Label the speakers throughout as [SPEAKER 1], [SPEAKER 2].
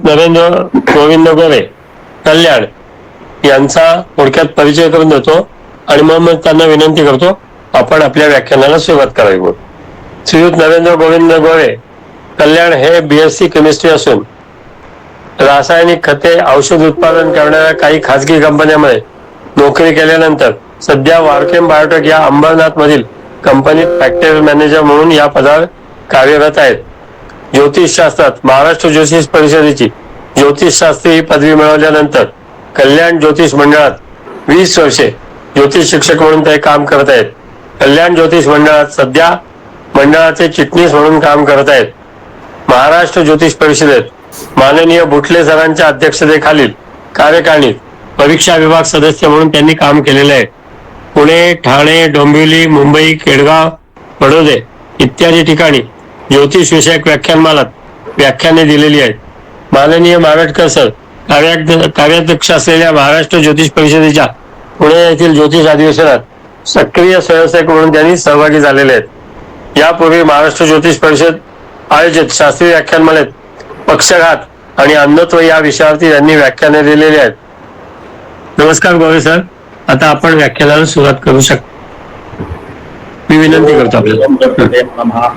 [SPEAKER 1] नरेंद्र गोविंद गोरे कल्याण यांचा थोडक्यात परिचय करून देतो आणि मग त्यांना विनंती करतो आपण आपल्या व्याख्यानाला सुरुवात करावी. श्रीयुत नरेंद्र गोविंद गोरे कल्याण हे BSc केमिस्ट्री असून रासायनिक खते औषध उत्पादन करणाऱ्या काही खासगी कंपन्यांमध्ये नोकरी केल्यानंतर सध्या वारकेम बायोटेक या अंबरनाथ मधील कंपनीत फॅक्टरी मॅनेजर म्हणून या पदावर कार्यरत आहेत. ज्योतिषशास्त्रात महाराष्ट्र ज्योतिष परिषदेची ज्योतिषशास्त्री ही पदवी मिळवल्यानंतर कल्याण ज्योतिष मंडळात 20 वर्षे ज्योतिष शिक्षक म्हणून ते काम करत आहेत. कल्याण ज्योतिष मंडळात सध्या मंडळाचे चिटणीस म्हणून काम करत आहेत. महाराष्ट्र ज्योतिष परिषदेत माननीय बुटले सरांच्या अध्यक्षतेखालील कार्यकारिणीत परीक्षा विभाग सदस्य म्हणून त्यांनी काम केलेले आहे. पुणे, ठाणे, डोंबिवली, मुंबई, केडगाव, बडोदे इत्यादी ठिकाणी ज्योतिष विषयक व्याख्यानमालात व्याख्याने दिलेली आहेत. माननीय मारटकर सर कार्याध्यक्ष असलेल्या महाराष्ट्र ज्योतिष परिषदेच्या पुणे येथील ज्योतिष अधिवेशनात सक्रिय स्वयंसेवक म्हणून त्यांनी सहभागी झालेले आहेत. यापूर्वी महाराष्ट्र ज्योतिष परिषद आयोजित शास्त्रीय व्याख्यानमालेत पक्षघात आणि अंधत्व या विषयावरती त्यांनी व्याख्याने दिलेली आहेत. नमस्कार गोरे सर, आता आपण व्याख्यानाला सुरुवात करू शकतो. मी विनंती करतो आपल्याला.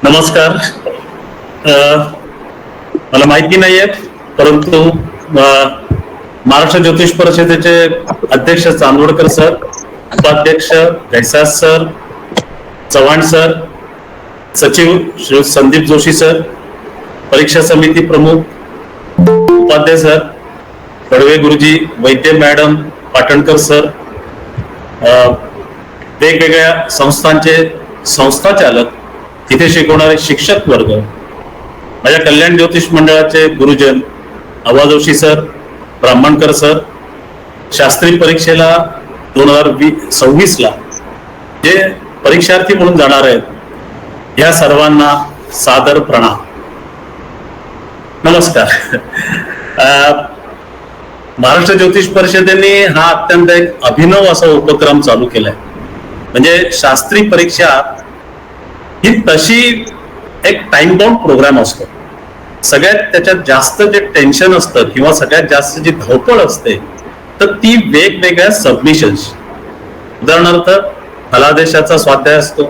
[SPEAKER 2] नमस्कार. मला माहिती नाहीये, परंतु महाराष्ट्र ज्योतिष परिषदेचे अध्यक्ष चांदवडकर सर, उपाध्यक्ष जयसाद सर, चव्हाण सर, सचिव श्री संदीप जोशी सर, परीक्षा समिती प्रमुख उपाध्याय सर, कडवे गुरुजी, वैद्य मॅडम, पाटणकर सर, वेगवेगळ्या संस्थांचे संस्थाचालक, तिथे शिकवणारे शिक्षक वर्ग, माझ्या कल्याण ज्योतिष मंडळाचे गुरुजन आवा जोशी सर, ब्राह्मणकर सर, शास्त्री परीक्षेला 2026 ला जे परीक्षार्थी म्हणून जाणार आहेत या सर्वांना सादर प्रणाम. नमस्कार. महाराष्ट्र ज्योतिष परिषदेने हा अत्यंत एक अभिनव असा उपक्रम चालू केलाय. म्हणजे शास्त्री परीक्षा ही तशी एक टाइम बाउंड प्रोग्राम असतो. सगळ्यात त्याच्यात जास्त जे टेन्शन असतं किंवा सगळ्यात जास्त जी धावपळ असते तर ती वेगवेगळ्या सबमिशन्स, उदाहरणार्थ फलादेशाचा स्वाध्याय असतो,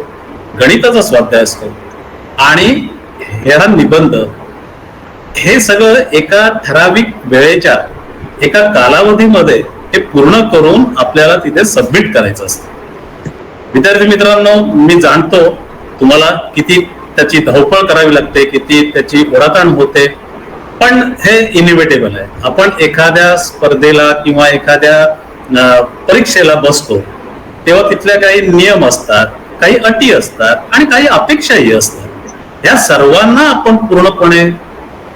[SPEAKER 2] गणिताचा स्वाध्याय असतो आणि ह्या निबंध, हे सगळं एका ठराविक वेळेच्या एका कालावधीमध्ये हे पूर्ण करून आपल्याला तिथे सबमिट करायचं असतं. विद्यार्थी मित्रांनो, मी जाणतो तुम्हाला किती त्याची धावपळ करावी लागते, किती त्याची ओढाताण होते, पण हे इनिव्हिटेबल आहे. आपण एखाद्या स्पर्धेला किंवा एखाद्या परीक्षेला बसतो तेव्हा तिथल्या काही नियम असतात, काही अटी असतात आणि काही अपेक्षाही असतात. या सर्वांना आपण पूर्णपणे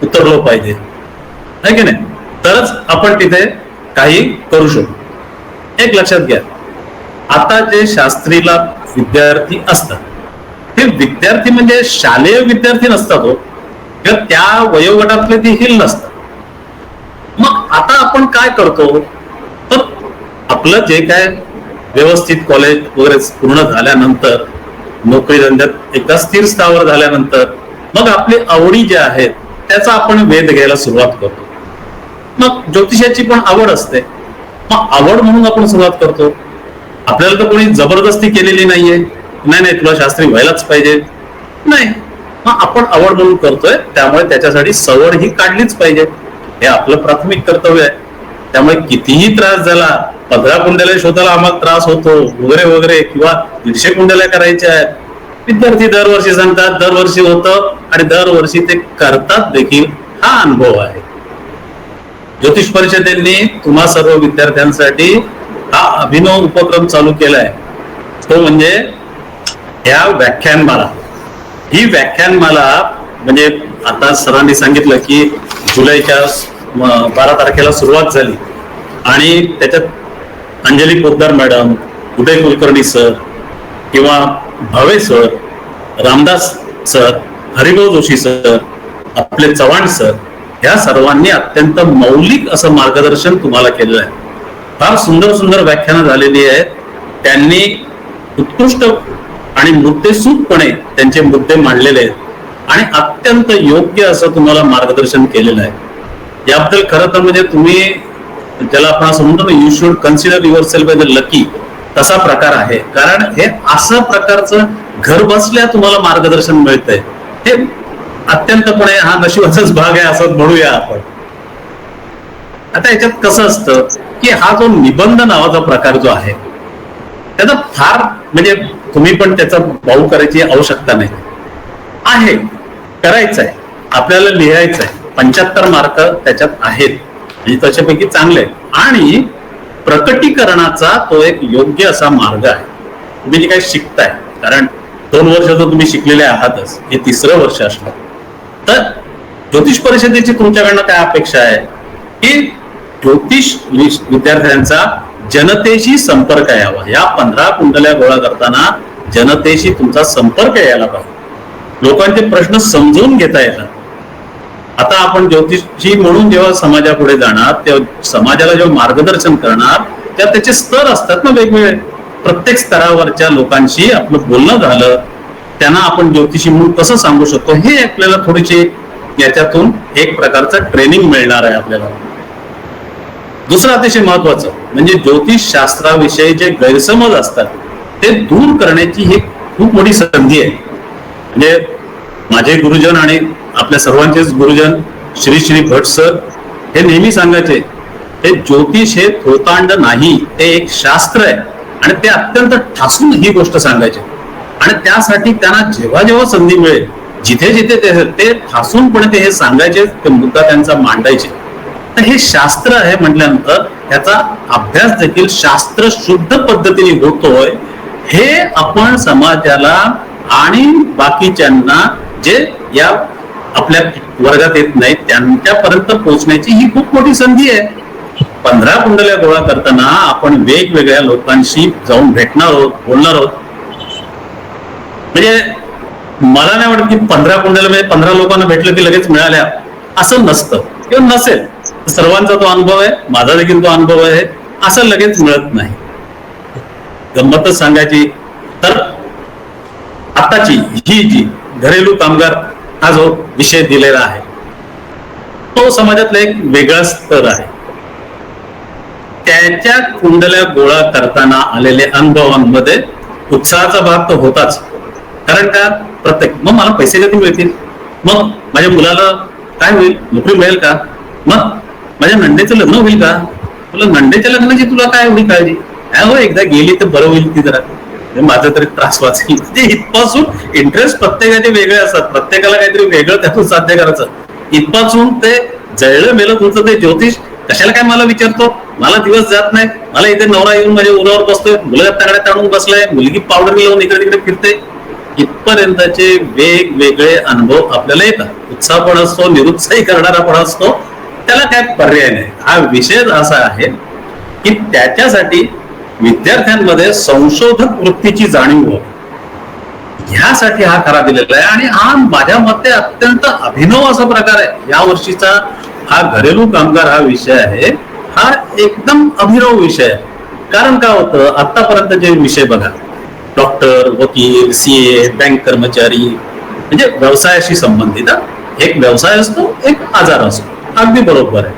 [SPEAKER 2] उतरलो पाहिजे, है की नाही? तरच आपण तिथे काही करू शकतो. एक लक्षात घ्या, आता जे शास्त्रीला विद्यार्थी असतात हे विद्यार्थी म्हणजे शालेय विद्यार्थी नसतात हो, किंवा त्या वयोगटातले देखील नसतात. मग आता आपण काय करतो तर आपलं जे काय व्यवस्थित कॉलेज वगैरे पूर्ण झाल्यानंतर, नोकरी धंद्यात एकदा स्थिर स्थावर झाल्यानंतर मग आपली आवडी ज्या आहेत त्याचा आपण वेध घ्यायला सुरुवात करतो. मग ज्योतिषाची पण आवड असते, मग आवड म्हणून आपण सुरुवात करतो. आपल्याला तर कोणी जबरदस्ती केलेली नाहीये, नाही तुला शास्त्री व्हायलाच पाहिजे, नाही, मग आपण आवड म्हणून करतोय. त्यामुळे त्याच्यासाठी सवड ही काढलीच पाहिजे, हे आपलं प्राथमिक कर्तव्य आहे. त्यामुळे कितीही त्रास झाला, 15 कुंडल्या शोधायला आम्हाला त्रास होतो वगैरे वगैरे, किंवा 150 कुंडल्या करायच्या आहेत, विद्यार्थी दरवर्षी सांगतात, दरवर्षी होतं आणि दरवर्षी ते करतात देखील. हा अनुभव आहे. ज्योतिष परिषदेने तुम्हा सर्व विद्यार्थ्यांसाठी हा अभिनव उपक्रम चालू केलाय, तो म्हणजे या व्याख्यानमाला. ही व्याख्यानमाला म्हणजे आता सरांनी सांगितलं की जुलैच्या 12 तारखेला सुरुवात झाली आणि त्याच्यात अंजली पोद्दार मॅडम, उदय कुलकर्णी सर किंवा Bhave sir, Ramdas sir, Haribhau Joshi sir, आपले चव्हाण सर, या सर्वांनी अत्यंत मौलिक असं मार्गदर्शन तुम्हाला केलेलं आहे. फार सुंदर सुंदर व्याख्यानं झालेली आहेत. त्यांनी उत्कृष्ट आणि मुद्देसूदपणे त्यांचे मुद्दे मांडलेले आहेत. आणि अत्यंत योग्य असं तुम्हाला मार्गदर्शन केलेलं आहे. याबद्दल खरं तर म्हणजे तुम्ही ज्याला आपण असं म्हणतो ना, you should consider your self as a lucky, तसा प्रकार आहे. कारण हे असं प्रकारचं घर बसल्या तुम्हाला मार्गदर्शन मिळतंय, हे अत्यंतपणे हा नशिबाचाच भाग आहे असं म्हणूया आपण. आता याच्यात कसं असतं की हा जो निबंध नावाचा प्रकार जो आहे त्याचा फार म्हणजे तुम्ही पण त्याचा भाऊ करायची आवश्यकता नाही आहे, करायचं आहे आपल्याला, लिहायचं आहे. 75 मार्क त्याच्यात आहेत, म्हणजे त्याच्यापैकी चांगले आहे. आणि प्रकटीकरणाचा तो एक योग्य असा मार्ग आहे. तुम्ही जे काही शिकताय, कारण 2 वर्ष तर तुम्ही शिकलेले आहातच, हे 3रं वर्ष असलं तर ज्योतिष परिषदेची तुमच्याकडनं काय अपेक्षा आहे की ज्योतिष विद्यार्थ्यांचा जनतेशी संपर्क यावा. या 15 कुंडल्या गोळा करताना जनतेशी तुमचा संपर्क यायला पाहिजे, लोकांचे प्रश्न समजून घेता येतात. आता आपण ज्योतिषी म्हणून जेव्हा समाजापुढे जाणार तेव्हा समाजाला जेव्हा मार्गदर्शन करणार तेव्हा त्याचे स्तर असतात ना वेगवेगळे. प्रत्येक स्तरावरच्या लोकांशी आपलं बोलणं झालं, त्यांना आपण ज्योतिषी म्हणून कसं सांगू शकतो हे आपल्याला थोडीशी याच्यातून एक प्रकारचं ट्रेनिंग मिळणार आहे आपल्याला. दुसरं अतिशय महत्वाचं म्हणजे ज्योतिष शास्त्राविषयी जे गैरसमज असतात ते दूर करण्याची ही खूप मोठी संधी आहे. म्हणजे माझे गुरुजन आणि आपल्या सर्वांचेच गुरुजन श्री श्री भट सर हे नेहमी सांगायचे, हे ज्योतिष हे थोतांड नाही, ते एक शास्त्र आहे. आणि ते अत्यंत ठासून ही गोष्ट सांगायचे. आणि त्यासाठी त्यांना जेव्हा जेव्हा संधी मिळेल, जिथे जिथे ते ठासूनपणे ते हे सांगायचे, ते मुद्दा त्यांचा मांडायचे. तर हे शास्त्र आहे म्हटल्यानंतर त्याचा अभ्यास देखील शास्त्र शुद्ध पद्धतीने होतोय हे आपण समाजाला आणि बाकीच्यांना जे या आपल्या वर्गात येत नाहीत त्यांच्यापर्यंत पोहोचण्याची ही खूप मोठी संधी आहे. 15 कुंडल्या गोळा करताना आपण वेगवेगळ्या लोकांशी जाऊन भेटणार आहोत, बोलणार आहोत. म्हणजे मला नाही वाटत की 15 कुंडल्या म्हणजे 15 लोकांना भेटलं की लगेच मिळाल्या असं नसतं किंवा नसेल. सर्वांचा तो अनुभव आहे, माझा देखील तो अनुभव आहे, असं लगेच मिळत नाही. गंमतच सांगायची तर आताची ही जी घरेलू कामगार हा जो विषय दिलेला आहे तो समाजातला एक वेगळा स्तर आहे. त्याच्या कुंडल्या गोळा करताना आलेल्या अनुभवांमध्ये उत्साहाचा भाग तर होताच. कारण का प्रत्येक मग मला पैसे कधी मिळतील, मग माझ्या मुलाला काय होईल, नोकरी मिळेल का, मग माझ्या नंदेचं लग्न होईल का, तुला नंदेच्या लग्नाची तुला काय एवढी काळजी, हो एकदा गेली तर बरं होईल ती, जरा माझा तरी त्रास वाचेल. ते इथपासून इंटरेस्ट प्रत्येकाचे वेगळे असतात, प्रत्येकाला काहीतरी वेगळं त्यातून साध्य करायचं. इथपासून ते जळलं मेलं तुमचं ते ज्योतिष कशाला काय मला विचारतो, मला दिवस जात नाही, मला इथे नवरा येऊन माझ्या उरावर बसतोय, मुलगा तगड्यात आणून बसलाय, मुलगी पावडर लावून इकडे तिकडे फिरते. इथपर्यंतचे वेगवेगळे अनुभव आपल्याला येतात. उत्साह पण असतो, निरुत्साही करणारा पण असतो, त्याला काय पर्याय नाही. हा विषय असा आहे की त्याच्यासाठी विद्यार्थ्यांमध्ये संशोधक वृत्तीची जाणीव व्हावी, ह्यासाठी हा खरा दिलेला आहे. आणि हा माझ्या मते अत्यंत अभिनव असा प्रकार आहे. या वर्षीचा हा घरेलू कामगार हा विषय आहे, हा एकदम अभिनव विषय आहे. कारण काय होतं, आतापर्यंत जे विषय बघा, डॉक्टर, वकील, सीए, बँक कर्मचारी, म्हणजे व्यवसायाशी संबंधित. एक व्यवसाय असतो, एक आजार असतो, अगदी बरोबर आहे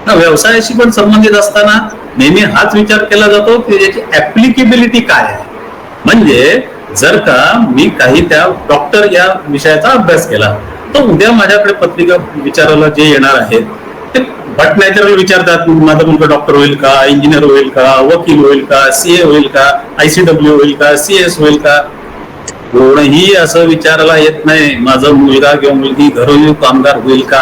[SPEAKER 2] ना. व्यवसायाशी पण संबंधित असताना नेहमी हाच विचार केला जातो की याची ऍप्लिकेबिलिटी काय आहे. म्हणजे जर का मी काही त्या डॉक्टर या विषयाचा अभ्यास केला तर उद्या माझ्याकडे पत्रिका विचारायला जे येणार आहेत ते बट नॅचरल विचारतात, माझा मुलगा डॉक्टर होईल का, इंजिनियर होईल का, वकील होईल का, सीए होईल का, ICW होईल का, CS होईल का. कोणीही असं विचारायला येत नाही माझा मुलगा किंवा मुलगी घरेलू कामगार होईल का.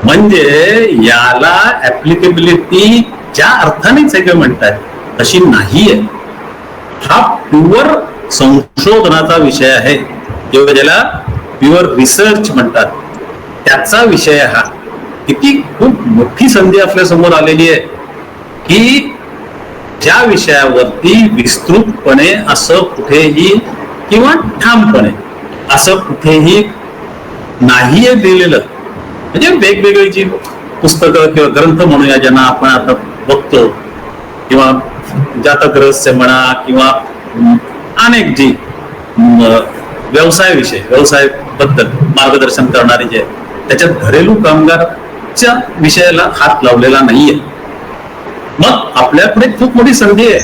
[SPEAKER 2] म्हणजे याला ऍप्लिकेबिलिटी ज्या अर्थाने सगळे म्हणतात तशी नाहीये. हा प्युअर संशोधनाचा विषय आहे, किंवा ज्याला प्युअर रिसर्च म्हणतात, त्याचा विषय हा. किती खूप मोठी संधी आपल्या समोर आलेली आहे की ज्या विषयावरती विस्तृतपणे असं कुठेही किंवा ठामपणे असं कुठेही नाहीये दिलेलं. म्हणजे वेगवेगळी जी पुस्तकं किंवा ग्रंथ म्हणूया ज्यांना आपण आता बघतो, किंवा जातक रहस्य म्हणा, किंवा अनेक जी व्यवसाय बद्दल मार्गदर्शन करणारे जे आहे, त्याच्यात घरेलू कामगारच्या विषयाला हात लावलेला नाहीये. मग आपल्याकडे खूप मोठी संधी आहे.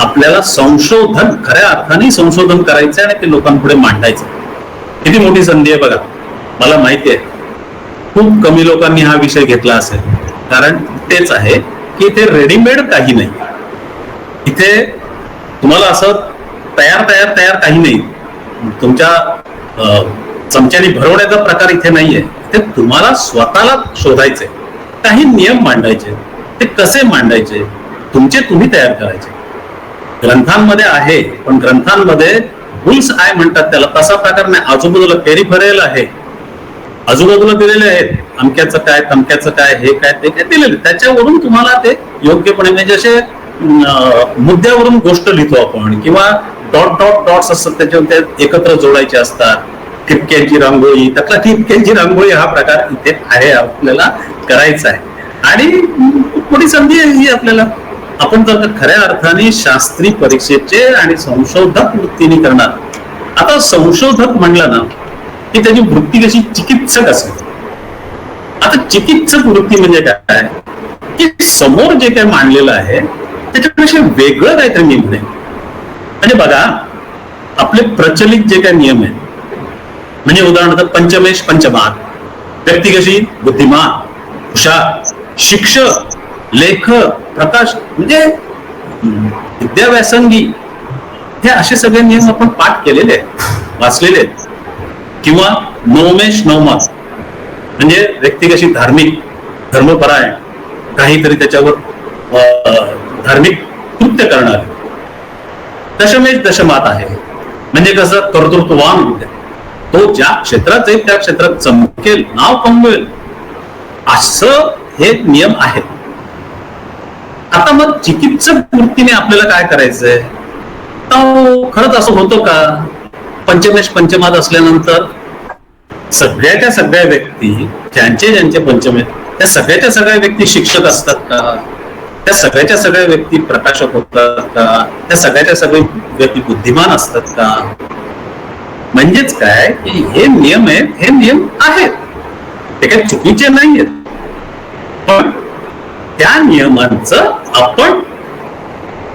[SPEAKER 2] आपल्याला संशोधन, खऱ्या अर्थाने संशोधन करायचं आणि ते लोकांपुढे मांडायचं. किती मोठी संधी आहे बघा. मला माहिती आहे खूप कमी लोकांनी हा विषय घेतला असेल, कारण तेच आहे की इथे रेडीमेड काही नाही. इथे तुम्हाला असं तयार काही नाही. तुमच्या चमच्याने भरवण्याचा प्रकार इथे नाहीये. ते तुम्हाला स्वतःला शोधायचे, काही नियम मांडायचे. ते कसे मांडायचे तुमचे तुम्ही तयार करायचे. ग्रंथांमध्ये आहे, पण ग्रंथांमध्ये बुल्स आय म्हणतात त्याला, तसा प्रकार नाही. आजूबाजूला पेरिफेरल आहे, आजूबाजूला दिलेले आहेत. अमक्याचं काय, तमक्याचं काय, हे काय, ते काय दिलेले. त्याच्यावरून तुम्हाला ते योग्यपणे, म्हणजे जसे मुद्द्यावरून गोष्ट लिहितो आपण, किंवा डॉट्स असतात त्याच्यावर ते एकत्र जोडायचे असतात. ठिपक्यांची रांगोळी, त्यातला ठिपक्यांची रांगोळी हा प्रकार इथे आहे, आपल्याला करायचा आहे. आणि मोठी संधी आहे ही आपल्याला. आपण जर खऱ्या अर्थाने शास्त्री परीक्षेचे आणि संशोधक वृत्तीने करणार. आता संशोधक म्हणलं ना की त्याची वृत्ती कशी चिकित्सक असते. आता चिकित्सक वृत्ती म्हणजे काय की समोर जे काही मांडलेलं आहे त्याच्यापेक्षा वेगळं काहीतरी नियम नाही. म्हणजे बघा, आपले प्रचलित जे काही नियम आहेत, म्हणजे उदाहरणार्थ पंचमेश पंचमात, व्यक्ती कशी बुद्धिमान, हुशार, शिक्षक, लेखक, प्रकाश, म्हणजे विद्याव्यासंगी, हे असे सगळे नियम आपण पाठ केलेले आहेत, वाचलेले आहेत. किंवा नवमेश नवमास, म्हणजे व्यक्ती कशी धार्मिक, धर्मपरायण, काहीतरी त्याच्यावर धार्मिक कृत्य करणार. दशमेश दशमात आहे, म्हणजे कसं कर्तृत्ववान, तो ज्या क्षेत्रात जाईल त्या क्षेत्रात चमकेल, नाव कमवेल, असं हे नियम आहेत. आता मग चिकित्सक वृत्तीने आपल्याला काय करायचंय? खरंच असं होतं का? पंचमेश पंचमात असल्यानंतर सगळ्याच्या सगळ्या व्यक्ती, ज्यांचे पंचमेश, त्या सगळ्याच्या सगळ्या व्यक्ती शिक्षक असतात का? त्या सगळ्याच्या सगळ्या व्यक्ती प्रकाशक होतात का? त्या सगळ्याच्या सगळ्या व्यक्ती बुद्धिमान असतात का? म्हणजेच काय की हे नियम आहेत, हे नियम आहेत, ते काही चुकीचे नाहीयेत, पण त्या नियमांचं आपण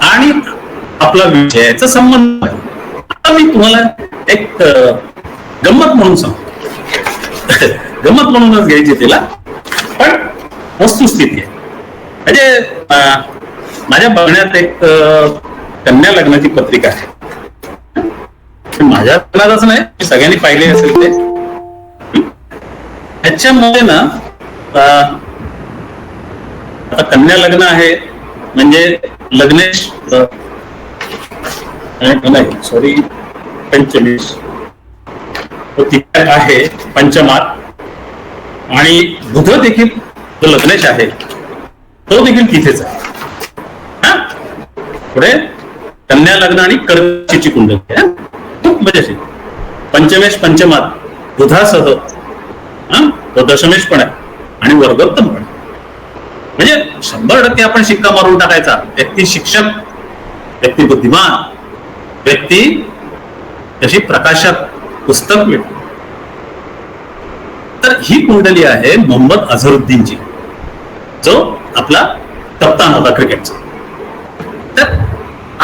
[SPEAKER 2] आणि आपला विषयाचा संबंध आहे. आता मी तुम्हाला एक गंमत म्हणून सांगतो. गंमत म्हणूनच घ्यायची तिला, पण वस्तुस्थिती आहे. म्हणजे माझ्या बघण्यात एक कन्या लग्नाची पत्रिका आहे. माझ्या लग्नातच नाही, सगळ्यांनी पाहिले असेल ते. ह्याच्यामध्ये ना आता कन्या लग्न आहे, म्हणजे लग्नेश सॉरी पंचमेश आहे पंचमात, आणि बुध देखील जो लग्नेश आहे तो देखील तिथेच आहे. पुढे कन्या लग्न आणि कर्कची कुंडली आहे, खूप मजेशीर. पंचमेश पंचमात बुधासह, तो दशमेश पण आहे आणि वर्गोत्तम पण आहे. म्हणजे 100% आपण शिक्का मारून टाकायचा. व्यक्ती शिक्षक, व्यक्ती बुद्धिमान, व्यक्ती तशी प्रकाशक, पुस्तक मिळत. तर ही कुंडली आहे मोहम्मद अझरुद्दीनची, जो आपला कप्तान होता क्रिकेटचा. तर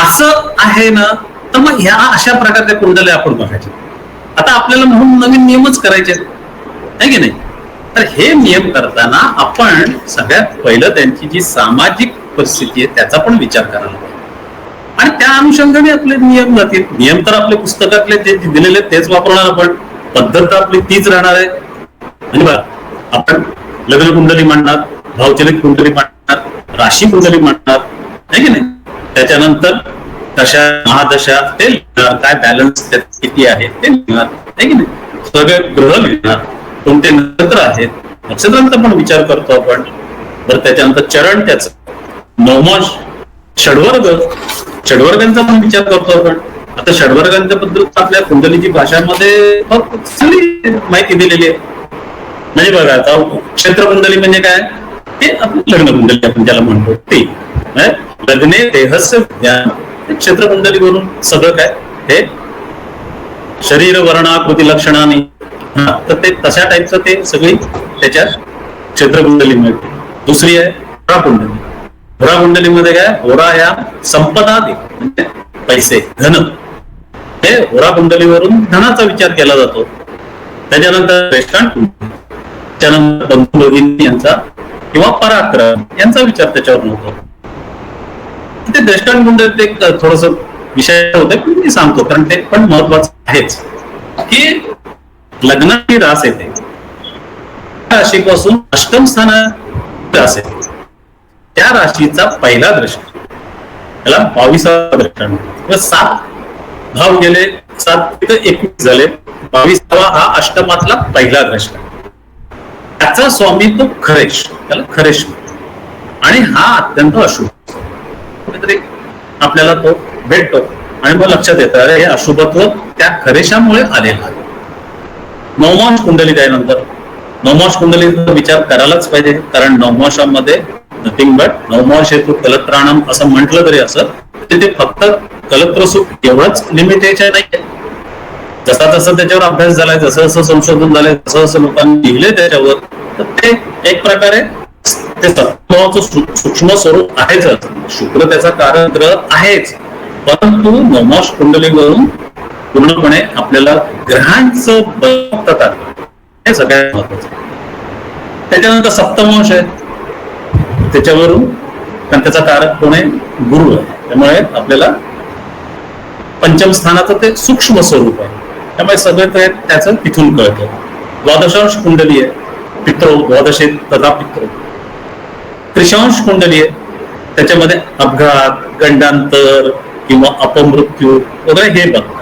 [SPEAKER 2] असं आहे ना, तर मग ह्या अशा प्रकारच्या कुंडल्या आपण बघायच्या. आता आपल्याला म्हणून नवीन नियमच करायचे आहे की नाही? तर हे नियम करताना आपण सगळ्यात पहिलं त्यांची जी सामाजिक परिस्थिती आहे त्याचा पण विचार करायला पाहिजे, आणि त्या अनुषंगाने आपले नियम जातील. नियम तर आपले पुस्तकातले जे दिलेले तेच वापरणार आपण, पद्धत आपली तीच राहणार आहे. म्हणजे बघा, आपण लग्न कुंडली मांडणार, भावचलित कुंडली मांडणार, राशी कुंडली मांडणार, आहे की नाही? त्याच्यानंतर दशा, महादशा, ते लिहिणार, काय बॅलन्स किती आहे ते लिहिणार, आहे की नाही? सगळे ग्रह लिहिणार, कोणते नक्षत्र आहेत, नक्षत्रांचा पण विचार करतो आपण. तर त्याच्यानंतर चरण, त्याच नवमाश, षडवर्गांचा पण विचार करतो आपण. आता षडवर्गांच्या बद्दल आपल्या कुंडलीची भाषांमध्ये सगळी माहिती दिलेली आहे. म्हणजे बघा, आता क्षेत्र कुंडली म्हणजे काय? ते आपली लग्न कुंडली आपण ज्याला म्हणतो ते. लग्ने देहस्य ज्ञान, क्षेत्र कुंडलीवरून सगळं काय हे शरीर वर्णाकृती लक्षणाने, तर ते तशा टाईपचं ते सगळी त्याच्यात क्षेत्रकुंडली मिळते. दुसरी आहे होरा कुंडली. होरा कुंडलीमध्ये काय, होरा ह्या संपदा म्हणजे पैसे, धन, हे होरा कुंडलीवरून धनाचा विचार केला जातो. त्याच्यानंतर श्रेष्ठांग कुंडली, त्याच्यानंतर बंधू भगिनी यांचा किंवा पराक्रम यांचा विचार त्याच्यावर होतो. ते द्रष्टांत कुंडलीत एक थोडस विषय होते, पण मी सांगतो कारण ते पण महत्वाचं आहेच, की लग्नाची रास येते राशीपासून अष्टम स्थानात रास येते. त्या राशीचा पहिला दृष्टी त्याला 22वा दृष्टांत. 7 भाव गेले, 7 ते 21 झाले, 22वा हा अष्टमातला पहिला दृष्टांत. त्याचा स्वामी तो खरेश, त्याला खरेश, आणि हा अत्यंत अशुभ. कुठेतरी आपल्याला तो भेटतो आणि मग लक्षात येतं, अरे हे अशुभत्व त्या खरेशामुळे आलेलं आहे. नवमांश कुंडली त्यानंतर नवमांश कुंडलीचा विचार करायलाच पाहिजे, कारण नवमांशामध्ये नथिंग बट नवमांश हेतू कलत्राणम असं म्हटलं तरी असं ते फक्त कलत्र सुख एवढंच लिमिटेशन नाही. जसा जसा त्याच्यावर अभ्यास झालाय, जसं जसं संशोधन झालंय, जसं जसं लोकांनी लिहिले त्याच्यावर, तर ते एक प्रकारे ते सत्वाचं सूक्ष्म स्वरूप आहेच. शुक्र त्याचा कारक ग्रह आहेच, परंतु नवमांश कुंडलीवरून पूर्णपणे आपल्याला ग्रहांचं बघता हे सगळ्यात महत्वाचं. त्याच्यानंतर सप्तमांश आहे, त्याच्यावरून कारण त्याचा कारक कोण आहे, गुरु आहे. त्यामुळे आपल्याला पंचम स्थानाचं ते सूक्ष्म स्वरूप आहे, त्यामुळे सगळं ते त्याचं तिथून कळतं. द्वादशांश कुंडली आहे, पित्रो द्वादशे तथा पित्रो. त्रिशांश कुंडली आहे, त्याच्यामध्ये अपघात, गंडांतर किंवा अपमृत्यू वगैरे हे बघतात.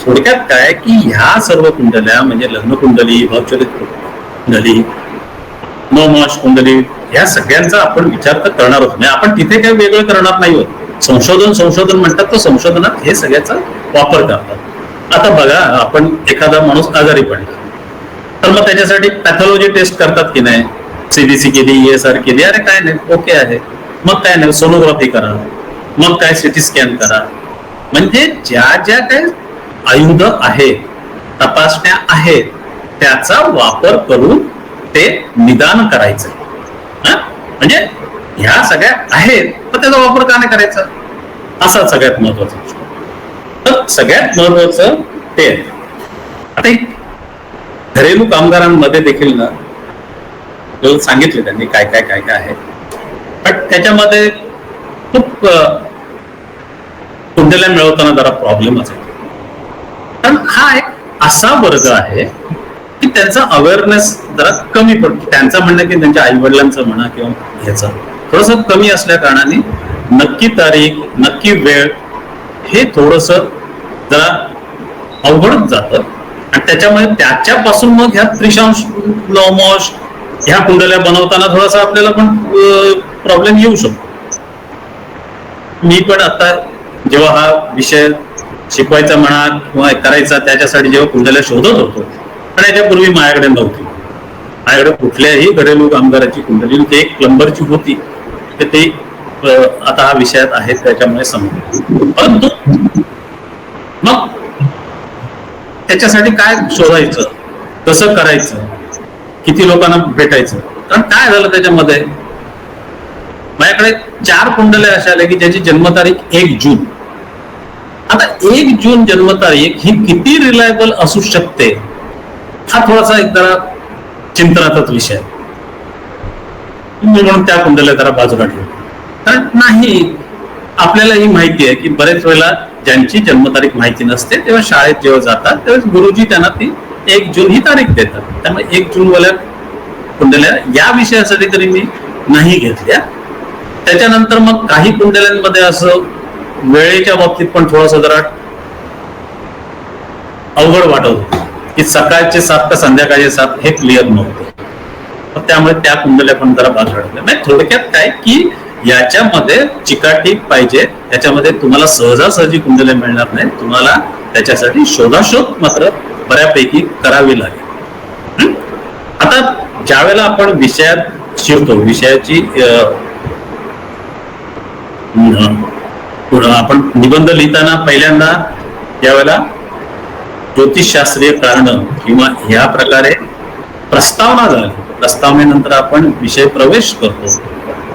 [SPEAKER 2] थोडक्यात काय की ह्या सर्व कुंडल्या म्हणजे लग्न कुंडली, भावचरित्र कुंडली, नवमांश कुंडली, ह्या सगळ्यांचा आपण विचार तर करणार आहोत. आपण तिथे काही वेगळं करणार नाही आहोत. संशोधन म्हणतात, तर संशोधनात हे सगळ्याचा वापर करतात. आता बघा, आपण एखादा माणूस आजारी पडला तर मग त्याच्यासाठी पॅथॉलॉजी टेस्ट करतात की नाही, सीबीसी केली, ESR केली, अरे काय नाही, ओके आहे. मग काय नाही, सोनोग्राफी करा, मग काय सिटी स्कॅन करा. म्हणजे ज्या ज्या काही आयुध आहेत, तपासण्या आहेत, त्याचा वापर करून ते निदान करायचं. म्हणजे ह्या सगळ्या आहेत, पण त्याचा वापर का नाही करायचा, असा सगळ्यात महत्वाचा. तर सगळ्यात महत्वाचं ते आहे. आता घरेलू कामगारांमध्ये देखील ना सांगितले त्यांनी काय काय काय काय आहे, पण त्याच्यामध्ये खूप कुंडल्या मिळवताना जरा प्रॉब्लेमच आहे. कारण हा एक असा वर्ग आहे की त्यांचा अवेअरनेस जरा कमी पडतो. त्यांचं म्हणणं की त्यांच्या आई वडिलांचं म्हणा किंवा ह्याचं थोडस कमी असल्या कारणाने नक्की तारीख, नक्की वेळ हे थोडस जरा अवघडच जातं. आणि त्याच्यामुळे त्याच्यापासून मग ह्या त्रिशांश, नवमांश ह्या कुंडल्या बनवताना थोडासा आपल्याला पण प्रॉब्लेम येऊ शकतो. मी पण आता जेव्हा हा विषय शिकवायचा म्हणा किंवा करायचा, त्याच्यासाठी जेव्हा कुंडल्या शोधत होतो, आणि याच्यापूर्वी माझ्याकडे नव्हती, माझ्याकडे कुठल्याही घरेलू कामगाराची कुंडली, एक प्लंबरची होती, तर ते आता हा विषयात आहे त्याच्यामुळे समजलं. परंतु मग त्याच्यासाठी काय शोधायचं, कसं करायचं, किती लोकांना भेटायचं. कारण काय झालं त्याच्यामध्ये, माझ्याकडे 4 कुंडल्या अशा आल्या की ज्याची जन्मतारीख 1 जून. आता 1 जून जन्मतारीख ही किती रिलायबल असू शकते, हा थोडासा एक जरा चिंतनाचाच विषय आहे. म्हणून त्या कुंडल्या जरा बाजूला ठेवू. कारण नाही, आपल्यालाही माहिती आहे की बरेच वेळेला ज्यांची जन्मतारीख माहिती नसते तेव्हा शाळेत जेव्हा जातात तेव्हा गुरुजी त्यांना ती 1 जून ही तारीख देतात. त्यामुळे 1 जून वाल्या कुंडल्या या विषयासाठी तरी मी नाही घेतल्या. त्याच्यानंतर मग काही कुंडल्यांमध्ये असं वेळेच्या बाबतीत पण थोडस जरा अवघड वाटत होतं की सकाळचे 7 का संध्याकाळचे 7 हे क्लिअर नव्हतं. त्यामुळे त्या कुंडल्या पण जरा बाजूला ठेवल्या. नाही, थोडक्यात काय की याच्यामध्ये चिकाटी पाहिजे, त्याच्यामध्ये तुम्हाला सहजासहजी कुंडल्या मिळणार नाही, तुम्हाला त्याच्यासाठी शोधाशोध मात्र बऱ्यापैकी करावी लागेल. आता ज्या वेळेला आपण विषयात शिरतो, विषयाची आपण निबंध लिहिताना पहिल्यांदा ज्यावेळेला ज्योतिषशास्त्रीय कारण किंवा ह्या प्रकारे प्रस्तावना झाली, प्रस्तावनेनंतर आपण विषय प्रवेश करतो.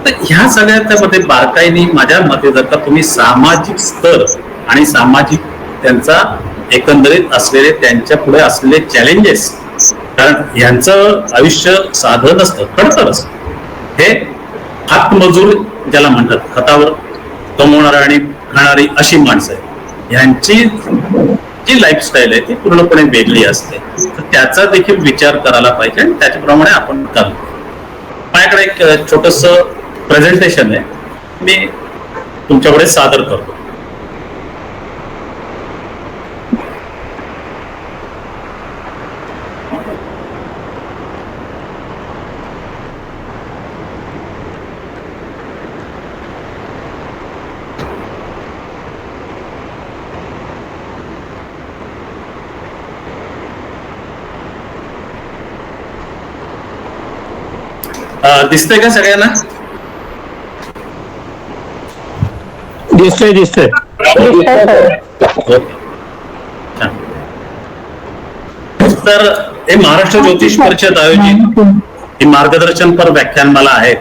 [SPEAKER 2] तर ह्या सगळ्यामध्ये बारकाईने माझ्या मते जर का तुम्ही सामाजिक स्तर आणि सामाजिक त्यांचा एकंदरीत असलेले त्यांच्या पुढे असलेले चॅलेंजेस, कारण यांचं आयुष्य साधं नसतं, खडतर असतं. हे हातमजूर ज्याला म्हणतात, हातावर कमवणारी आणि खाणारी अशी माणसं आहेत, यांची जी लाईफस्टाईल आहे ती पूर्णपणे वेगळी असते. तर त्याचा देखील विचार करायला पाहिजे आणि त्याच्याप्रमाणे आपण चालू. माझ्याकडे एक छोटस प्रेझेंटेशन आहे, मी तुमच्याकडे सादर करतो. दिसतंय का सगळ्यांना?
[SPEAKER 1] दिसतंय दिसतंय.
[SPEAKER 2] तर हे महाराष्ट्र ज्योतिष परिषद आयोजित ही मार्गदर्शनपर व्याख्यानमाला आहे,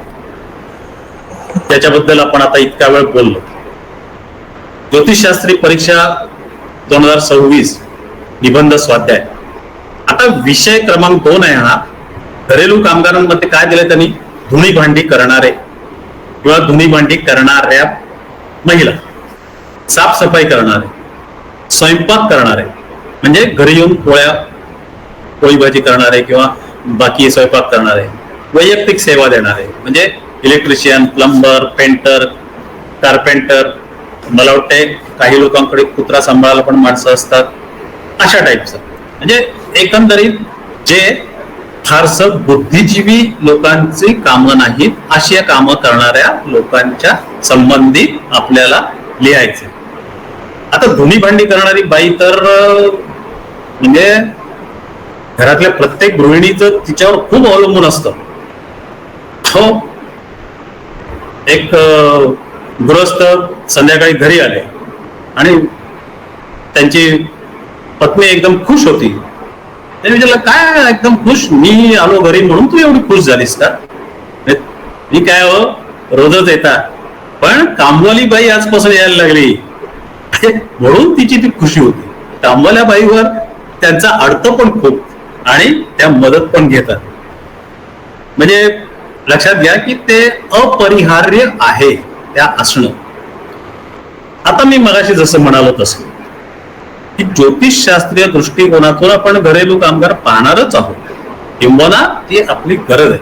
[SPEAKER 2] त्याच्याबद्दल आपण आता इतका वेळ बोललो. ज्योतिषशास्त्री परीक्षा 2026 निबंध स्वाध्याय. आता विषय क्रमांक 2 आहे हा. घरेलू कामगारांमध्ये काय दिलं त्यांनी? धुणी भांडी करणारे किंवा धुणी भांडी करणाऱ्या महिला, साफसफाई करणारे, स्वयंपाक करणारे म्हणजे घरी येऊन पोळी भाजी करणारे किंवा बाकी स्वयंपाक करणारे, वैयक्तिक सेवा देणारे म्हणजे इलेक्ट्रिशियन, प्लंबर, पेंटर, कार्पेंटर, मला वाटते काही लोकांकडे कुत्रा सांभाळायला पण माणसं असतात, अशा टाईपचं. म्हणजे एकंदरीत जे फारसं बुद्धिजीवी लोकांची कामं नाहीत, अशी कामं करणाऱ्या लोकांच्या संबंधी आपल्याला लिहायचे. आता धुणी भांडी करणारी बाई तर म्हणजे घरातल्या प्रत्येक गृहिणीचं तिच्यावर खूप अवलंबून असतं. हो, एक गृहस्थ संध्याकाळी घरी आले आणि त्यांची पत्नी एकदम खुश होती. त्याने विचारलं, काय एकदम खुश? मी आलो घरी म्हणून तू एवढी खुश झालीस का? मी काय हो, रोजच येतात, पण कामवाली बाई आजपासून यायला लागली म्हणून तिची ती खुशी होती. कामवाल्या बाईवर त्यांचा अर्थ पण खूप आणि त्या मदत पण घेतात. म्हणजे लक्षात घ्या की ते अपरिहार्य आहे त्या असणं. आता मी मगाशी जसं म्हणालो तसं की ज्योतिषशास्त्रीय दृष्टिकोनातून आपण घरेलू कामगार पाहणारच आहोत, किंबहुना ती आपली गरज आहे.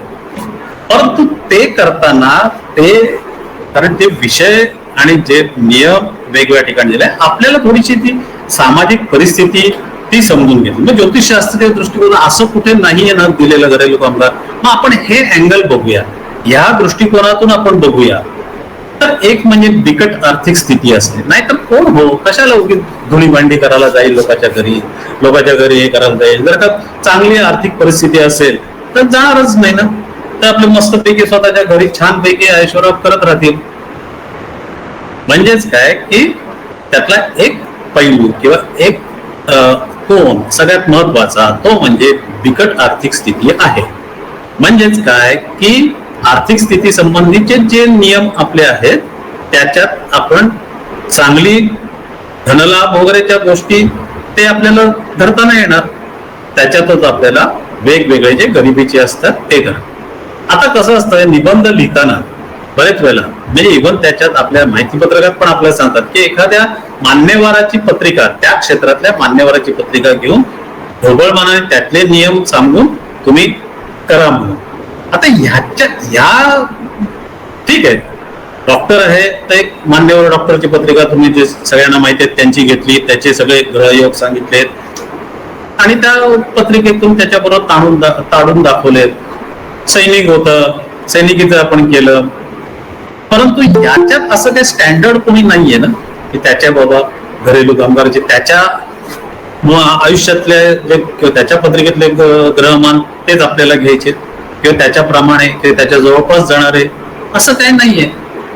[SPEAKER 2] परंतु ते करताना ते, कारण ते विषय आणि जे नियम वेगवेगळ्या ठिकाणी दिले, आपल्याला थोडीशी ती सामाजिक परिस्थिती ती समजून घेतली. म्हणजे ज्योतिषशास्त्रीय दृष्टिकोन असं कुठे नाहीये ना दिलेलं घरेलू कामगार. मग आपण हे अँगल बघूया, या दृष्टिकोनातून आपण बघूया. तर एक म्हणजे बिकट आर्थिक स्थिती असते, नाहीतर कोण हो कशाला उगीच धुणी भांडी करायला जाईल लोकांच्या घरी हे करायला जाईल. जर का चांगली आर्थिक परिस्थिती असेल तर जाणारच नाही ना, तर आपले मस्तपैकी स्वतःच्या घरी छानपैकी ऐश्वर्य करत राहतील. म्हणजेच काय की त्यातला एक पैलू किंवा एक कोण सगळ्यात महत्वाचा तो म्हणजे बिकट आर्थिक स्थिती आहे. म्हणजेच काय की आर्थिक स्थिती संबंधीचे जे नियम आपले आहेत त्याच्यात आपण चांगली धनलाभ वगैरेच्या गोष्टी ते आपल्याला धरता नाही येणार. त्याच्यातच आपल्याला वेगवेगळे जे गरिबीचे असतात ते करा. आता कसं असतं, निबंध लिहिताना बरेच वेळेला म्हणजे इव्हन त्याच्यात आपल्या माहिती पत्रकात पण आपल्याला सांगतात की एखाद्या मान्यवराची पत्रिका, त्या क्षेत्रातल्या मान्यवराची पत्रिका घेऊन ढोबळमानाने त्यातले नियम सांगून तुम्ही करा म्हणून. आता ह्या ठीक आहे, डॉक्टर आहे तर एक मान्यवर डॉक्टरची पत्रिका तुम्ही जे सगळ्यांना माहिती आहे त्यांची घेतली, त्याचे सगळे ग्रहयोग सांगितलेत आणि त्या पत्रिकेतून त्याच्याबरोबर ताडून दाखवलेत. सैनिक होतं, सैनिकीचं आपण केलं. परंतु याच्यात असं काही स्टँडर्ड कोणी नाहीये ना की त्याच्या बाबा घरेलू कामगाराचे त्याच्या आयुष्यातले जे त्याच्या पत्रिकेतले ग्रहमान तेच आपल्याला घ्यायचे किंवा त्याच्याप्रमाणे ते त्याच्या जवळपास जाणारे असं काही नाहीये.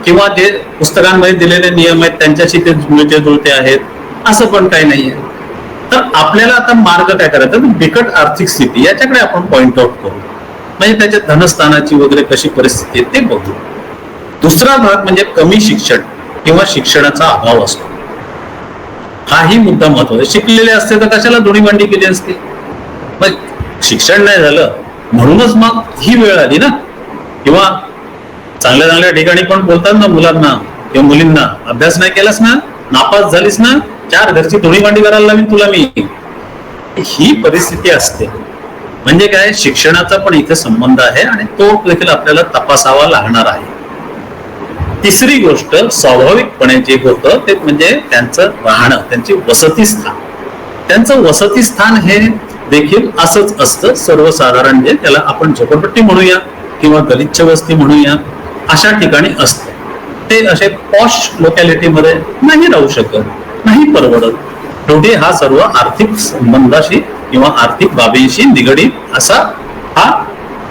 [SPEAKER 2] किंवा जे पुस्तकांमध्ये दिलेले नियम आहेत त्यांच्याशी ते जुळते आहेत असं पण काही नाहीये. तर आपल्याला आता मार्ग काय करायचा, तर बिकट आर्थिक स्थिती याच्याकडे आपण पॉइंट आउट करू, म्हणजे त्याच्या धनस्थानाची वगैरे कशी परिस्थिती आहे ते बघू. दुसरा भाग म्हणजे कमी शिक्षण किंवा शिक्षणाचा अभाव असतो. हाही मुद्दा महत्वाचा. शिकलेले असते तर कशाला दोन्ही भांडी केली असती. मग शिक्षण नाही झालं म्हणूनच मग ही वेळ आली ना. किंवा चांगल्या चांगल्या ठिकाणी पण बोलतात ना मुलांना किंवा मुलींना, अभ्यास नाही केलास ना, नापास झालीस ना, 4 घरची दोन्ही भांडी करायला लावीन तुला मी. ही परिस्थिती असते. म्हणजे काय, शिक्षणाचा पण इथे संबंध आहे आणि तो देखील आपल्याला तपासावा लागणार आहे. तिसरी गोष्ट स्वाभाविकपणे जे होतं ते म्हणजे त्यांचं राहणं, त्यांची वसतिस्थान. त्यांचं वसतिस्थान हे देखील असंच असतं सर्वसाधारण, जे त्याला आपण झोपडपट्टी म्हणूया किंवा गलिच्छ वस्ती म्हणूया, अशा ठिकाणी असतं. ते असे पॉश लोकॅलिटीमध्ये नाही राहू शकत, नाही परवडत. शेवटी हा सर्व आर्थिक संबंधाशी किंवा आर्थिक बाबींशी निगडीत असा हा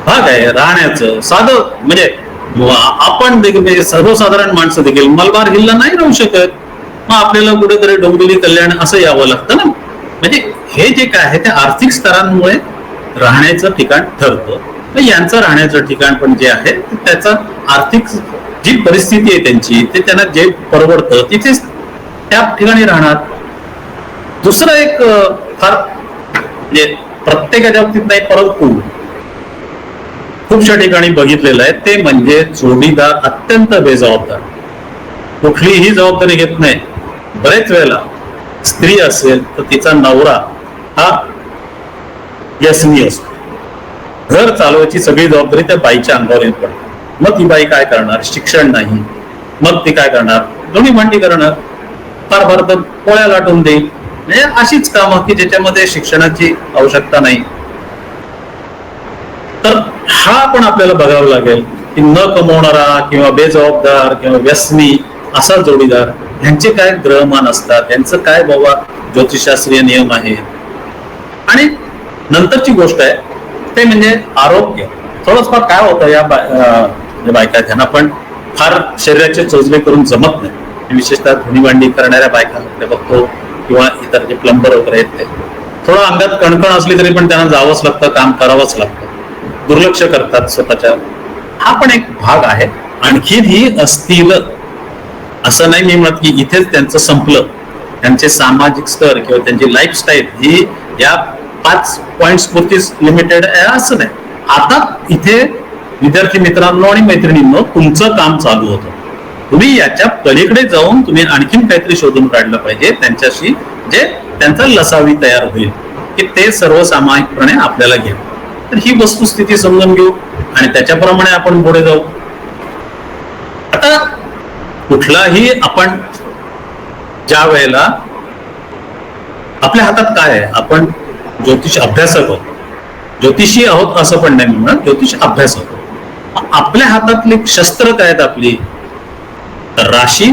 [SPEAKER 2] भाग आहे. राहण्याचं साधं म्हणजे आपण देखील सर्वसाधारण माणसं देखील मलबार हिलला नाही राहू शकत. मग आपल्याला कुठेतरी डोंबिवली कल्याण असं यावं लागतं ना. म्हणजे हे जे काय आहे ते आर्थिक स्तरांमुळे राहण्याचं ठिकाण ठरतं. यांचं राहण्याचं ठिकाण पण जे आहे त्याचं आर्थिक जी परिस्थिती आहे त्यांची, ते त्यांना जे परवडतं तिथेच त्या ठिकाणी राहणार. दुसरं एक फार म्हणजे प्रत्येकाच्या बाबतीत नाही परंतु खूपशा ठिकाणी बघितलेलं आहे ते म्हणजे जोडीदार अत्यंत बेजबाबदार, कुठलीही जबाबदारी घेत नाही. बरेच वेळेला स्त्री असेल तर तिचा नवरा हा व्यसनी असतो. घर चालवायची सगळी जबाबदारी त्या बाईच्या अंगावर येत पडते. मग ती बाई काय करणार, शिक्षण नाही, मग ती काय करणार, दोन्ही भांडी करणार, फार फार तर पोळ्या लाटून देईल. म्हणजे अशीच कामं की ज्याच्यामध्ये शिक्षणाची आवश्यकता नाही. तर हा पण आपल्याला बघावं लागेल की न कमवणारा किंवा बेजबाबदार किंवा व्यसनी असा जोडीदार, यांचे काय ग्रहमान असतात, यांचं काय बाबा ज्योतिषशास्त्रीय नियम आहेत. आणि नंतरची गोष्ट आहे ते म्हणजे आरोग्य. थोडंफार काय होतं या बायका त्यांना पण फार शरीराचे चोचले करून जमत नाही. विशेषतः धुणी भांडी करणाऱ्या बायका बघतो किंवा इतर जे प्लंबर वगैरे आहेत ते थोडं अंगात कणकण असली तरी पण त्यांना जावंच लागतं, काम करावंच लागतं, दुर्लक्ष करतात स्वतःच्या. हा पण एक भाग आहे. आणखीनही असतील असं नाही मी म्हणत की इथेच त्यांचं संपलं. त्यांचे सामाजिक स्तर किंवा त्यांची लाईफस्टाईल ही या 5 पॉइंट्स पुरतीच लिमिटेड आहे असं नाही. आता इथे विद्यार्थी मित्रांनो आणि मैत्रिणींनो तुमचं काम चालू होतं. तुम्ही याच्या पलीकडे जाऊन तुम्ही आणखीन काहीतरी शोधून काढलं पाहिजे त्यांच्याशी, जे त्यांचा लसावी तयार होईल की ते सर्वसामायिकपणे आपल्याला घ्या. तर ही वस्तुस्थिती समजून घेऊ आणि त्याच्याप्रमाणे आपण पुढे जाऊ. आता कुठलाही आपण ज्या वेळेला आपल्या हातात काय आहे, आपण ज्योतिष अभ्यासक आहोत, ज्योतिषी आहोत असं पण नाही म्हणून ज्योतिष अभ्यासक आहोत. आपल्या हातातली शस्त्र काय आहेत आपली, तर राशी,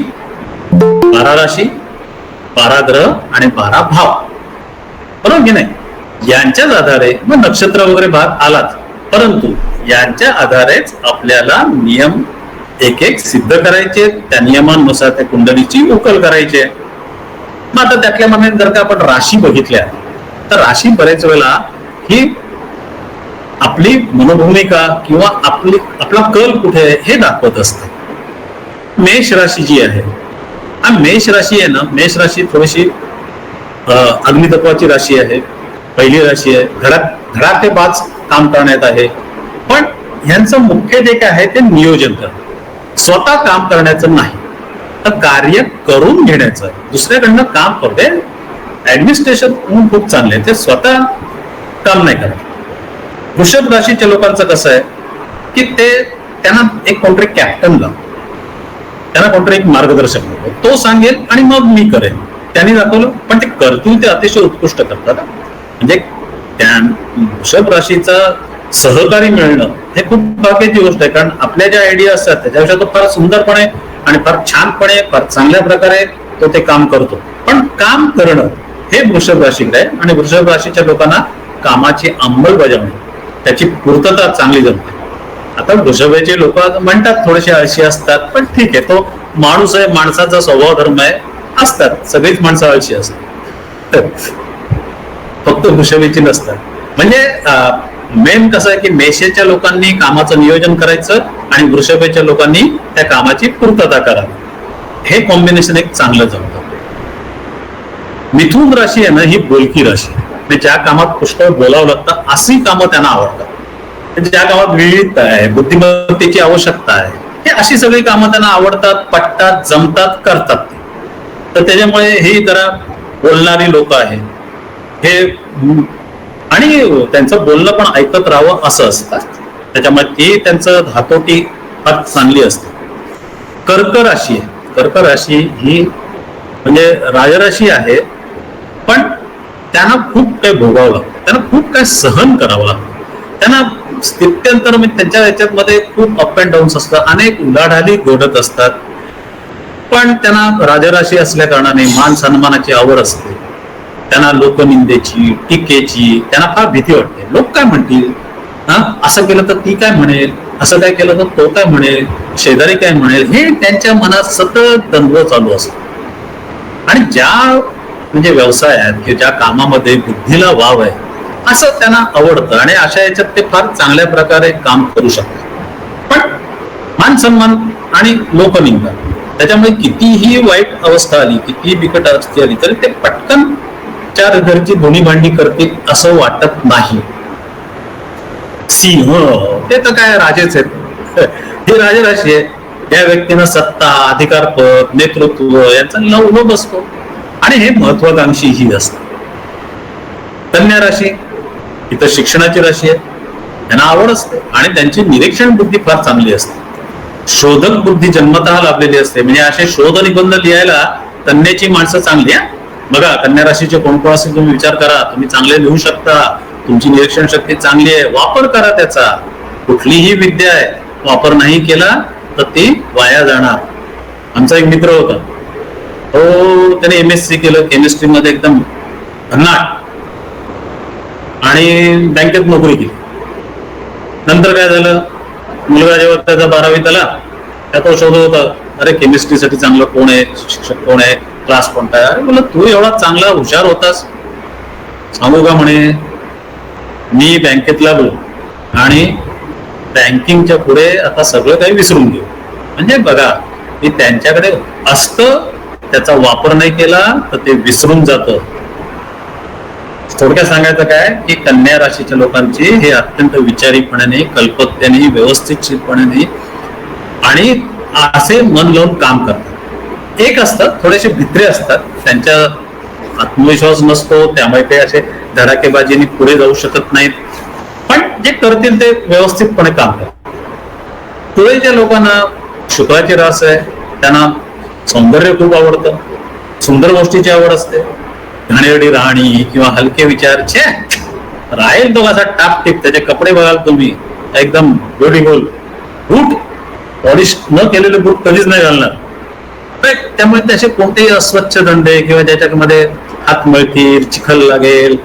[SPEAKER 2] 12 राशी, 12 ग्रह आणि 12 भाव, बरोबर की नाही. यांच्याच आधारे मग नक्षत्र वगैरे भाग आलाच, परंतु यांच्या आधारेच आपल्याला नियम एक एक सिद्ध करायचे. त्या नियमांनुसार त्या कुंडलीची उकल करायची. मग आता त्यातल्या मनाने जर का आपण राशी बघितल्या तर राशी बरेच वेळेला ही आपली मनोभूमिका किंवा आपला कल कुठे आहे हे दाखवत असते. मेष राशी जी आहे, हा मेष राशी आहे ना, मेष राशी थोडीशी अग्नितत्वाची राशी आहे, पहिली राशी आहे. घरात ते 5 काम करण्यात आहे. पण ह्यांचं मुख्य जे काय आहे ते नियोजन करणं, स्वतः काम करण्याचं नाही, तर कार्य करून घेण्याचं. दुसऱ्याकडनं काम करते ऍडमिनिस्ट्रेशन खूप चांगले, ते स्वतः काम नाही करत. वृषभ राशीच्या लोकांचं कसं आहे की त्यांना एक कोणतरी कॅप्टन लागतो, त्यांना कोणतरी एक मार्गदर्शक लागतो, तो सांगेल आणि मग मी करेन. त्यांनी दाखवलं पण ते करतील ते अतिशय उत्कृष्ट करतात. म्हणजे त्या वृषभ राशीचा सहकारी मिळणं हे खूप भाग्याची गोष्ट आहे. कारण आपल्या ज्या आयडिया असतात त्याच्यापेक्षा तो फार सुंदरपणे आणि फार छानपणे फार चांगल्या प्रकारे तो ते काम करतो. पण काम करणं हे वृषभ राशीकडे आहे आणि वृषभ राशीच्या लोकांना कामाची अंमलबजावणी, त्याची पूर्तता चांगली जमते. आता वृषभेचे लोक म्हणतात थोडेसे आळशी असतात, पण ठीक आहे, तो माणूस आहे, माणसाचा स्वभाव धर्म आहे, असतात, सगळीच माणसं आळशी असतात. फक्त वृषभेची नसतात. म्हणजे मेन कसं आहे की मेषेच्या लोकांनी कामाचं नियोजन करायचं आणि वृषभेच्या लोकांनी त्या कामाची पूर्तता करावी. हे कॉम्बिनेशन एक चांगलं जमतं. मिथुन राशी आहे ना, ही बोलकी राशी. म्हणजे ज्या कामात पुष्कळ बोलावं लागतं अशी कामं त्यांना आवडतात. ज्या कामात विविधता आहे, बुद्धिमत्तेची आवश्यकता आहे, हे अशी सगळी कामं त्यांना आवडतात, पटतात, जमतात, करतात. तर त्याच्यामुळे ही जरा बोलणारी लोक आहेत हे, आणि त्यांचं बोलणं पण ऐकत राहावं असं असतं. त्याच्यामुळे ती त्यांचं धातोटी फार चांगली असते. कर्क राशी आहे. कर्क राशी ही म्हणजे राजराशी आहे, पण त्यांना खूप काही भोगावं लागतं, त्यांना खूप काही सहन करावं लागतं. त्यांना स्थित्यंतर म्हणजे त्यांच्या याच्यामध्ये खूप अप अँड डाऊन्स असतात, अनेक उलाढाली घडत असतात. पण त्यांना राजराशी असल्या कारणाने मान सन्मानाची आवड असते. त्यांना लोकनिंदेची, टीकेची त्यांना फार भीती वाटते. लोक काय म्हणतील, असं केलं तर ती काय म्हणेल, असं काय केलं तर तो काय म्हणेल, शेजारी काय म्हणेल, हे त्यांच्या मनात सतत द्वंद्व चालू असतो. आणि ज्या म्हणजे व्यवसायात किंवा ज्या कामामध्ये बुद्धीला वाव आहे असं त्यांना आवडतं आणि अशा याच्यात ते फार चांगल्या प्रकारे काम करू शकतात. पण मान सन्मान आणि लोकनिंदा, त्याच्यामुळे कितीही वाईट अवस्था आली, कितीही बिकट अवस्था आली तरी ते पटकन चार घरची धुणी भांडी करतील असं वाटत नाही. सिंह ते तर काय राजेच आहेत. ही राजराशी आहे. या व्यक्तीनं सत्ता, अधिकारपद, नेतृत्व यांचा लोभ असतो आणि हे महत्वाकांक्षी ही असतं. कन्या राशी इथं शिक्षणाची राशी आहे. त्यांना आवड असते आणि त्यांची निरीक्षण बुद्धी फार चांगली असते. शोधक बुद्धी जन्मतः लाभलेली असते. म्हणजे असे शोध निबंध लिहायला कन्याची माणसं चांगली आहे. बघा, कन्या राशीचे कोण कोण असेल तुम्ही विचार करा. तुम्ही चांगले लिहू शकता, तुमची निरीक्षण शक्ती चांगली आहे, वापर करा त्याचा. कुठलीही विद्या आहे, वापर नाही केला तर ती वाया जाणार. आमचा एक मित्र होता, तो त्याने MSc केलं केमिस्ट्रीमध्ये एकदम भन्नाट, आणि बँकेत नोकरी केली. नंतर काय झालं, मुलगा जेव्हा त्याचा 12वीत आला, तो शोधत होता, अरे केमिस्ट्रीसाठी चांगलं कोण आहे, शिक्षक कोण आहे, क्लास कोणता आहे. अरे बोला, तू एवढा चांगला हुशार होतास, सांगू का म्हणे, मी बँकेत लागलो आणि बँकिंगच्या पुढे आता सगळं काही विसरून घेऊ. म्हणजे बघा, मी त्यांच्याकडे असतं, त्याचा वापर नाही केला तर ते विसरून जातं. थोडक्यात सांगायचं काय की कन्या राशीच्या लोकांची हे अत्यंत विचारीपणाने, कल्पकतेने, व्यवस्थितपणाने आणि असे मन लावून काम करतात. एक असतात थोडेसे भित्रे असतात, त्यांच्या आत्मविश्वास नसतो, त्यामुळे ते असे धडाकेबाजीने पुढे जाऊ शकत नाहीत. पण जे करतील ते व्यवस्थितपणे काम करतात. तुळेच्या लोकांना शुक्राची रास आहे. त्यांना सौंदर्य खूप आवडतं, सुंदर गोष्टीची आवड असते. घाणेरडी राहणी किंवा हलके विचार छे राहील तो असा टाप टिप. त्याचे कपडे बघाल तुम्ही एकदम ब्युटिफुल. बूट पॉलिश न केलेले बूट कधीच नाही घालणार. त्यामुळे त्याचे कोणतेही अस्वच्छ धंदे किंवा ज्याच्यामध्ये हात मळतील, चिखल लागेल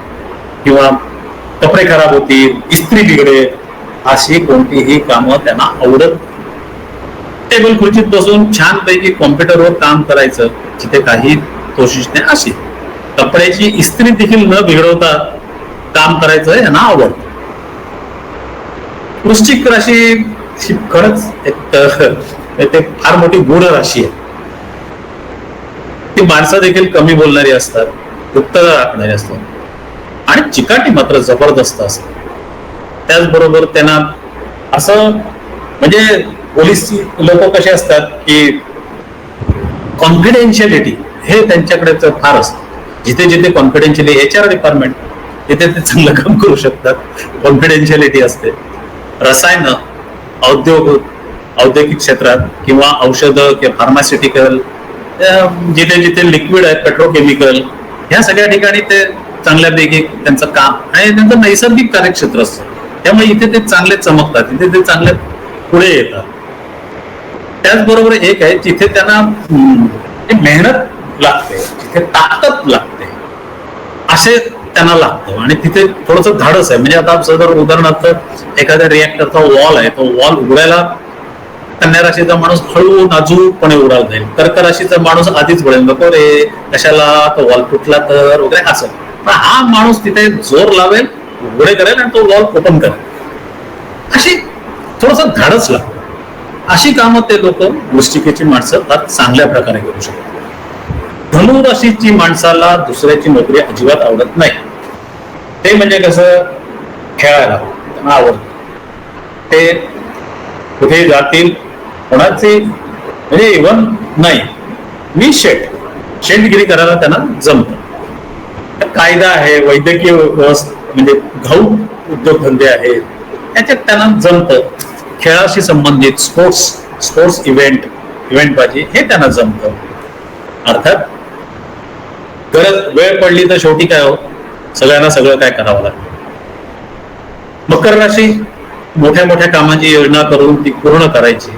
[SPEAKER 2] किंवा कपडे खराब होतील, इस्त्री बिघडेल, अशी कोणतीही कामं त्यांना आवडत. टेबल खुर्चीत बसून छानपैकी कॉम्प्युटरवर काम करायचं, जिथे काही कोशिश नाही, अशी कपड्याची इस्त्री देखील न बिघडवता काम करायचं यांना आवडतं. वृश्चिक राशी खरंच एक फार मोठी गूढ राशी आहे. ती माणसं देखील कमी बोलणारी असतात, उत्तर राखणारी असतात आणि चिकाटी मात्र जबरदस्त असते. त्याचबरोबर त्यांना असं म्हणजे पोलीस लोक कसे असतात की कॉन्फिडेन्शियलिटी हे त्यांच्याकडे फार असतं. जिथे जिथे कॉन्फिडेन्शियलिटी, HR डिपार्टमेंट, तिथे ते चांगलं काम करू शकतात. कॉन्फिडेन्शियलिटी असते. रसायन, औद्योगिक क्षेत्रात किंवा औषधं किंवा फार्मास्युटिकल, जिथे जिथे लिक्विड आहे, पेट्रोकेमिकल, ह्या सगळ्या ठिकाणी ते चांगल्यापैकी त्यांचं काम आणि त्यांचं नैसर्गिक कार्यक्षेत्र असतं. त्यामुळे इथे ते चांगले चमकतात, इथे ते चांगले पुढे येतात. त्याचबरोबर एक आहे जिथे त्यांना मेहनत लागते, जिथे ताकद लागते, असे त्यांना लागतं आणि तिथे थोडस धाडस आहे. म्हणजे आता जर उदाहरणार्थ एखाद्या रिएक्टरचा वॉल आहे, तो वॉल उघडायला कन्या राशीचा माणूस हळू नाजूकपणे उडाल जाईल. कर्क राशीचा माणूस आधीच बोलेल, नको रे कशाला, तो वॉल फुटला तर वगैरे, असं पण हा माणूस तिथे जोर लावेल, उघडे करेल आणि तो वॉल ओपन करेल. अशी थोडस धाडच लागतं. अशी कामं ते लोक वृश्चिकेची माणसं फार चांगल्या प्रकारे करू शकतात. धनुराशीची माणसाला दुसऱ्याची नोकरी अजिबात आवडत नाही. ते म्हणजे कसं, खेळायला त्यांना आवडतं. ते कुठे जातील, कोणाची म्हणजे इव्हन नाही, मी शेटगिरी करायला त्यांना जमतं. कायदा आहे, वैद्यकीय म्हणजे घाऊक उद्योगधंदे आहेत, त्याच्यात त्यांना जमतं. खेळाशी संबंधित स्पोर्ट्स इव्हेंटबाजी हे त्यांना जमतं. अर्थात गरज वेळ पडली तर शेवटी काय हो, सगळ्यांना सगळं काय करावं लागतं. मकर राशी मोठ्या मोठ्या कामाची योजना करून ती पूर्ण करायची,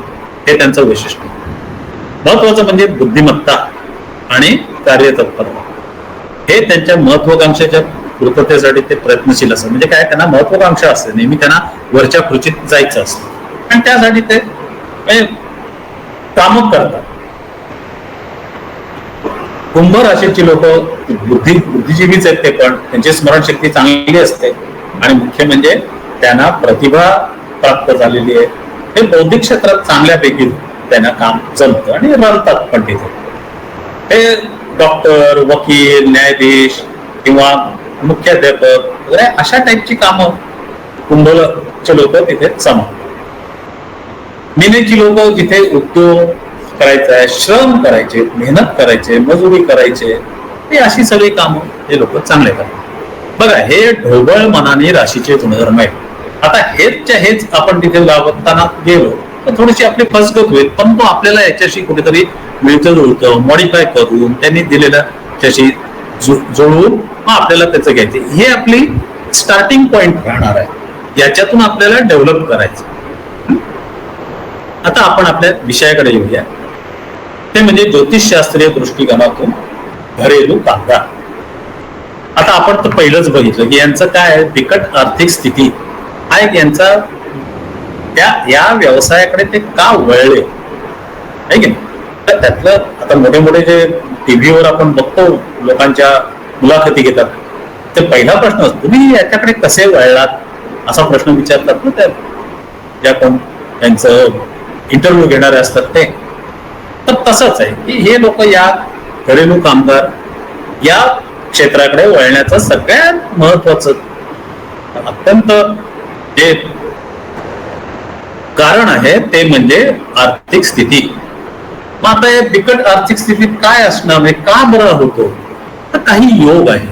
[SPEAKER 2] हे त्यांचं वैशिष्ट्य. महत्वाचं म्हणजे बुद्धिमत्ता आणि कार्यतत्परता. हे त्यांच्या महत्वाकांक्षेच्या पूर्ततेसाठी ते प्रयत्नशील असतात. म्हणजे काय, त्यांना महत्वाकांक्षा असते, नेहमी त्यांना वरच्या खुर्चीत जायचं असतं आणि त्यासाठी ते काम करतात. कुंभ राशीची लोक बुद्धिजीवीच आहेत, ते पण त्यांची स्मरणशक्ती चांगली असते आणि मुख्य म्हणजे त्यांना प्रतिभा प्राप्त झालेली आहे. ते बौद्धिक क्षेत्रात चांगल्यापैकी त्यांना काम जमतं आणि रमतात पण तिथे. हे डॉक्टर, वकील, न्यायाधीश किंवा मुख्याध्यापक वगैरे अशा टाईपची कामं कुंभचे लोक तिथे जमतात. मीनेची लोक जिथे उद्योग करायचा आहे, श्रम करायचे, मेहनत करायचे, मजुरी करायचे, हे अशी सगळी कामं हे लोक चांगले करतात. बघा, हे ढोबळ मनाने राशीचे गुणधर्म आहेत. आता हेच आपण तिथे लावताना गेलो तर थोडीशी आपली फसगत होईल, पण तो आपल्याला याच्याशी कुठेतरी मिळतं जुळतं मॉडिफाय करून त्यांनी दिलेल्या त्याशी जुळवून आपल्याला त्याचं घ्यायचे. हे आपली स्टार्टिंग पॉइंट राहणार आहे. याच्यातून आपल्याला डेव्हलप करायचं. आता आपण आपल्या विषयाकडे येऊया. ते म्हणजे ज्योतिषशास्त्रीय दृष्टिकोनातून घरेलू कामगार. आता आपण तर पहिलंच बघितलं की यांचं काय आहे, बिकट आर्थिक स्थिती हा एक यांचा या व्यवसायाकडे ते का वळले आहे की नाही. तर त्यातलं आता मोठे मोठे जे टीव्हीवर आपण बघतो लोकांच्या मुलाखती घेतात, ते पहिला प्रश्न असतो, तुम्ही याच्याकडे कसे वळलात, असा प्रश्न विचारतात ना त्या ज्या कोण त्यांचं इंटरव्ह्यू घेणारे असतात ते. तर तसंच आहे की हे लोक या घरेलू कामगार या क्षेत्राकडे वळण्याचं सगळ्यात महत्वाचं अत्यंत जे कारण आहे ते म्हणजे आर्थिक स्थिती. मग आता या बिकट आर्थिक स्थितीत काय असणार, म्हणजे का बरं होतो, तर काही योग आहे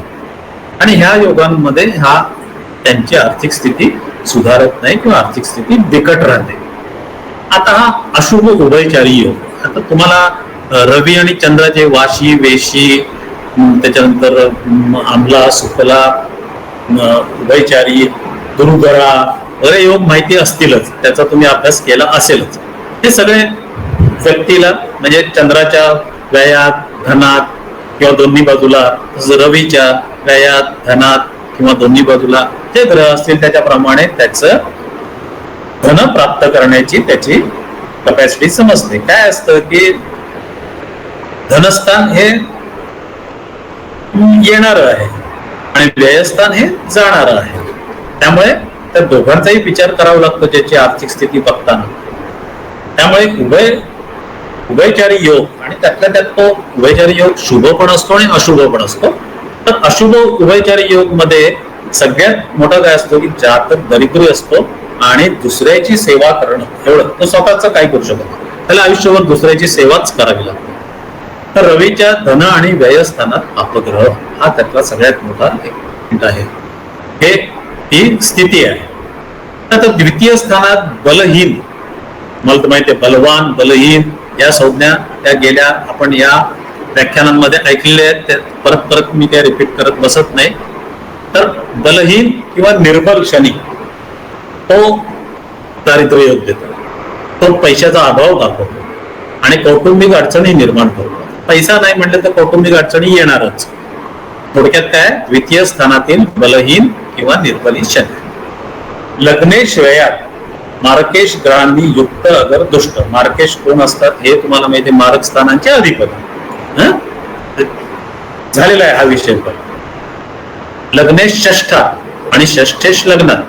[SPEAKER 2] आणि ह्या योगांमध्ये त्यांची आर्थिक स्थिती सुधारत नाही किंवा आर्थिक स्थिती बिकट राहते. आता हा अशुभ उभयचारी योग. आता तुम्हाला रवी आणि चंद्राचे वाशी, वेशी, त्याच्यानंतर आमला, सुफला, उभयचारी, दुर्धरा वगैरे योग माहिती असतीलच, त्याचा तुम्ही अभ्यास केला असेलच. हे सगळे व्यक्तीला म्हणजे चंद्राच्या व्ययात, धनात किंवा दोन्ही बाजूला, रवीच्या व्ययात, धनात किंवा दोन्ही बाजूला जे ग्रह असतील त्याच्याप्रमाणे त्याचं धन प्राप्त करण्याची त्याची कपॅसिटी समजते. काय असतं की धनस्थान हे येणार आहे आणि व्ययस्थान हे जाणार आहे. त्यामुळे त्या दोघांचाही विचार करावा लागतो त्याची आर्थिक स्थिती बघताना. त्यामुळे उभयचारी योग आणि त्यातल्या त्यात तो उभयचारी योग शुभ पण असतो आणि अशुभ पण असतो. तर अशुभ उभयचारी योग मध्ये सगळ्यात मोठा काय असतो की जातक दरिद्री असतो आणि दुसऱ्याची सेवा करणं, एवढं. तो स्वतःच काय करू शकतो, त्याला आयुष्यभर दुसऱ्याची सेवाच करावी लागते. तर रवीच्या धन आणि व्ययस्थानात अपग्रह हा त्यातला सगळ्यात मोठा एक पॉइंट आहे. ही स्थिती आहे. आता द्वितीय स्थानात बलहीन, मला तर माहिती आहे बलवान, बलहीन या संज्ञा त्या गेल्या आपण या व्याख्यानांमध्ये ऐकलेल्या आहेत, परत मी त्या रिपीट करत बसत नाही. तर बलहीन किंवा निर्बल शनी तो दारिद्र्य योग देतो, तो पैशाचा अभाव दाखवतो आणि कौटुंबिक अडचणी निर्माण करतो. पैसा नाही म्हटलं तर कौटुंबिक अडचणी येणारच. थोडक्यात काय, द्वितीय स्थानातील बलहीन किंवा निर्बली शनी. लग्नेश व्ययात मार्केश ग्रहांनी युक्त अगर दुष्ट. मार्केश कोण असतात हे तुम्हाला माहिती, मार्क स्थानांचे अधिपती. झालेला आहे हा विषय पण. लग्नेश षष्ठा आणि षष्ठेश लग्नात,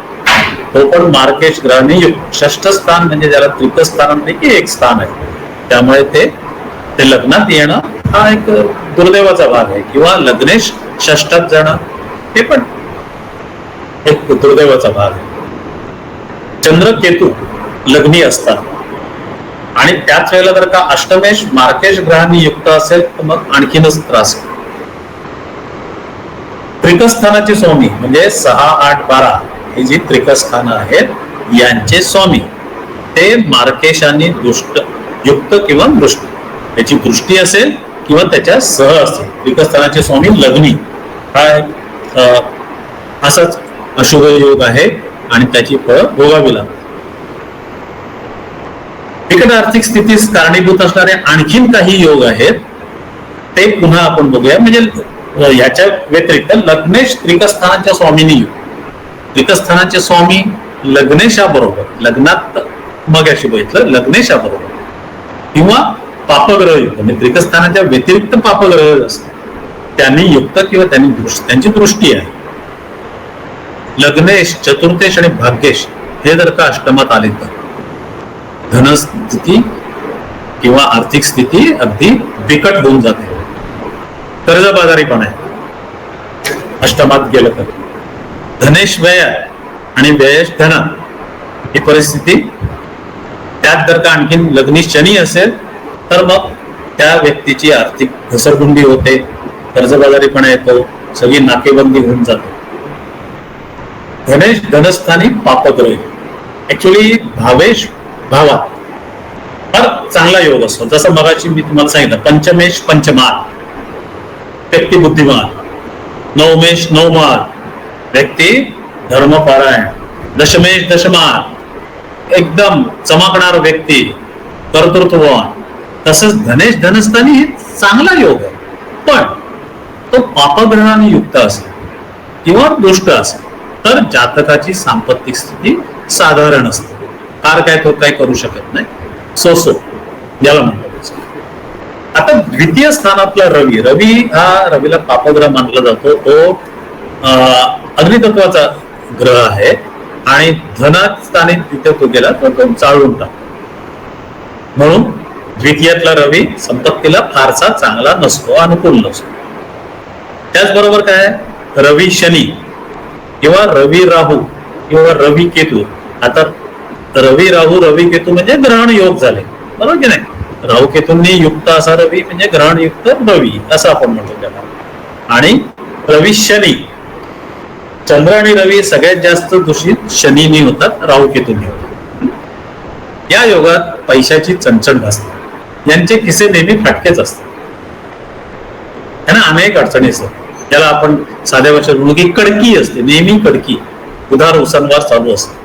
[SPEAKER 2] तो पण मार्केश ग्रहाने युक्त. षष्ठ स्थान म्हणजे ज्याला त्रिकस्थानांपैकी एक स्थान आहे, त्यामुळे ते लग्नात येणं हा एक दुर्दैवाचा भाग आहे, किंवा लग्नेश षष्ठात जाणं हे पण एक दुर्दैवाचा भाग आहे. चंद्र केतू लग्नी असतात आणि त्याच वेळेला जर का अष्टमेश मार्केश ग्रहांनी युक्त असेल तर मग आणखीनच त्रास होतो. त्रिकस्थानाचे स्वामी म्हणजे 6, 8, 12 ही जी त्रिकस्थानं आहेत यांचे स्वामी ते मार्केशांनी दुष्ट युक्त किंवा दृष्ट, त्याची दृष्टी असेल किंवा त्याच्या सह असेल. त्रिकस्थानाचे स्वामी लग्नी हा असाच अशुभ योग आहे आणि त्याची फळ भोगावी लागते. बिकट आर्थिक स्थितीस कारणीभूत असणारे आणखीन काही योग आहेत, ते पुन्हा आपण बघूया. म्हणजे याच्या व्यतिरिक्त लग्नेश त्रिकस्थानाच्या स्वामीनी युक्त, त्रिकस्थानाचे स्वामी लग्नेशाबरोबर, लग्नात मग अशी बघितलं लग्नेशाबरोबर, किंवा पापग्रह युक्त म्हणजे त्रिकस्थानाच्या व्यतिरिक्त पापग्रह असतात त्यांनी युक्त किंवा त्यांची दृष्टी आहे. लग्नेश, चतुर्थेश आणि भाग्येश हे जर का अष्टमात आले तर धनस्थिती किंवा आर्थिक स्थिती अगदी बिकट होऊन जाते. कर्जबाजारीपणा आहे अष्टमात गेलं तर. धनेश व्यय आणि व्ययेश धन ही परिस्थिती, त्यात जर का आणखीन लग्नी शनी असेल तर मग त्या व्यक्तीची आर्थिक घसरगुंडी होते, कर्जबाजारीपणा येतो, सगळी नाकेबंदी होऊन जाते. धनेश धनस्थानी पापग्रह, ऍक्च्युली भावेश भावात फार चांगला योग असतो. जसं मगाशी मी तुम्हाला सांगितलं, पंचमेश पंचमाल व्यक्ती बुद्धिमान, नवमेश नवमाल व्यक्ती धर्मपारायण, दशमेश दशमाल एकदम चमकणार व्यक्ती कर्तृत्ववान. तसंच धनेश धनस्थानी चांगला योग आहे, पण तो पापग्रहाने युक्त असेल किंवा दुष्ट असेल तर जातकाची सांपत्तिक स्थिती साधारण असते. फार काय तो काय करू शकत नाही, सो याला म्हणतो. आता द्वितीय स्थानातला रवी हा रवीला पापग्रह मानला जातो. तो अग्नितत्वाचा ग्रह आहे आणि धनात स्थानी तिथे तो गेला तर तो चाळून टाकतो. म्हणून द्वितीयातला रवी संपत्तीला फारसा चांगला नसतो, अनुकूल नसतो. त्याचबरोबर काय, रवी शनी किंवा रवी राहू किंवा रवी केतू. आता रवी राहू रवी केतू म्हणजे ग्रहण योग झाले, बरोबर की नाही. राहू केतूंनी युक्त असा रवी म्हणजे ग्रहण युक्त रवी असं आपण म्हणतो त्याला. आणि रवी शनी, चंद्र आणि रवी सगळ्यात जास्त दूषित शनीनी होतात, राहू केतूंनी होतात. या योगात पैशाची चणचण असते, यांचे किस्से नेहमी फाटकेच असतात, त्यांना अनेक अडचणी असतात. ज्याला आपण साध्या भाषेत म्हणू की कडकी असते, नेहमी कडकी, उधार उसनवार चालू असते.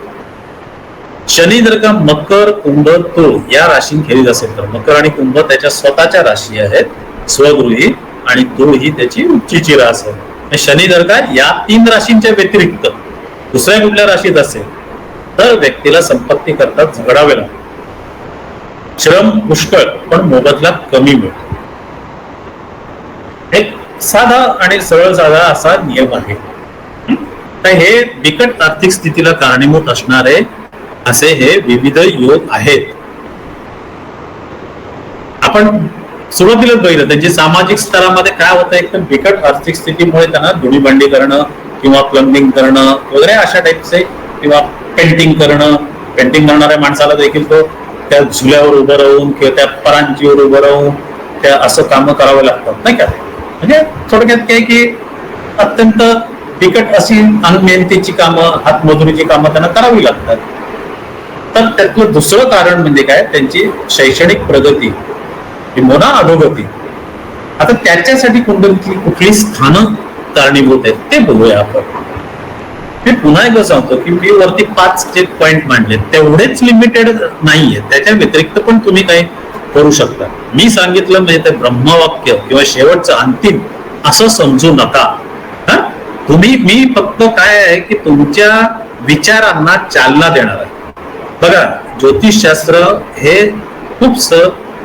[SPEAKER 2] शनी जर का मकर कुंभ तुळ या राशींखेरीज असेल तर, मकर आणि कुंभ त्याच्या स्वतःच्या राशी आहेत स्वगृही, आणि तुळ ही त्याची उच्चीची रास आहे. शनी जर का या 3 राशींच्या व्यतिरिक्त दुसऱ्या कुठल्या राशीत असेल तर व्यक्तीला संपत्ती करता झगडावे लागते. श्रम पुष्कळ पण मोबदला कमी मिळतो. एक साधा आणि सरळ साधा असा नियम आहे. तर हे बिकट आर्थिक स्थितीला कारणीभूत असणारे असे हे विविध योग आहेत. आपण सुरुवातीलाच बघितलं त्यांची सामाजिक स्तरामध्ये काय होतं, एक तर बिकट आर्थिक स्थितीमुळे त्यांना धुळीभांडी करणं किंवा प्लंबिंग करणं वगैरे अशा टाईपचे, किंवा पेंटिंग करणं, पेंटिंग करणाऱ्या माणसाला देखील तो त्या झुल्यावर उभं राहून किंवा त्या परांचीवर उभं राहून त्या असं कामं करावं लागतात नाही का. म्हणजे थोडक्यात काय की अत्यंत बिकट अशी मेहनतीची कामं, हातमजुरीची कामं त्यांना करावी लागतात. तर त्यातलं दुसरं कारण म्हणजे काय, त्यांची शैक्षणिक प्रगती किंवा अधोगती. आता त्याच्यासाठी कुठली स्थानं कारणीभूत आहेत ते बघूया आपण. मी पुन्हा एकदा सांगतो की मी वरती 5 जे पॉइंट मांडले तेवढेच लिमिटेड नाहीये, त्याच्या व्यतिरिक्त पण तुम्ही काही करू शकता. मी सांगितलं म्हणजे ते ब्रह्मवाक्य किंवा शेवटचं अंतिम असं समजू नका. मी फक्त काय आहे की तुमच्या विचारांना चालना देणार आहे. बघा, ज्योतिषशास्त्र हे खूप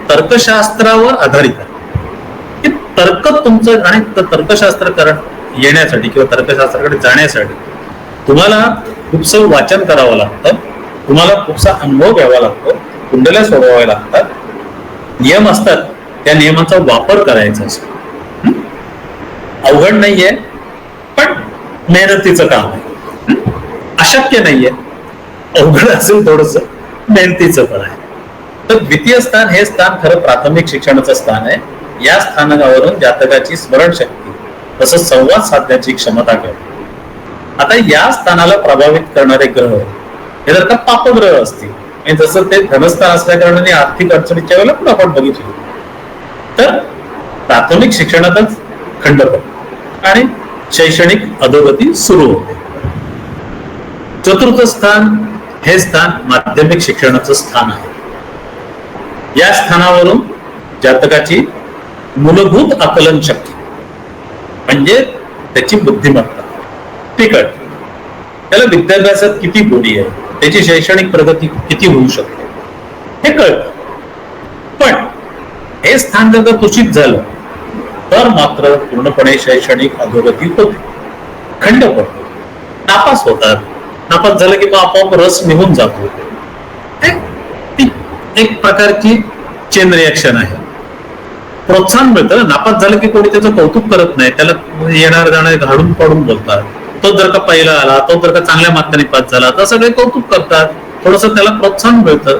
[SPEAKER 2] तर्कशास्त्रावर आधारित आहे. तर्क तुमचं आणि तर्कशास्त्र कारण येण्यासाठी किंवा तर्कशास्त्राकडे जाण्यासाठी तुम्हाला खूपसं वाचन करावं लागतं, तुम्हाला खूपसा अनुभव घ्यावा लागतो, कुंडल्या सोडवाव्या लागतात, नियम असतात, त्या नियमांचा वापर करायचा असतो. अवघड नाहीये, पण मेहनतीचं काम आहे. अशक्य नाहीये, अवघड असेल थोडस, मेहनतीचं पण आहे. तर द्वितीय स्थान हे स्थान खरं प्राथमिक शिक्षणाचं स्थान आहे. या स्थानावरून जातकाची स्मरणशक्ती तसंच संवाद साधण्याची क्षमता कळते. आता या स्थानाला प्रभावित करणारे ग्रह हे जर का पापग्रह असतील आणि जसं ते धनस्थान असल्या कारणाने आर्थिक अडचणीच्या वेळेला पण आपण बघितलं, तर प्राथमिक शिक्षणातच खंड पडतो आणि शैक्षणिक अधोगती सुरू होते. चतुर्थ स्थान हे स्थान माध्यमिक शिक्षणाचं स्थान आहे. या स्थानावरून जातकाची मूलभूत आकलन शक्ती म्हणजे त्याची बुद्धिमत्ता ती कळते. त्याला विद्याभ्यासात किती गोडी आहे, त्याची शैक्षणिक प्रगती किती होऊ शकते हे कळतं. पण हे स्थान जर दूषित झालं तर मात्र पूर्णपणे शैक्षणिक अधोगती होते, खंड पडतो, नापास होतात. नापास झालं की मग आपोआप रस निघून जातो. ती एक प्रकारची चेन रिॲक्शन आहे. प्रोत्साहन मिळतं. नापास झालं की कोणी त्याचं कौतुक करत नाही, त्याला येणार जाणार घाडून पाडून बोलतात. तो जर का पहिला आला, तो जर का चांगल्या मार्काने पास झाला तर सगळे कौतुक करतात, थोडस त्याला प्रोत्साहन मिळतं.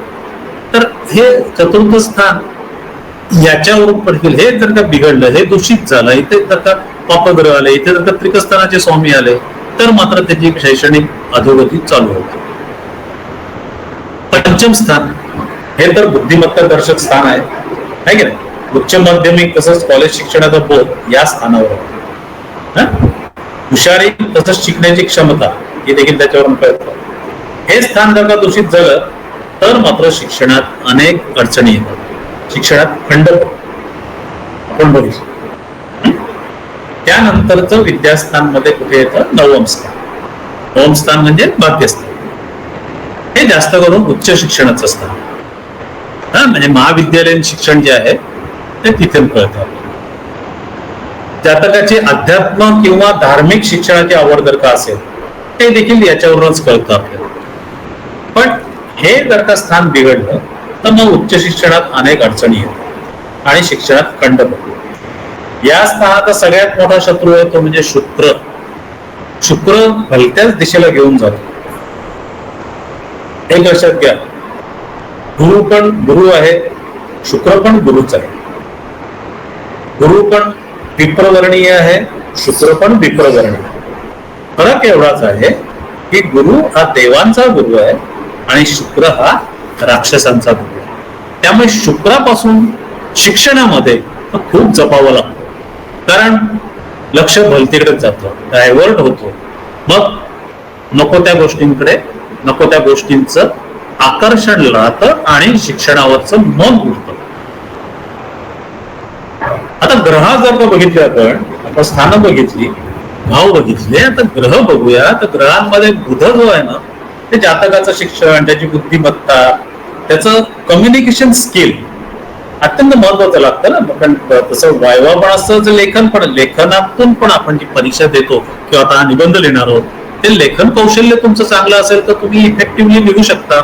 [SPEAKER 2] तर हे चतुर्थ स्थान याच्यावरून पडतील. हे जर का बिघडलं, हे दूषित झालं, इथे जर का पापग्रह आले, इथे जर का त्रिकस्थानाचे स्वामी आले तर मात्र त्याची शैक्षणिक अधोगती चालू होते. पंचम स्थान हे तर बुद्धिमत्ता दर्शक स्थान आहे की नाही. उच्च माध्यमिक तसंच कॉलेज शिक्षणाचा बोध या स्थानावर, हुशारी तसंच शिकण्याची क्षमता ही देखील त्याच्यावरून कळतं. हे स्थान जर का दूषित झालं तर मात्र शिक्षणात अनेक अडचणी येतात, शिक्षणात खंड आपण बघितलं. त्यानंतरचं विद्यास्थान मध्ये कुठे येतं, नवम स्थान. नवम स्थान म्हणजे भाग्यस्थान. हे जास्त करून उच्च शिक्षणाचं स्थान, म्हणजे महाविद्यालयीन शिक्षण जे आहे ते तिथे कळतं. जातकाची अध्यात्म किंवा धार्मिक शिक्षणाची आवड जर का असेल ते देखील याच्यावरूनच कळतं आपल्याला. पण हे जर का स्थान बिघडलं तर मग उच्च शिक्षणात अनेक अडचणी येतात आणि शिक्षणात खंड पडतो. या स्थानाचा सगळ्यात मोठा शत्रू आहे तो म्हणजे शुक्र. शुक्र भलत्याच दिशेला घेऊन जातो. एक लक्षात घ्या, गुरु पण गुरु आहे, शुक्र पण गुरुच आहे. गुरु पण विप्रवर्णीय आहे, शुक्र पण विप्रवर्णीय. फरक एवढाच आहे की गुरु हा देवांचा गुरु आहे आणि शुक्र हा राक्षसांचा गुरु आहे. त्यामुळे शुक्रापासून शिक्षणामध्ये खूप जपावं लागतं, कारण लक्ष भलतीकडेच जातं, डायव्हर्ट होतो. मग नको त्या गोष्टींकडे, नको त्या गोष्टींचं आकर्षण राहतं आणि शिक्षणावरचं मन उडतं. आता ग्रह जर का बघितले, आपण स्थानं बघितली, भाव बघितले, आता ग्रह बघूया. तर ग्रहांमध्ये बुध जो आहे ना, ते जातकाचं शिक्षण, त्याची बुद्धिमत्ता, त्याचं कम्युनिकेशन स्किल अत्यंत महत्वाचं लागतं ना. कारण तसं वायवा पण असतं, लेखन पण, लेखनातून पण आपण जी परीक्षा देतो किंवा आता निबंध लिहिणार आहोत, ते लेखन कौशल्य तुमचं चांगलं असेल तर तुम्ही इफेक्टिव्हली लिहू शकता.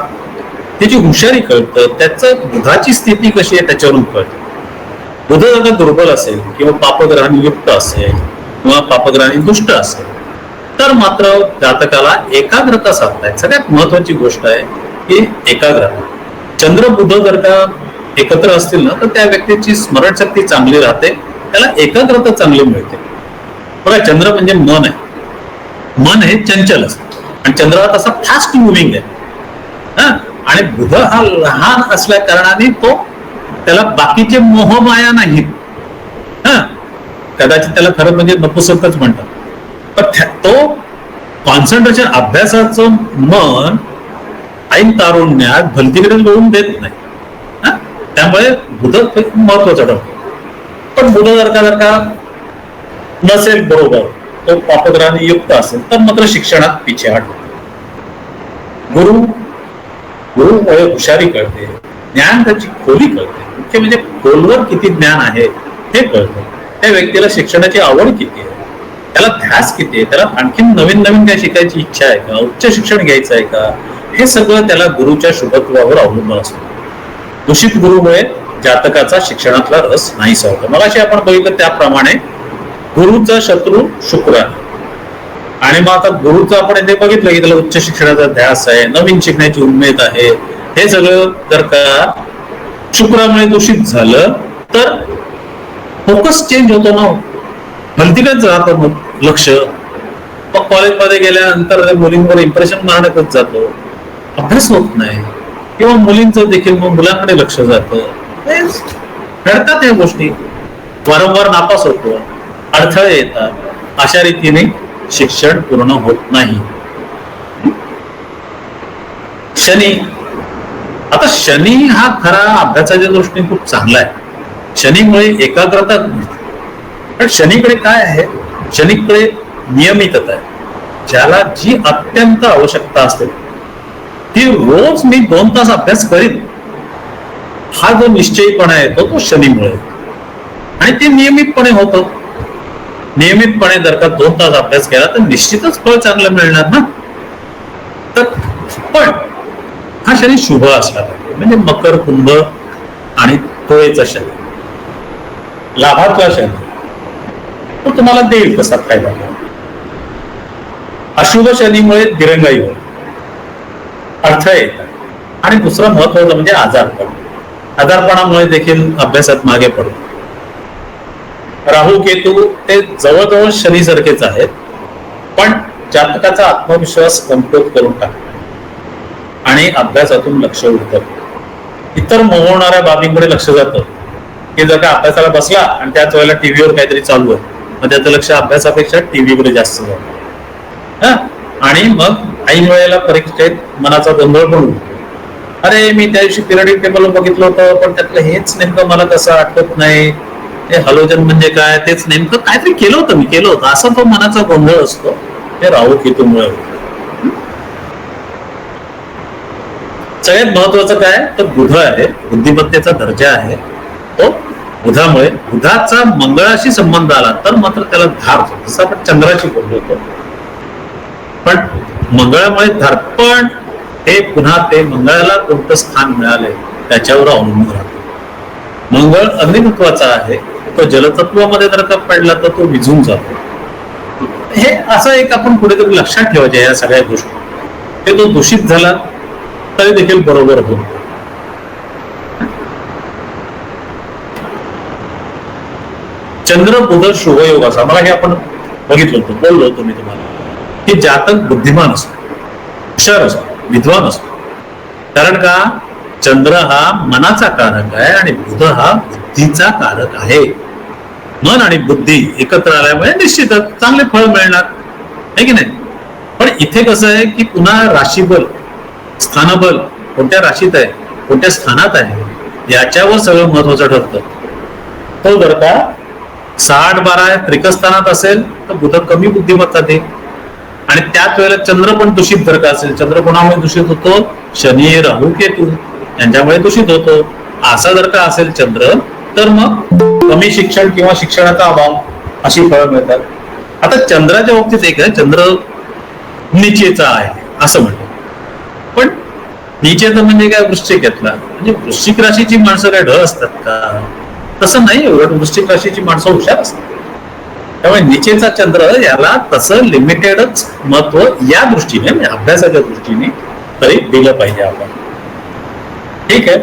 [SPEAKER 2] त्याची हुशारी कळतं, त्याचं बुधाची स्थिती कशी आहे त्याच्यावरून कळतं. बुध जर दुर्बल असेल किंवा पापग्रहांनी युक्त असेल किंवा पापग्रहांनी दुष्ट असेल तर मात्र जातकाला एकाग्रता साधताय. सगळ्यात महत्वाची गोष्ट आहे की एकाग्रता. चंद्र बुध जर का एकत्र असतील ना तर त्या व्यक्तीची स्मरणशक्ती चांगली राहते, त्याला एकाग्रता चांगली मिळते. बघा, चंद्र म्हणजे मन आहे. मन हे चंचल असतं आणि चंद्र हा तसा फास्ट मुव्हिंग आहे. आणि बुध हा लहान असल्या कारणाने तो, त्याला बाकीचे मोहमाया नाहीत. कदाचित त्याला खरं म्हणजे नपुसकच म्हणतात. पण तो कॉन्सन्ट्रेशन, अभ्यासाचं मन ऐन तारुण्यात भलतीकडे लोळून देत नाही. त्यामुळे बुध महत्वाचा ठरतो. पण बुध जर का नसेल बरोबर, तो पापग्रहाने युक्त असेल तर मात्र शिक्षणात पिछेहाट होते. गुरुमुळे हुशारी कळते, ज्ञान त्याची खोली कळते. मुख्य म्हणजे खोलवर किती ज्ञान आहे हे कळतं. त्या व्यक्तीला शिक्षणाची आवड किती आहे त्याला ध्यास किती आहे, त्याला आणखी नवीन नवीन काय शिकायची इच्छा आहे का, उच्च शिक्षण घ्यायचं आहे का, हे सगळं त्याला गुरुच्या शुभत्वावर अवलंबून असतं. दूषित गुरुमुळे जातकाचा शिक्षणातला रस नाहीसा होतो. मगाशी आपण बघितलं त्याप्रमाणे गुरुचा शत्रू शुक्र आहे. आणि मग आता गुरुचं आपण इथे बघितलं की त्याला उच्च शिक्षणाचा ध्यास आहे, नवीन शिकण्याची उमेद आहे. हे सगळं जर का शुक्रामुळे दूषित झालं तर फोकस चेंज होतो ना, भलतीकच राहतं मग लक्ष. मग कॉलेजमध्ये गेल्यानंतर मुलींवर इम्प्रेशन मारण्यातच जातो, अभ्यास होत नाही. किंवा मुलींचं देखील मग मुलांकडे लक्ष जातं. घडतात या गोष्टी, वारंवार नापास होतो, अडथळे येतात. अशा रीतीने शिक्षण पूर्ण होत नाही. शनी, आता शनी हा खरा अभ्यासाच्या दृष्टीने खूप चांगला आहे. शनीमुळे एकाग्रता, पण शनीकडे काय आहे, शनीकडे नियमितता आहे. ज्याला जी अत्यंत आवश्यकता असते ती रोज मी 2 तास अभ्यास करीन, हा जो निश्चयीपणा येतो तो शनीमुळे, आणि ते नियमितपणे होतं. नियमितपणे जर का 2 तास अभ्यास केला तर निश्चितच फळ चांगलं मिळणार ना. तर पण हा शनी शुभ असला पाहिजे, म्हणजे मकर, कुंभ आणि तुळेचा शनी, लाभातला शनी, तो तुम्हाला देईल कसा फायदा. अशुभ शनीमुळे दिरंगाई होईल, अडथळे येतात. आणि दुसरं महत्वाचं म्हणजे आजारपण. आजारपणामुळे देखील अभ्यासात मागे पडतो. राहू केतू ते जवळजवळ शनीसारखेच आहेत, पण जातकाचा आत्मविश्वास कमकुवत करून टाकतात आणि अभ्यासातून लक्ष उडतं. इतर मोहणाऱ्या बाबींकडे लक्ष जातं, की जर का अभ्यासाला बसला आणि त्याच वेळेला टीव्हीवर काहीतरी चालू आहे, मग त्याचं लक्ष अभ्यासापेक्षा टीव्हीकडे जास्त जातं. आणि मग ऐन वेळेला परीक्षेत मनाचा गोंधळ पण होतो. अरे मी त्या दिवशी पिरियडिक टेबल बघितलं होतं, पण त्यातलं हेच नेमकं मला कसं आठवत नाही, ते हलोजन म्हणजे काय, तेच नेमकं काहीतरी केलं होतं, असा तो मनाचा गोंधळ असतो. हे राहू केतूमुळे होतं. सगळ्यात महत्वाचं काय तर बुध आहे, बुद्धिमत्तेचा दर्जा आहे तो. बुधामुळे, बुधाचा मंगळाशी संबंध आला तर मात्र त्याला धार होतो, जसं आपण चंद्राशी बोललो होतो. पण मंगळामुळे धार, पण हे पुन्हा ते मंगळाला कोणतं स्थान मिळालंय त्याच्यावर अवलंबून राहतो. मंगळ अग्नितत्वाचा आहे, तो जलतत्वामध्ये जर का पडला तर तो विझून जातो. हे असं एक आपण कुठेतरी लक्षात ठेवायचे या सगळ्या गोष्टी. ते तो दूषित झाला तरी देखील बरोबर होतो. चंद्र बुध शुभयोग असा, मला हे आपण बघितलं होतं, बोललो होतो मी तुम्हाला, की जातक बुद्धिमान असतो, हुशार असतो, विद्वान असतो. कारण का चंद्र हा मनाचा कारक आहे आणि बुध हा बुद्धीचा कारक आहे. मन आणि बुद्धी एकत्र आल्यामुळे निश्चितच चांगले फळ मिळणार, आहे की नाही. पण इथे कसं आहे की पुन्हा राशीबल, स्थानबल कोणत्या राशीत आहे, कोणत्या स्थानात आहे, याच्यावर सगळं महत्वाचं ठरतं. तो जर का 6-8-12 त्रिकस्थानात असेल तर बुध कमी बुद्धिमत्ता देईल. आणि त्याच वेळेला चंद्र पण दूषित जर का असेल, चंद्र कोणामुळे दूषित होतो, शनी, राहू, केतू यांच्यामुळे दूषित होतो. असा जर का असेल चंद्र तर मग कमी शिक्षण किंवा शिक्षणाचा अभाव अशी फळं मिळतात. आता चंद्राच्या बाबतीत एक आहे, चंद्र निचेचा आहे असं म्हणतो. पण निचेचं म्हणजे काय, वृश्चिक घेतला म्हणजे वृश्चिक राशीची माणसं काय ढ असतात का, तसं नाही. एवढं वृश्चिक राशीची माणसं हुशार असतात. त्यामुळे निचेचा चंद्र याला तसं लिमिटेडच महत्व या दृष्टीने, म्हणजे अभ्यासाच्या दृष्टीने तरी दिलं पाहिजे आपण. ठीक आहे.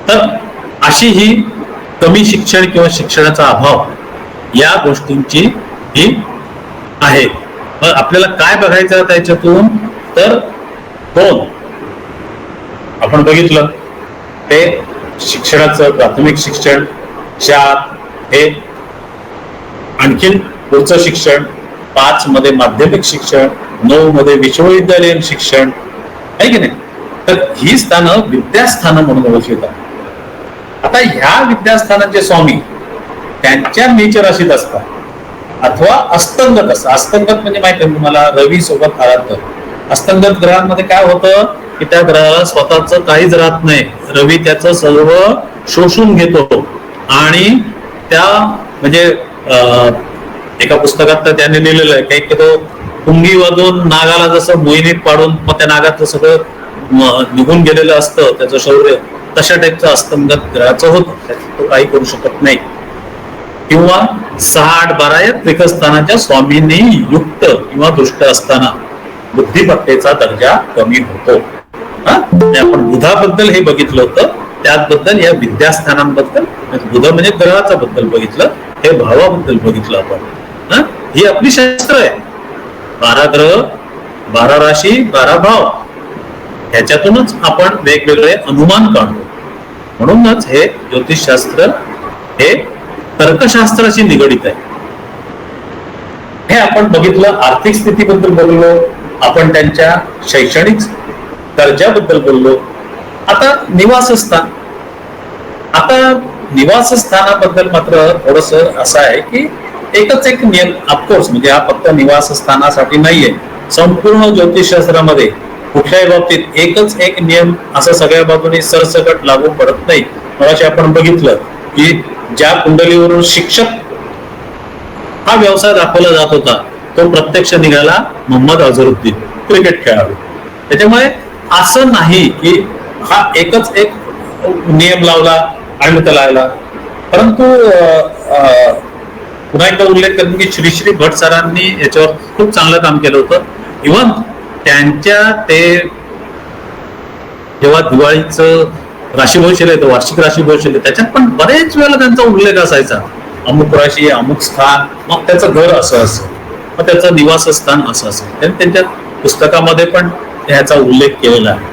[SPEAKER 2] तर अशी ही कमी शिक्षण किंवा शिक्षणाचा अभाव या गोष्टींची ही आहे. आपल्याला काय बघायचं त्याच्यातून तर 2 आपण बघितलं, ते शिक्षणाचं प्राथमिक शिक्षण, 4 हे आणखीन पुढचं शिक्षण, 5 मध्ये माध्यमिक शिक्षण, 9 मध्ये विश्वविद्यालयीन शिक्षण, आहे की नाही. तर ही स्थानं विद्यास्थानं म्हणून ओळखली. आता ह्या विद्यास्थानाचे स्वामी त्यांच्या नीच राशीत असतात अथवा अस्तंगत असतात. अस्तंगत म्हणजे माहिती आहे तुम्हाला, रवी सोबत आला तर. अस्तंगत ग्रहांमध्ये काय होतं की त्या ग्रहाला स्वतःच काहीच राहत नाही, रवी त्याचं सर्व शोषून घेतो आणि त्या म्हणजे एका पुस्तकात तर त्याने लिहिलेलं आहे की तो पुंगी वाजवून नागाला जसं मोहिनीत पाडून मग त्या नागाचं सगळं निघून गेलेलं असतं त्याचं शौर्य, तशा टाईपचं अस्तंगत ग्रहाचं होतं, तो काही करू शकत नाही. किंवा 6-8-12 या त्रिकस्थानाच्या स्वामींनी युक्त किंवा दुष्ट असताना बुद्धिमत्तेचा दर्जा कमी होतो. आपण बुधाबद्दल हे बघितलं होतं, त्याचबद्दल या विद्यास्थानांबद्दल, बुध म्हणजे ग्रहाचा बद्दल बघितलं, हे भावाबद्दल बघितलं आपण. ही आपली शास्त्र आहे. 12 ग्रह, 12 राशी, 12 भाव, ह्याच्यातूनच आपण वेगवेगळे अनुमान काढतो. म्हणूनच हे ज्योतिषशास्त्र हे तर्कशास्त्राशी निगडित आहे. हे आपण बघितलं. आर्थिक स्थितीबद्दल बोललो आपण, त्यांच्या शैक्षणिक दर्जाबद्दल बोललो. आता निवासस्थान. आता निवासस्थानाबद्दल मात्र थोडस असं आहे की एकच एक नियम, ऑफकोर्स म्हणजे हा फक्त निवासस्थानासाठी नाहीये, संपूर्ण ज्योतिषशास्त्रामध्ये कुठल्याही बाबतीत एकच एक नियम असं सगळ्या बाजूने सरसकट लागू पडत नाही. मगाशी आपण बघितलं की ज्या कुंडलीवरून शिक्षक हा व्यवसाय दाखवला जात होता तो प्रत्यक्ष निघाला मोहम्मद अझरुद्दीन, क्रिकेट खेळाडू. त्याच्यामुळे असं नाही की हा एकच एक नियम लावला आणि त्याला आला. परंतु पुन्हा एकदा उल्लेख करेन की श्री श्री भट सरांनी याच्यावर खूप चांगलं काम केलं होतं. इव्हन त्यांच्या ते जेव्हा दिवाळीचं राशी भविष्य येतं, वार्षिक राशी भविष्य येतं, त्याच्यात पण बरेच वेळेला त्यांचा उल्लेख असायचा. अमुक राशी, अमुक स्थान, मग त्याचं घर असं असं, मग त्याचं निवासस्थान असं असेल. त्यांनी त्यांच्या पुस्तकामध्ये पण ह्याचा उल्लेख केलेला आहे.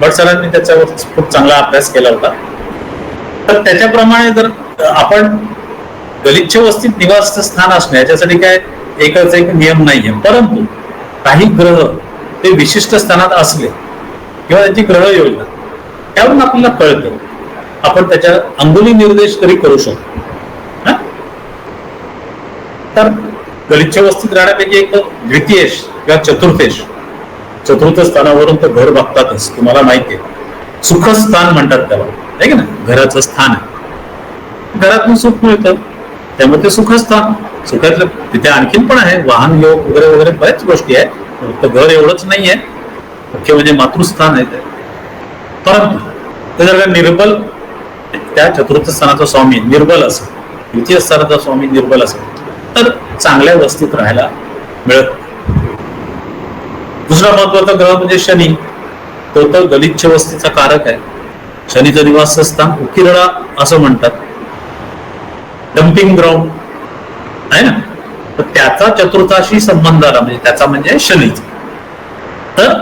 [SPEAKER 2] भट सरांनी त्याच्यावर खूप चांगला अभ्यास केला होता. तर त्याच्याप्रमाणे जर आपण गलिच्छ वस्तीत निवासस्थान असणं याच्यासाठी काय एकच एक नियम नाहीये. परंतु काही ग्रह ते विशिष्ट स्थानात असले किंवा त्यांची ग्रह योजना त्यावरून आपल्याला कळतं, आपण त्याच्या अंगुली निर्देश तरी करू शकतो. तर गलिच्छ वस्तीत राहण्यापैकी एक द्वितीयेश किंवा चतुर्थेश, चतुर्थ स्थानावरून तर घर बघतातच, तुम्हाला माहितीये. सुखस्थान म्हणतात त्याला, आहे की ना, घराचं स्थान आहे, घरातून सुख मिळतं, त्यामुळे ते सुखस्थान. सुखातलं तिथे आणखीन पण आहे, वाहन योग वगैरे वगैरे बऱ्याच गोष्टी आहेत. फक्त घर एवढंच नाहीये, मुख्य म्हणजे मातृस्थान आहे ते. परंतु ते जर का निर्बल, त्या चतुर्थ स्थानाचा स्वामी निर्बल असेल, द्वितीय स्थानाचा स्वामी निर्बल असेल तर चांगल्या वस्तीत राहायला मिळत. दुसरा महत्वाचा ग्रह म्हणजे शनी. तो तर गलिच्छ वस्तीचा कारक आहे. शनीचं निवासस्थान उकिरडा असं म्हणतात, डम्पिंग ग्राउंड आहे ना. तर त्याचा चतुर्थाशी संबंध आला म्हणजे त्याचा म्हणजे शनीचा. तर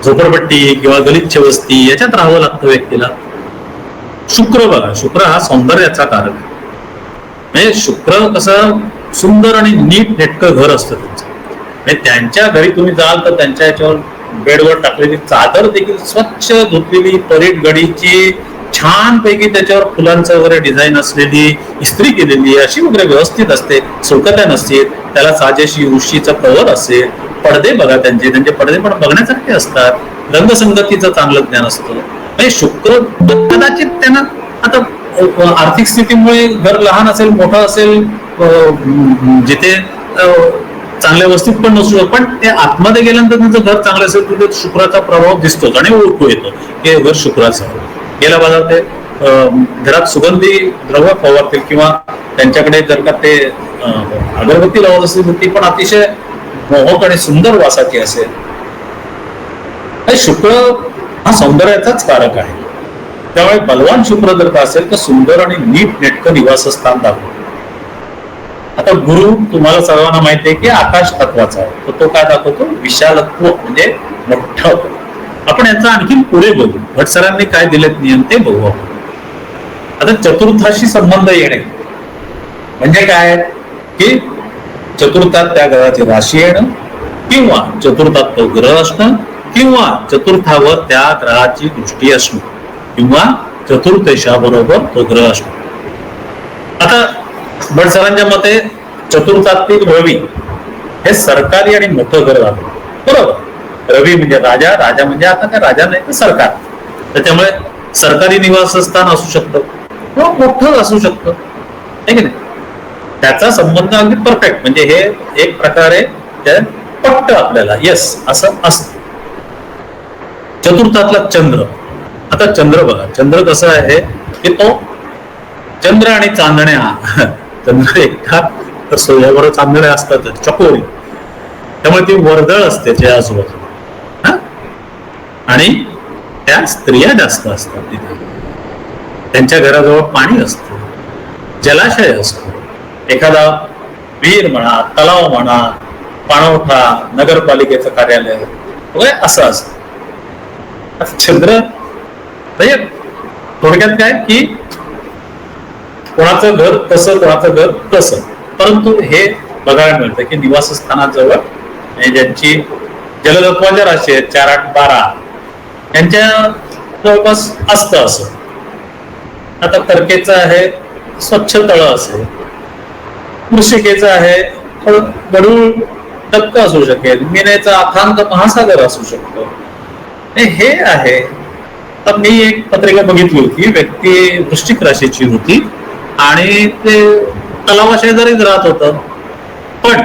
[SPEAKER 2] झोपडपट्टी किंवा गलिच्छ वस्ती याच्यात राहावं लागतं व्यक्तीला. शुक्र बघा, शुक्र हा सौंदर्याचा कारक आहे. म्हणजे शुक्र कसं सुंदर आणि नीट नेटकं घर असतं त्यांचं. म्हणजे त्यांच्या घरी तुम्ही जाल तर त्यांच्या याच्यावर बेडवर टाकलेली चादर देखील स्वच्छ धुतलेली परीट गडीची, छान पैकी त्याच्यावर फुलांचं वगैरे डिझाईन असलेली, इस्त्री केलेली अशी वगैरे व्यवस्थित असते. सुकत्या नसते, त्याला साजेशी उशीचं कव्हर असेल. पडदे बघा, त्यांचे पडदे पण बघण्यासारखे असतात. रंगसंगतीचं चांगलं ज्ञान असतं. म्हणजे शुक्र कदाचित त्यांना आता आर्थिक स्थितीमुळे घर लहान असेल, मोठं असेल, जिथे चांगल्या वस्तीत पण नसू, पण ते आतमध्ये गेल्यानंतर त्यांचं घर चांगलं असेल तिथे शुक्राचा प्रभाव दिसतोच आणि ओळखू येतो की हे घर शुक्राचं आहे. गेल्या बाजार ते घरात सुगंधी द्रव्य फवारतील किंवा त्यांच्याकडे जर का ते अगरबत्ती लावत असेल तर ती पण अतिशय मोहक आणि सुंदर वासाची असेल. शुक्र हा सौंदर्याचाच कारक आहे. त्यामुळे बलवान शुक्र जर का असेल तर सुंदर आणि नीट नेटकं निवासस्थान दाखवतो. आता गुरु तुम्हाला सर्वांना माहिती आहे की आकाश तत्वाचा आहे, तर तो काय दाखवतो, विशालत्व म्हणजे मोठं. आपण याचा आणखी पुढे बघू, भट सरांनी काय दिलेत नियम ते बघू आपण. आता चतुर्थाशी संबंध येणे म्हणजे काय की चतुर्थात त्या ग्रहाची राशी येणं किंवा चतुर्थात तो ग्रह असणं किंवा चतुर्थावर त्या ग्रहाची दृष्टी असणं किंवा चतुर्थेशाबरोबर तो ग्रह असणं. आता भट सरांच्या मते चतुर्थातील रवी हे सरकारी आणि मोठं घर झालं, बरोबर. रवी म्हणजे राजा, राजा म्हणजे आता काय राजा नाही तर सरकार. त्याच्यामुळे सरकारी निवासस्थान असू शकतं किंवा मोठं असू शकतं, आहे की नाही. त्याचा संबंध अगदी परफेक्ट, म्हणजे हे एक प्रकारे पट्ट आपल्याला, येस असं असत. चतुर्थातला चंद्र. आता चंद्र बघा, चंद्र कसं आहे की तो चंद्र आणि चांदण्या चंद्र एकटा तर सूर्याबरोबर चांदण्या असतात चकोरी, त्यामुळे ती वर्दळ असते त्या आजूबाजूला, आणि त्या स्त्रिया जास्त असतात तिथे. त्यांच्या घराजवळ पाणी असतं, जलाशय असतो, एखादा विहीर म्हणा, तलाव म्हणा, पाणवठा, नगरपालिकेचं कार्यालय वगैरे असं असतं. चंद्र म्हणजे थोडक्यात काय की कोणाचं घर कसं, कोणाचं घर कसं, परंतु हे बघायला मिळतं की निवासस्थानाजवळ ज्यांची जलतत्वाच्या राशी आहेत 4, 8, 12 यांच्या जवळपास असतं असं. आता कर्केचं आहे स्वच्छ तळ असेल, वृश्चिकेचं आहे थोडं गढूळ टक्क असू शकेल, मीनेचा अथांग महासागर असू शकतो. हे आहे. तर मी एक पत्रिका बघितली होती, व्यक्ती वृश्चिक राशीची होती आणि ते तलावाशेजारीच राहत होतं, पण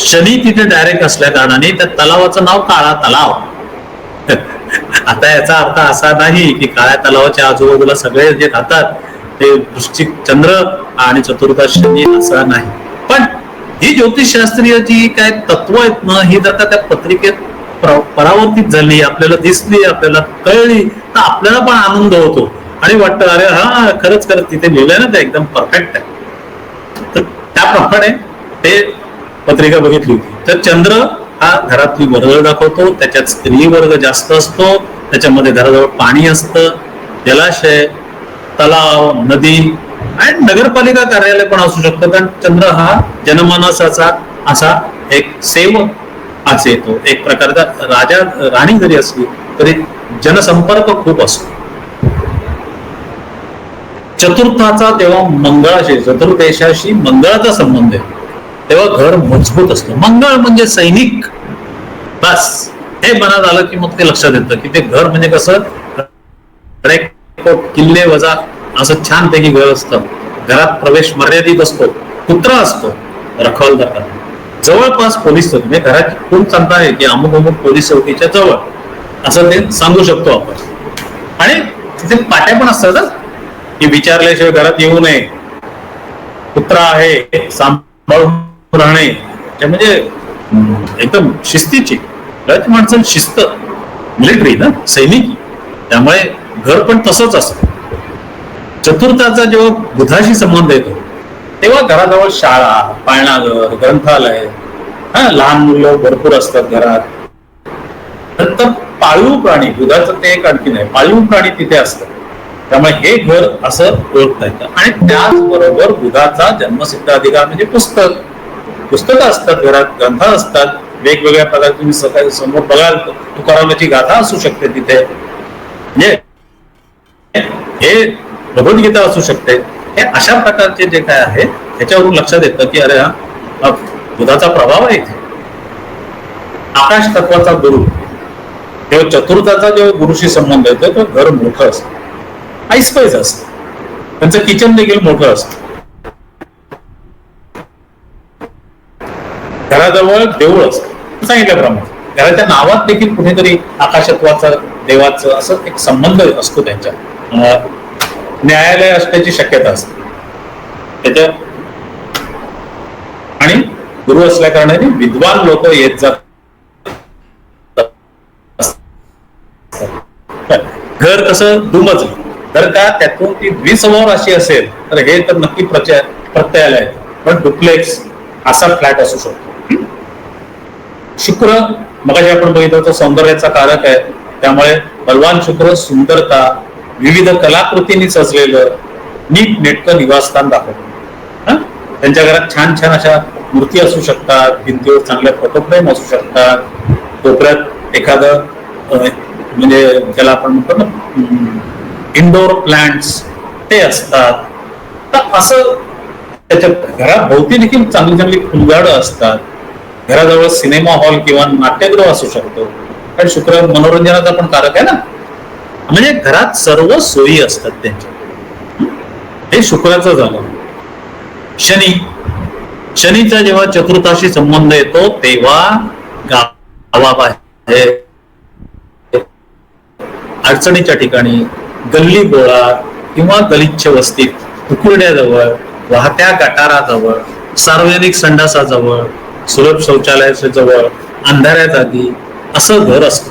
[SPEAKER 2] शनी तिथे डायरेक्ट असल्या कारणाने त्या तलावाचं नाव काळा तलाव. आता याचा अर्थ असा नाही की काळ्या तलावाच्या आजूबाजूला सगळे जे राहतात ते वृश्चिक चंद्र आणि चतुर्थ शनी असा नाही, पण ही ज्योतिषशास्त्रीय जी काय तत्व आहेत ना, ही जर का त्या पत्रिकेत परावर्तित झाली, आपल्याला दिसली, आपल्याला कळली, तर आपल्याला पण आनंद होतो आणि वाटतं अरे हा खरंच तिथे लिहिलंय ना, ते एकदम परफेक्ट आहे. तर त्याप्रमाणे ते पत्रिका बघितली होती. तर चंद्र हा घरातली वर्दळ दाखवतो, त्याच्यात स्त्री वर्ग जास्त असतो, त्याच्यामध्ये घराजवळ पाणी असतं, जलाशय, तलाव, नदी आणि नगरपालिका कार्यालय पण असू शकतं, कारण चंद्र हा जनमानसाचा असा एक सेवक आज येतो, एक प्रकारचा राजा राणी जरी असली तरी जनसंपर्क खूप असतो. चतुर्थाचा तेव्हा मंगळाशी, चतुर्देशाशी मंगळाचा संबंध आहे, तेव्हा घर मजबूत असतं. मंगळ म्हणजे सैनिक, बस हे मनात आलं की मग ते लक्षात येतं की ते घर म्हणजे कसं किल्ले वजा असं छानपैकी घर असतं. घरात प्रवेश मर्यादित असतो, कुत्रा असतो रखवालदार, जवळपास पोलीस चौकी, म्हणजे घराची खूप सांगता आहे की अमुक अमुक पोलीस चौकीच्या जवळ असं ते सांगू शकतो आपण. आणि तिथे पाट्या पण असतात की विचारल्याशिवाय घरात येऊ नये, कुत्रा आहे, सांभाळून राहणे, म्हणजे एकदम शिस्तीची माणसं, शिस्त, मिलिटरी ना, सैनिक, त्यामुळे घर पण तसंच असतं. चतुर्थाचा जेव्हा बुधाशी संबंध येतो तेव्हा घराजवळ शाळा, पाळणाघर, ग्रंथालय, लहान मुलं भरपूर असतात घरात. नंतर पाळीव प्राणी, बुधाचं ते एक आणखी नाही, पाळीव प्राणी तिथे असतात, त्यामुळे हे घर असं ओळखता येतं. आणि त्याचबरोबर बुधाचा जन्मसिद्ध अधिकार म्हणजे पुस्तकं असतात घरात, ग्रंथ असतात, वेगवेगळ्या प्रकारचे तुम्ही सकाळी समोर बघाल तुकारामाची गाथा असू शकते तिथे, म्हणजे हे भगवद्गीता असू शकते. हे अशा प्रकारचे जे काय आहे त्याच्यावरून लक्षात येतं की अरे हा बुधाचा प्रभाव आहे. आकाश तत्वाचा गुरु, तेव्हा चतुर्थाचा जेव्हा गुरुशी संबंध येतो तो घर मोठं असतं, ऐसपैस असतं, त्यांचं किचन देखील मोठं असतं. घराजवळ देऊळ असतं, सांगितल्याप्रमाणे घराच्या नावात देखील कुठेतरी आकाशत्वाचा देवाचं असं एक संबंध असतो. त्यांच्या न्यायालय असण्याची शक्यता असते त्याच्या, आणि गुरु असल्या कारणाने विद्वान लोक येत जात. घर कसं दुमजलं तर का त्यातून ती 20वा राशी असेल तर हे तर नक्की प्रत्ययालय, पण डुप्लेक्स असा फ्लॅट असू शकतो. शुक्र मगाशी आपण बघितलं तो सौंदर्याचा कारक आहे, त्यामुळे बलवान शुक्र सुंदरता, विविध कलाकृतींनी सजलेलं नीट नेटकं निवासस्थान दाखवतो. त्यांच्या घरात छान छान अशा मूर्ती असू शकतात, भिंतीवर चांगल्या फोटो फ्रेम असू शकतात, कोपऱ्यात एखादं म्हणजे ज्याला आपण म्हणतो ना इंडोर प्लांट्स ते असतात. तर असं त्याच्या घरात भोवती देखील चांगली चांगली फुलझाडं असतात. घराजवळ सिनेमा हॉल किंवा नाट्यगृह असू शकतो, कारण शुक्र मनोरंजनाचा पण कारक आहे ना, म्हणजे घरात सर्व सोयी असतात त्यांच्या. हे शुक्राचं झालं. शनीचा जेव्हा चतुर्थाशी संबंध येतो तेव्हा गावाबाहेर अडचणीच्या ठिकाणी, गल्ली बोळा किंवा गलिच्छ वस्तीत, उकुरड्याजवळ, वाहत्या गटाराजवळ, सार्वजनिक संडासाजवळ, सुलभ शौचालयाच्या जवळ, अंधाऱ्या जागी असं घर असतं.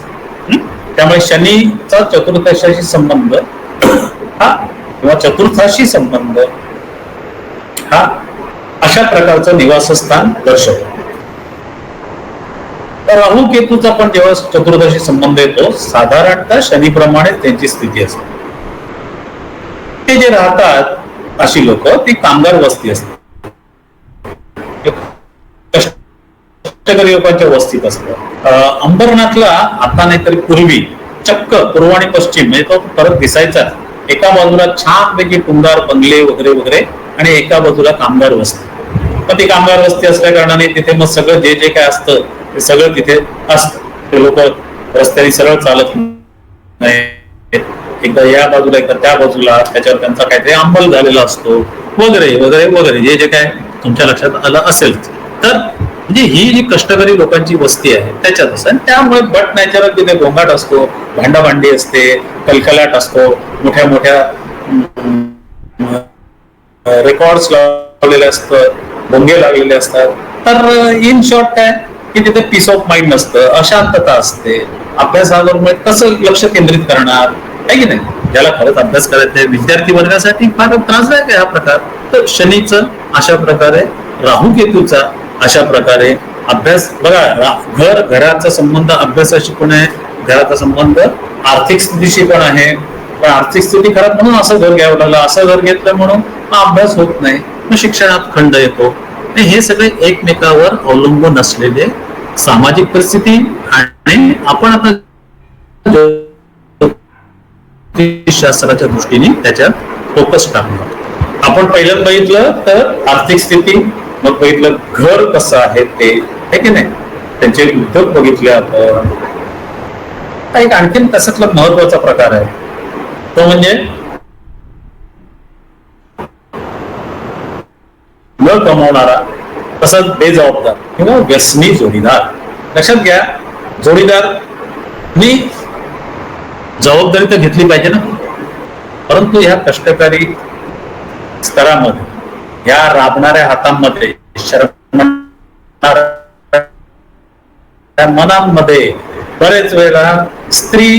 [SPEAKER 2] त्यामुळे शनीचा चतुर्थाशी संबंध हा किंवा चतुर्थाशी संबंध हा अशा प्रकारचं निवासस्थान दर्शवतो. राहू केतूचा पण जेव्हा चतुर्थाशी संबंध येतो साधारणतः शनीप्रमाणे त्यांची स्थिती असते. ते जे राहतात अशी लोक ती कामगार वस्ती असते, कष्टकरी लोकांच्या वस्तीत असतात. अंबरनाथला आता नाहीतरी पूर्वी चक्क पूर्व आणि पश्चिम म्हणजे तो फरक दिसायचा. एका बाजूला छानपैकी टुंगार बंगले वगैरे वगैरे आणि एका बाजूला कामगार वस्ती. पण ती कामगार वस्ती असल्या कारणाने तिथे मग सगळं जे जे काय असतं ते सगळं तिथे असतं. ते लोक रस्त्याने सरळ चालत नाही, एकदा या बाजूला एकदा त्या बाजूला, त्याच्यावर त्यांचा काहीतरी अंमल झालेला असतो वगैरे वगैरे वगैरे जे जे काय तुमच्या लक्षात आलं असेल. तर म्हणजे ही जी कष्टकरी लोकांची वस्ती आहे त्याच्यात असं, आणि त्यामुळे बट नॅचरल तिथे गोंगाट असतो, भांडाभांडी असते, कलकलाट असतो, मोठ्या मोठ्या रेकॉर्ड्स लावलेले असतात, भोंगे लागलेले असतात. तर इन शॉर्ट काय की तिथे पीस ऑफ माइंड नसतं, अशांतता असते. अभ्यासावर कसं लक्ष केंद्रित करणार आहे की नाही. ज्याला खरंच अभ्यास करायचा आहे विद्यार्थी वर्गासाठी फार त्रासदायक आहे हा प्रकार. तर शनीचं अशा प्रकारे, राहू केतूचा अशा प्रकारे अभ्यास. बघा, घराचा संबंध अभ्यासाशी पण आहे, घराचा संबंध आर्थिक स्थितीशी पण आहे. पण आर्थिक स्थिती खराब म्हणून असं घर घ्यावं लागलं, असं घर घेतलं म्हणून अभ्यास होत नाही, मग शिक्षणात खंड येतो. हे सगळे एकमेकावर अवलंबून असलेले सामाजिक परिस्थिती. आणि आपण आता शास्त्राच्या दृष्टीने त्याच्यात फोकस टाकणार. आपण पहिलं बघितलं तर आर्थिक स्थिती, मग बघितलं घर कसं आहे ते, हे की नाही, त्यांचे उद्योग बघितले आपण. एक आणखीन त्याच्यातला महत्वाचा प्रकार आहे तो म्हणजे न कमावणारा, तसंच बेजबाबदार किंवा व्यसनी जोडीदार. लक्षात घ्या, जोडीदारनी जबाबदारी तर घेतली पाहिजे ना, परंतु ह्या कष्टकरी स्तरामध्ये, ह्या राबणाऱ्या हातांमध्ये, मनांमध्ये बरेच वेळा स्त्री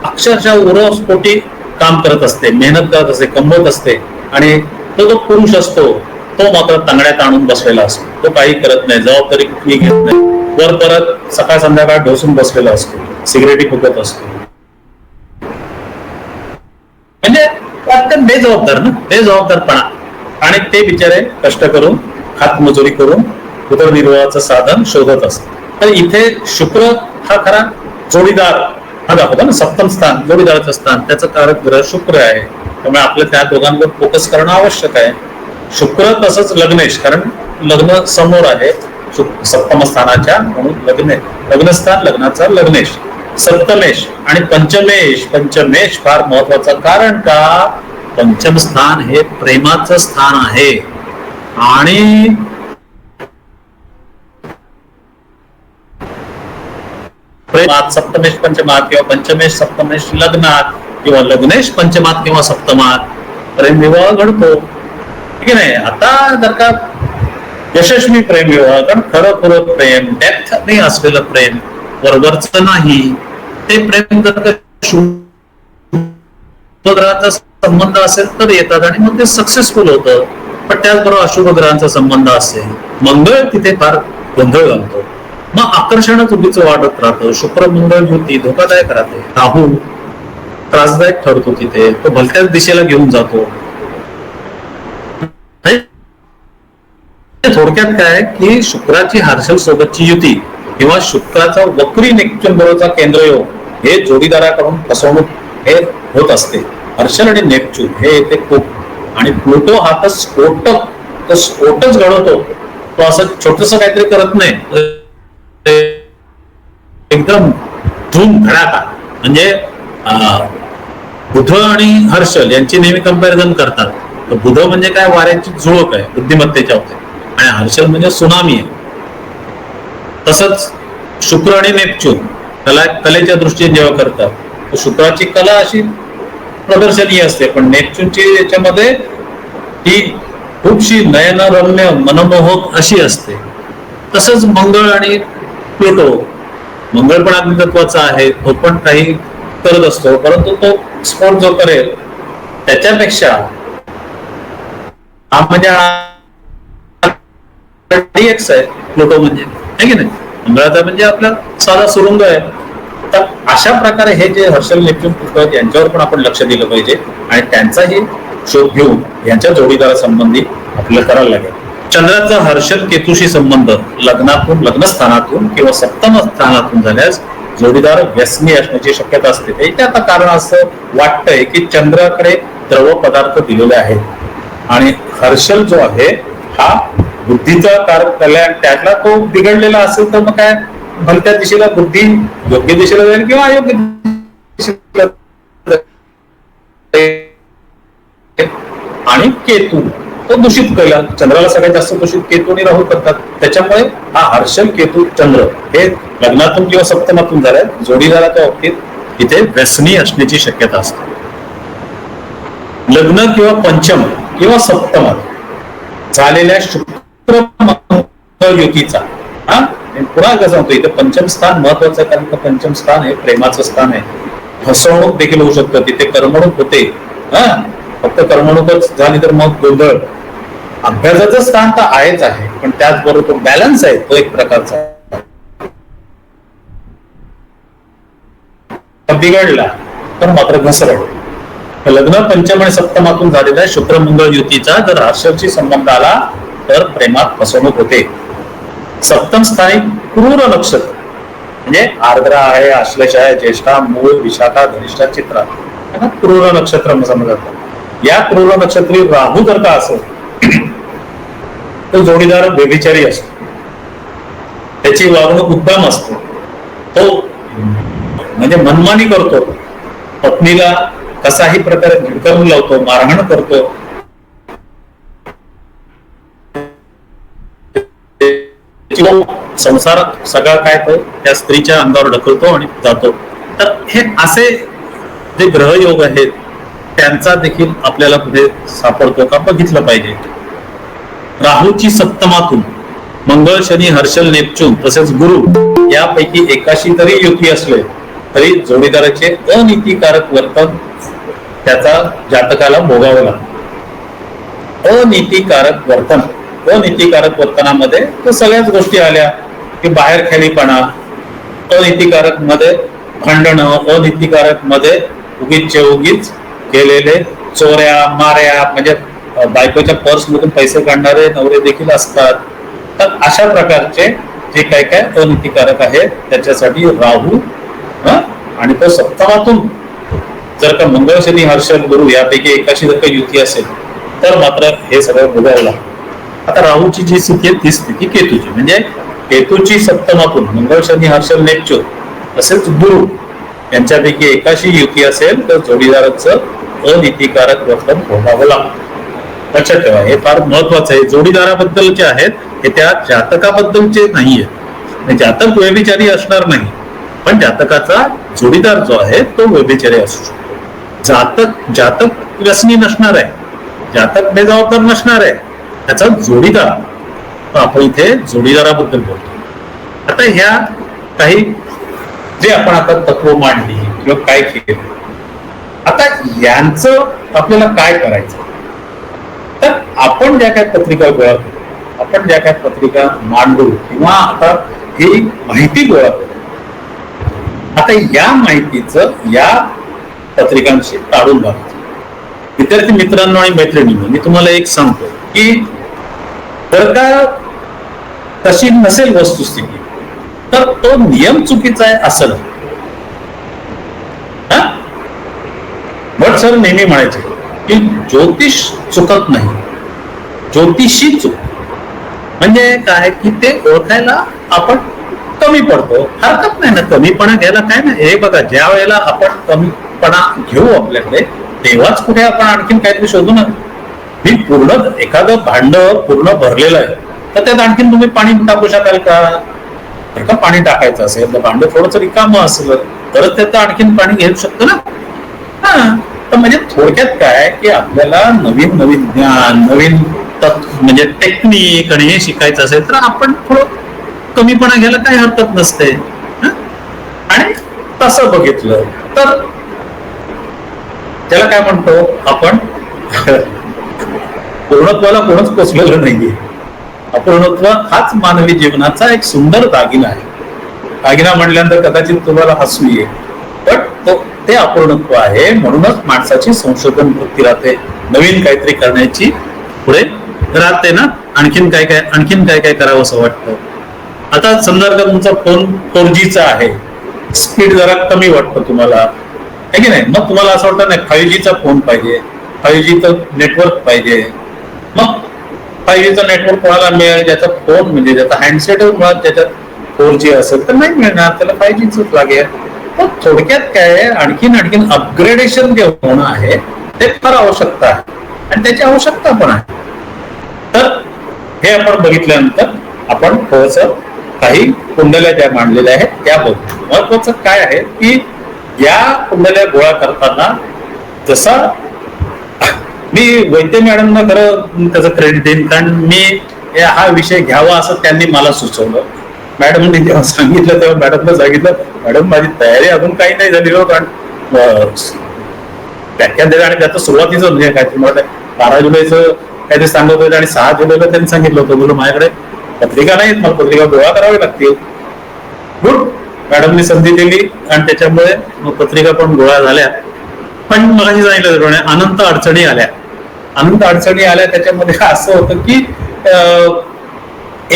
[SPEAKER 2] अक्षरशः उरवस्फोटी काम करत असते, मेहनत करत असते, कमवत असते, आणि तो जो पुरुष असतो तो मात्र तांगड्यात आणून बसलेला असतो. तो काही करत नाही, जबाबदारी कुठली घेत नाही, वर परत सकाळ संध्याकाळ ढोसून बसलेला असतो, सिगरेटी फुकत असतो. म्हणजे अत्यंत बेजबाबदार ना, बेजबाबदारपणा. आणि ते बिचारे कष्ट करून, हातमजुरी करून उदरनिर्वाहाचं साधन शोधत असतात. तर इथे शुक्र हा खरा जोडीदार हा दाखवतो ना, सप्तम स्थान जोडीदाराचं स्थान, त्याचं कारक ग्रह शुक्र आहे. त्यामुळे आपलं त्या दोघांवर फोकस करणं आवश्यक आहे. शुक्र तसंच लग्नेश, कारण लग्न समोर आहे सप्तम स्थानाच्या, म्हणून लग्नस्थान, लग्नाचा लग्नेश, सप्तमेश आणि पंचमेश. पंचमेश फार महत्वाचं, कारण का पंचम स्थान हे प्रेमाचं स्थान आहे. आणि प्रेमात सप्तमेश पंचमात किंवा पंचमेश सप्तमेश लग्नात किंवा लग्नेश पंचमात किंवा सप्तमात प्रेमविवाह घडतो, ठीक आहे नाही. आता जर का यशस्वी प्रेमविवाह, कारण खरं प्रेम, डेप्थ नाही असलेलं प्रेम, वरवरचं नाही, ते प्रेम जर का शुभ ग्रहाचा संबंध असेल तर येतात आणि मग ते सक्सेसफुल होतं. पण त्याचबरोबर अशुभ ग्रहांचा संबंध असेल, मंगळ तिथे फार गोंधळ घालतो, मग आकर्षण चुकीचं वाढत राहतं. शुक्र मंगळ युती धोकादायक राहते. राहू त्रासदायक ठरतो, तिथे तो भलत्याच दिशेला घेऊन जातो. थोडक्यात काय की शुक्राची हर्षल सोबतची युती किंवा शुक्राचा वक्री नेपच्यून बरोबरचा केंद्रयोग, हे जोडीदाराकडून फसवणूक हे होत असते. हर्षल आणि नेपच्यून हे येते खूप. आणि प्लुटो हा तर स्फोटच घडवतो. तो असं छोटस काहीतरी करत नाही, एकदम धूम धडाका. म्हणजे बुध आणि हर्षल यांची नेहमी कंपॅरिझन करतात. तर बुध म्हणजे काय, वाऱ्याची झुळूक आहे, बुद्धिमत्तेच्या होते, आणि हर्षल म्हणजे सुनामी आहे. तसंच शुक्र आणि नेपच्यून कलेच्या दृष्टीने जेव्हा करतात, तर शुक्राची कला अशी प्रदर्शनीय असते, पण नेपच्यूनची याच्यामध्ये ही खूपशी नयनरम्य मनमोहक अशी असते. तसंच मंगळ आणि प्लुटो, मंगळ पण अग्नितत्वाचा आहे, तो पण काही करत असतो, परंतु तो स्फोट जो करेल त्याच्यापेक्षा हा म्हणजे आहे प्लुटो म्हणजे, आहे की नाही. मंगळाचा म्हणजे आपला साधा सुरुंग आहे. तर अशा प्रकारे हे जे हर्षल नेपच्यून प्लुटो आहेत यांच्यावर पण आपण लक्ष दिलं पाहिजे, आणि त्यांचाही शोध घेऊन यांच्या जोडीदारा संबंधी आपल्याला करायला लागेल. चंद्राचा हर्षल केतूशी संबंध लग्नातून, लग्नस्थानातून किंवा सप्तम स्थानातून झाल्यास जोडीदार व्यसनी असण्याची शक्यता असते. ते आता कारण असं वाटतंय की चंद्राकडे द्रव पदार्थ दिलेले आहेत, आणि हर्षल जो आहे हा बुद्धीचा कारक कल्याण, त्यातला तो बिघडलेला असेल तर मग काय, भलत्या दिशेला बुद्धी योग्य दिशेला जाईल किंवा अयोग्य दिशेला. आणि केतू तो दूषित केला, चंद्राला सगळ्यात जास्त दूषित केतू आणि राहू करतात. त्याच्यामुळे हा हर्षल केतू चंद्र हे लग्नातून किंवा सप्तमातून झाल्या जोडीदाराच्या बाबतीत इथे व्यसनी असण्याची शक्यता असते. लग्न किंवा पंचम किंवा सप्तमात झालेल्या शुक्र मंगळ युतीचा, पुन्हा कसं सांगतो इथे पंचम स्थान महत्वाचं आहे, कारण पंचम स्थान हे प्रेमाचं स्थान आहे. फसवणूक देखील होऊ शकतं, तिथे करमणूक होते. फक्त करमणूकच झाली तर मग गोंधळ. अभ्यासाचं स्थान तर आहेच आहे, पण त्याचबरोबर तो बॅलन्स आहे, तो एक प्रकारचा बिघडला तर मात्र घसरड. लग्न पंचम आणि सप्तमातून झालेल्या शुक्र मंगळ युतीचा जर हर्षलशी संबंध आला तर प्रेमात फसवणूक होते. सप्तम स्थानी क्रूर नक्षत्र म्हणजे आर्द्रा आहे, आश्लेष आहे, ज्येष्ठा, मूळ, विशाखा, धनिष्ठा, चित्रा, क्रूर नक्षत्र समजतात. या क्रूर नक्षत्री राहू जर का असेल तो जोडीदार व्यभिचारी असतो, त्याची वागणूक उद्दाम असते, तो म्हणजे मनमानी करतो, पत्नीला कसाही प्रकारे धिडकवून लावतो, मारहाण करतो, संसार सगळा काय तो त्या स्त्रीच्या अंगावर ढकलतो आणि जातो. तर हे असे जे ग्रहयोग आहेत त्यांचा देखील आपल्याला पुढे सापडतो का बघितलं पाहिजे. राहूची सप्तमातून मंगळ, शनी, हर्षल, नेपच्यून तसेच गुरु यापैकी एकाशी तरी युती असले तरी जोडीदाराचे अनीतिकारक वर्तन त्याचा जातकाला भोगावं लागतं. अनीतिकारक वर्तनामध्ये तर सगळ्याच गोष्टी आल्या की बाहेर खेळीपणा, अनीतिकारक मध्ये भांडणं, अनीतिकारक मध्ये उगीच केलेले चोऱ्या माऱ्या, म्हणजे बायकोच्या पर्स मधून पैसे काढणारे नवरे देखील असतात. तर अशा प्रकारचे जे काय काय अनीतिकारक आहे त्याच्यासाठी राहू आणि तो सप्तमातून जर का मंगळ, शनी, हर्षल, गुरु यापैकी एकाशी जर का युती असेल तर मात्र हे सगळं भोगावं लागतं. आता राहूची जी स्थिती आहे ती स्थिती केतूची, म्हणजे केतूची सप्तमातून मंगळ, शनी, हर्षल, नेपच्यून तसेच गुरु यांच्यापैकी एकाशी युती असेल तर जोडीदाराचं अनीतिकारक वर्तन भोगावं लागतं. लक्षात ठेवा, हे फार महत्वाचं आहे. जोडीदाराबद्दलचे आहेत हे त्या जातकाबद्दलचे नाहीये. जातक व्यभिचारी असणार नाही, पण जातकाचा जोडीदार जो आहे तो व्यभिचारी असू शकतो. जातक व्यसनी नसणार आहे, जातक बेजबाबदार नसणार आहे, त्याचा जोडीदार. आपण इथे जोडीदाराबद्दल बोलतो. आता ह्या काही जे आपण आता तत्व मांडली किंवा काय केलं, आता यांचं आपल्याला काय करायचं, तर आपण ज्या काय पत्रिका गोळा करू, आपण ज्या काय पत्रिका मांडू किंवा आता ही माहिती गोळा करू, आता या माहितीचं या पत्रिकांशी ताळून बघायचं. विद्यार्थी मित्रांनो आणि मैत्रिणींनो, मी तुम्हाला एक सांगतो की जर का तशी नसेल वस्तुस्थिती तर तो नियम चुकीचा आहे असं नाही. भट सर नेहमी म्हणायचे की ज्योतिष चुकत नाही, ज्योतिषी चूक. म्हणजे काय की ते ओळखायला आपण कमी पडतो. हरकत नाही ना कमीपणा घ्यायला, काय नाही. हे बघा, ज्या वेळेला आपण कमीपणा घेऊ आपल्याकडे तेव्हाच कुठे आपण आणखीन काहीतरी शोधू ना. मी पूर्ण एखादं भांड पूर्ण भरलेलं आहे तर त्यात आणखीन तुम्ही पाणी टाकू शकाल का? जर का पाणी टाकायचं असेल तर भांड थोडंसं रिकामं असलं तरच त्यात आणखीन पाणी घेऊ शकतो ना. हा, तर म्हणजे थोडक्यात काय की आपल्याला नवीन नवीन ज्ञान, नवीन म्हणजे टेक्निक आणि हे शिकायचं असेल तर आपण थोडं कमीपणा घ्यायला काही हरकत नसते. आणि तसं बघितलं तर त्याला काय म्हणतो आपण, पूर्णत्वाला कोणच पोचलेलं नाहीये. अपूर्णत्व हाच मानवी जीवनाचा एक सुंदर दागिना आहे. दागिना म्हणल्यानंतर कदाचित तुम्हाला हसू येईल, पण ते अपूर्णत्व आहे. म्हणूनच माणसाची संशोधन वृत्ती राहते, नवीन काहीतरी करण्याची पुढे राहते ना. आणखीन काय काय करावं असं वाटतं. आता समजा तुमचा फोन 4Gचा आहे, स्पीड जरा कमी वाटतं तुम्हाला, आहे की नाही? मग तुम्हाला असं वाटतं नाही 5Gचा फोन पाहिजे, 5Gचं नेटवर्क पाहिजे. मग 5Gचं नेटवर्क कोणाला मिळेल? ज्याचा फोन म्हणजे ज्याचा हँडसेट मुळात ज्याच्यात 4G असेल तर नाही मिळणार, त्याला 5Gच लागेल. तर थोडक्यात काय, आणखीन अपग्रेडेशन जे होणं आहे ते फार आवश्यकता आहे आणि त्याची आवश्यकता पण आहे. तर हे आपण बघितल्यानंतर आपण थोडस काही कुंडल्या ज्या मांडलेल्या आहेत त्या बघू. महत्वाचं काय आहे की या कुंडल्या गोळा करताना, जसा मी वैद्य मॅडमना खरं त्याचं क्रेडिट देईन, कारण मी हा विषय घ्यावा असं त्यांनी मला सुचवलं. मॅडमने जेव्हा सांगितलं तेव्हा मॅडमला सांगितलं, मॅडम माझी तयारी अजून काही नाही झाली हो, कारण व्याख्यान द्यायचं आणि त्याचं सुरुवातीचं म्हणजे काय 12 जुलैचं काहीतरी सांगत होते आणि 6 जुलैला त्यांनी सांगितलं होतं, बोलू माझ्याकडे पत्रिका नाहीत, मला पत्रिका गोळा करावी लागतील. गुड, मॅडमनी संधी दिली आणि त्याच्यामुळे पत्रिका पण गोळा झाल्या. पण मला सांगितलं अनंत अडचणी आल्या. त्याच्यामध्ये असं होतं की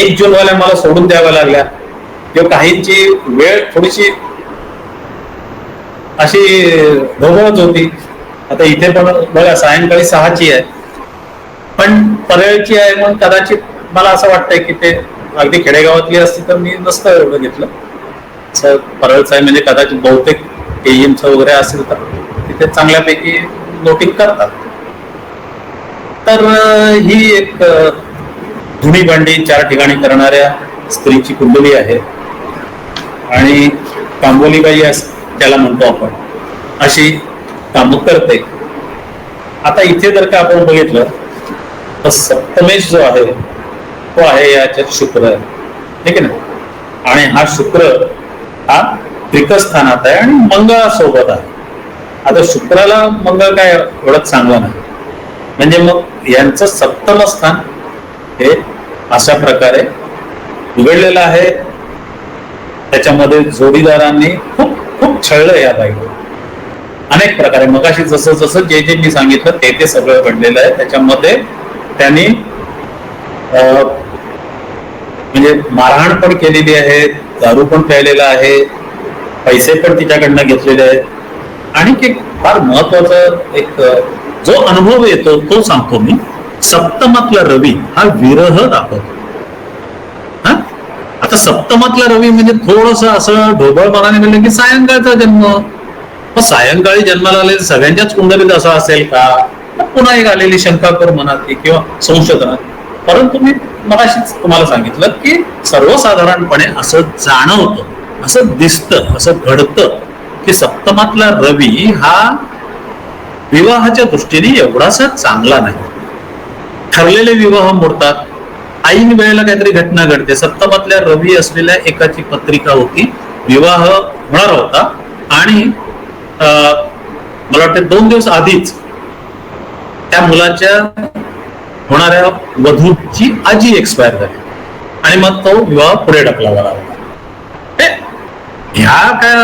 [SPEAKER 2] 1 जूनवाल्या मला सोडून द्याव्या लागल्या, किंवा काहींची वेळ थोडीशी अशी ढोबळच होती. आता इथे पण बघा सायंकाळी 6ची आहे, पण परळची आहे. मग कदाचित मला असं वाटतंय की ते अगदी खेडेगावातली असती तर मी नसतं एवढं घेतलं. परळचं आहे म्हणजे कदाचित बहुतेक केईएमचं वगैरे असेल तर तिथे चांगल्यापैकी नोटिंग करतात. तर ही एक धुणी भांडी 4 ठिकाणी करणाऱ्या स्त्रीची कुंडली आहे आणि कांबोलीबाई त्याला म्हणतो आपण, अशी कामं करते. आता इथे जर का आपण बघितलं तर सप्तमेश जो आहे तो आहे याच्यात शुक्र, ठीक आहे ना. आणि हा शुक्र हा त्रिकस्थानात आहे आणि मंगळासोबत आहे. आता शुक्राला मंगळ काय एवढं चांगलं नाही, म्हणजे मग यांचं सप्तम स्थान हे अशा प्रकारे बिघडलेलं आहे. त्याच्यामध्ये जोडीदारांनी खूप खूप छळलं या बाईला अनेक प्रकारे. मगाशी जसं जसं जे मी सांगितलं ते सगळं घडलेलं आहे. त्याच्यामध्ये त्यांनी म्हणजे मारहाण पण केलेली आहे, दारू पण प्यायलेला आहे, पैसे पण तिच्याकडनं घेतलेले आहेत. आणि एक फार महत्वाचा एक जो अनुभव येतो तो सांगतो मी. सप्तमातला रवी हा विरह दाखवतो. आता सप्तमातला रवी म्हणजे थोडस असं ढोबळ मनाने म्हणलं की सायंकाळचा जन्म. मग सायंकाळी जन्माला आलेले सगळ्यांच्याच कुंडलीत असं असेल का? पुन्हा एक आलेली शंका कर मनात किंवा संशोधनात. परंतु मी मगाशीच तुम्हाला सांगितलं की सर्वसाधारणपणे असं जाणवतं, असं दिसतं, असं घडतं की सप्तमातला रवी हा विवाहाच्या दृष्टीने एवढासा चांगला नाही. ठरलेले विवाह मोडतात, ऐन वेळेला काहीतरी घटना घडते. सप्तमातल्या रवी असलेल्या एकाची पत्रिका होती, विवाह होणार होता आणि मला वाटतं 2 दिवस आधीच त्या मुलाच्या होणाऱ्या वधूची आजी एक्सपायर झाली आणि मग तो विवाह पुढे ढकलावा लागला. ह्या काय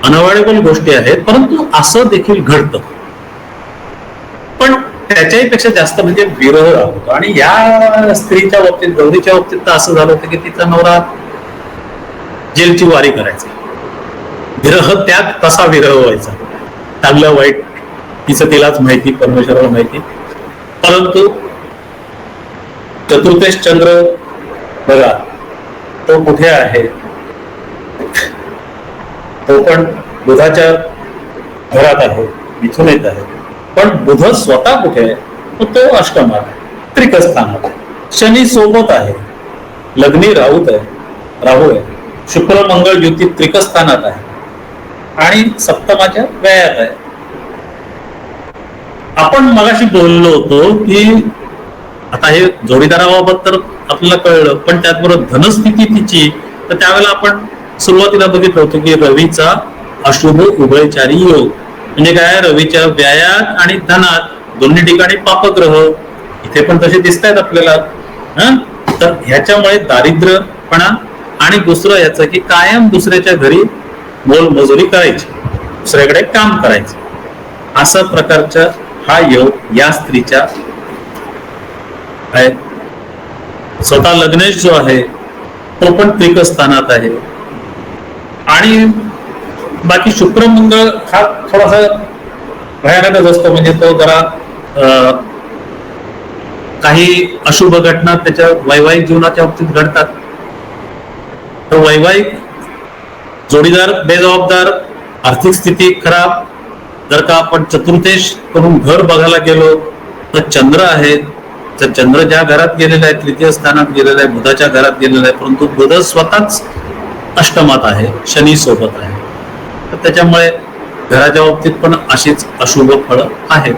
[SPEAKER 2] अनअवॉइडेबल गोष्टी आहेत, परंतु असं देखील घडतं. पण त्याच्याही पेक्षा जास्त म्हणजे विरह राहतो. आणि या स्त्रीच्या बाबतीत, गौरीच्या बाबतीत तर असं झालं होतं की तिचा नवरा जेलची वारी करायचा. विरह त्यात तसा विरह व्हायचा, चांगलं वाईट तिचं तिलाच माहिती, परमेश्वराला माहिती. परंतु चतुर्थेश चंद्र बघा तो कुठे आहे, तो पण बुधाच्या घरात आहे, इथून येत आहे. पण बुध स्वतः कुठे आहे तर तो अष्टमात आहे, त्रिकस्थानात आहे. शनी सोबत आहे, लग्नी राहू आहे, शुक्र मंगळ युती त्रिकस्थानात आहे आणि सप्तमाच्या व्ययात आहे. आपण मगाशी बोललो होतो की आता हे जोडीदाराबाबत तर आपल्याला कळलं, पण त्याचबरोबर धनस्थिती तिची, तर त्यावेळेला आपण सुरुवातीला बघितलं होतं की रवीचा अशुभ उभयचारी योग म्हणजे काय, रवीच्या व्ययात आणि धनात दोन्ही ठिकाणी पापग्रह इथे पण तसे दिसत आहेत आपल्याला. तर ह्याच्यामुळे दारिद्र्यपणा आणि दुसरं याचं की कायम दुसऱ्याच्या घरी मोलमजुरी करायची, दुसऱ्याकडे काम करायचं, असा प्रकारचा हा योग या स्त्रीच्या आहे. स्वतः लग्नेश जो आहे तो पण त्रिकस्थानात आहे. आणि बाकी शुक्र मंगळ हा थोडासा भयानकच असतो, म्हणजे तो जरा काही अशुभ घटना त्याच्या वैवाहिक जीवनाच्या बाबतीत घडतात. तर वैवाहिक जोडीदार बेजबाबदार, आर्थिक स्थिती खराब. जर का आपण चतुर्थेश करून घर बघायला गेलो तर चंद्र आहे, तर चंद्र ज्या घरात गेलेला आहे तृतीय स्थानात गेलेला आहे, बुधाच्या घरात गेलेला आहे, परंतु बुध स्वतःच अष्टमात आहे, शनी सोबत आहे. तर त्याच्यामुळे घराच्या बाबतीत पण अशीच अशुभ फळं आहेत.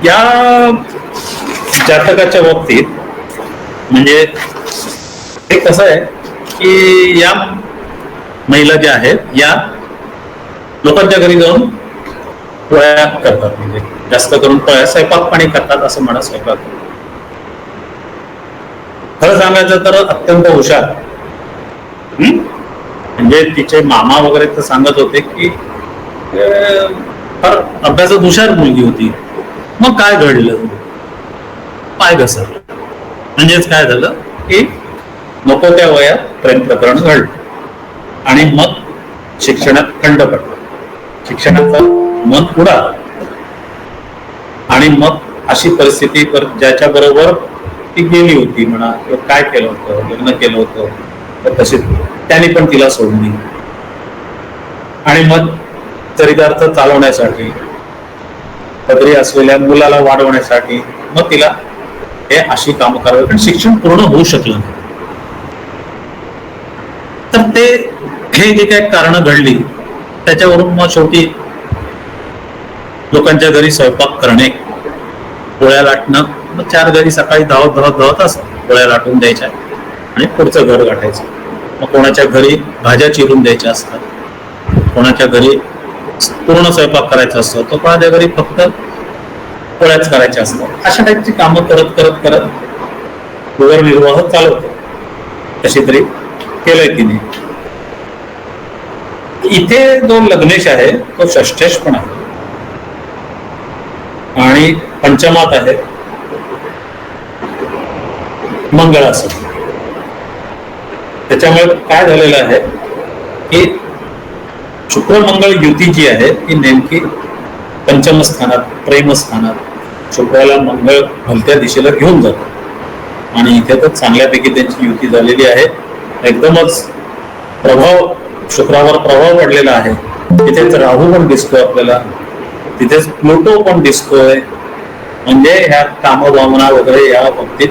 [SPEAKER 2] या जातकाच्या बाबतीत म्हणजे हे कसं आहे की या महिला ज्या आहेत या लोकांच्या घरी जाऊन पोळ्या करतात, म्हणजे जास्त करून पोळ्या, स्वयंपाक पाणी करतात असं म्हणा. स्वयंपाक खरं सांगायचं तर अत्यंत हुशार. म्हणजे तिचे मामा वगैरे तर सांगत होते की फार अभ्यासात हुशार मुलगी होती. मग काय घडलं, पाय घसरलं. म्हणजेच काय झालं की नको त्या वयात प्रेम प्रकरण घडलं आणि मग शिक्षणात खंड पडला, शिक्षणाचं मन उडालं आणि मग अशी परिस्थिती ज्याच्या बरोबर ती गेली होती म्हणा किंवा काय केलं होतं, लग्न केलं होतं, तर तशीच त्याने पण तिला सोडली. आणि मग चरितार्थ चालवण्यासाठी, पदरी असलेल्या मुलाला वाढवण्यासाठी मग तिला हे अशी कामं करावी, पण शिक्षण पूर्ण होऊ शकलं नाही. तर ते हे जे काही कारणं घडली त्याच्यावरून मग शेवटी लोकांच्या घरी स्वयंपाक करणे, पोळ्या लाटणं, मग 4 घरी सकाळी धावत असत पोळ्या लाटून द्यायच्या आणि पुढचं घर गाठायचं. मग कोणाच्या घरी भाज्या चिरून द्यायच्या असतात, कोणाच्या घरी पूर्ण स्वयंपाक करायचा असतो, तो कोणाच्या घरी फक्त पोळ्याच करायच्या असतात. अशा टाईपची कामं करत करत करत उदरनिर्वाह चालवतो. कशी तरी केलंय तिने. इथे जो लग्नेश आहे तो षष्ठेश पण आहे आणि पंचमात आहे मंगळासन. त्याच्यामुळे काय झालेलं आहे की शुक्र मंगळ युती जी आहे ती नेमकी पंचम स्थानात, प्रेमस्थानात शुक्राला मंगळ भलत्या दिशेला घेऊन जातो आणि इथे तर चांगल्यापैकी त्यांची युती झालेली आहे. एकदमच प्रभाव, शुक्रावर प्रभाव पडलेला आहे. तिथेच राहू पण दिसतोय आपल्याला, तिथेच प्लुटो पण दिसतोय. म्हणजे ह्या कामभावना वगैरे या बाबतीत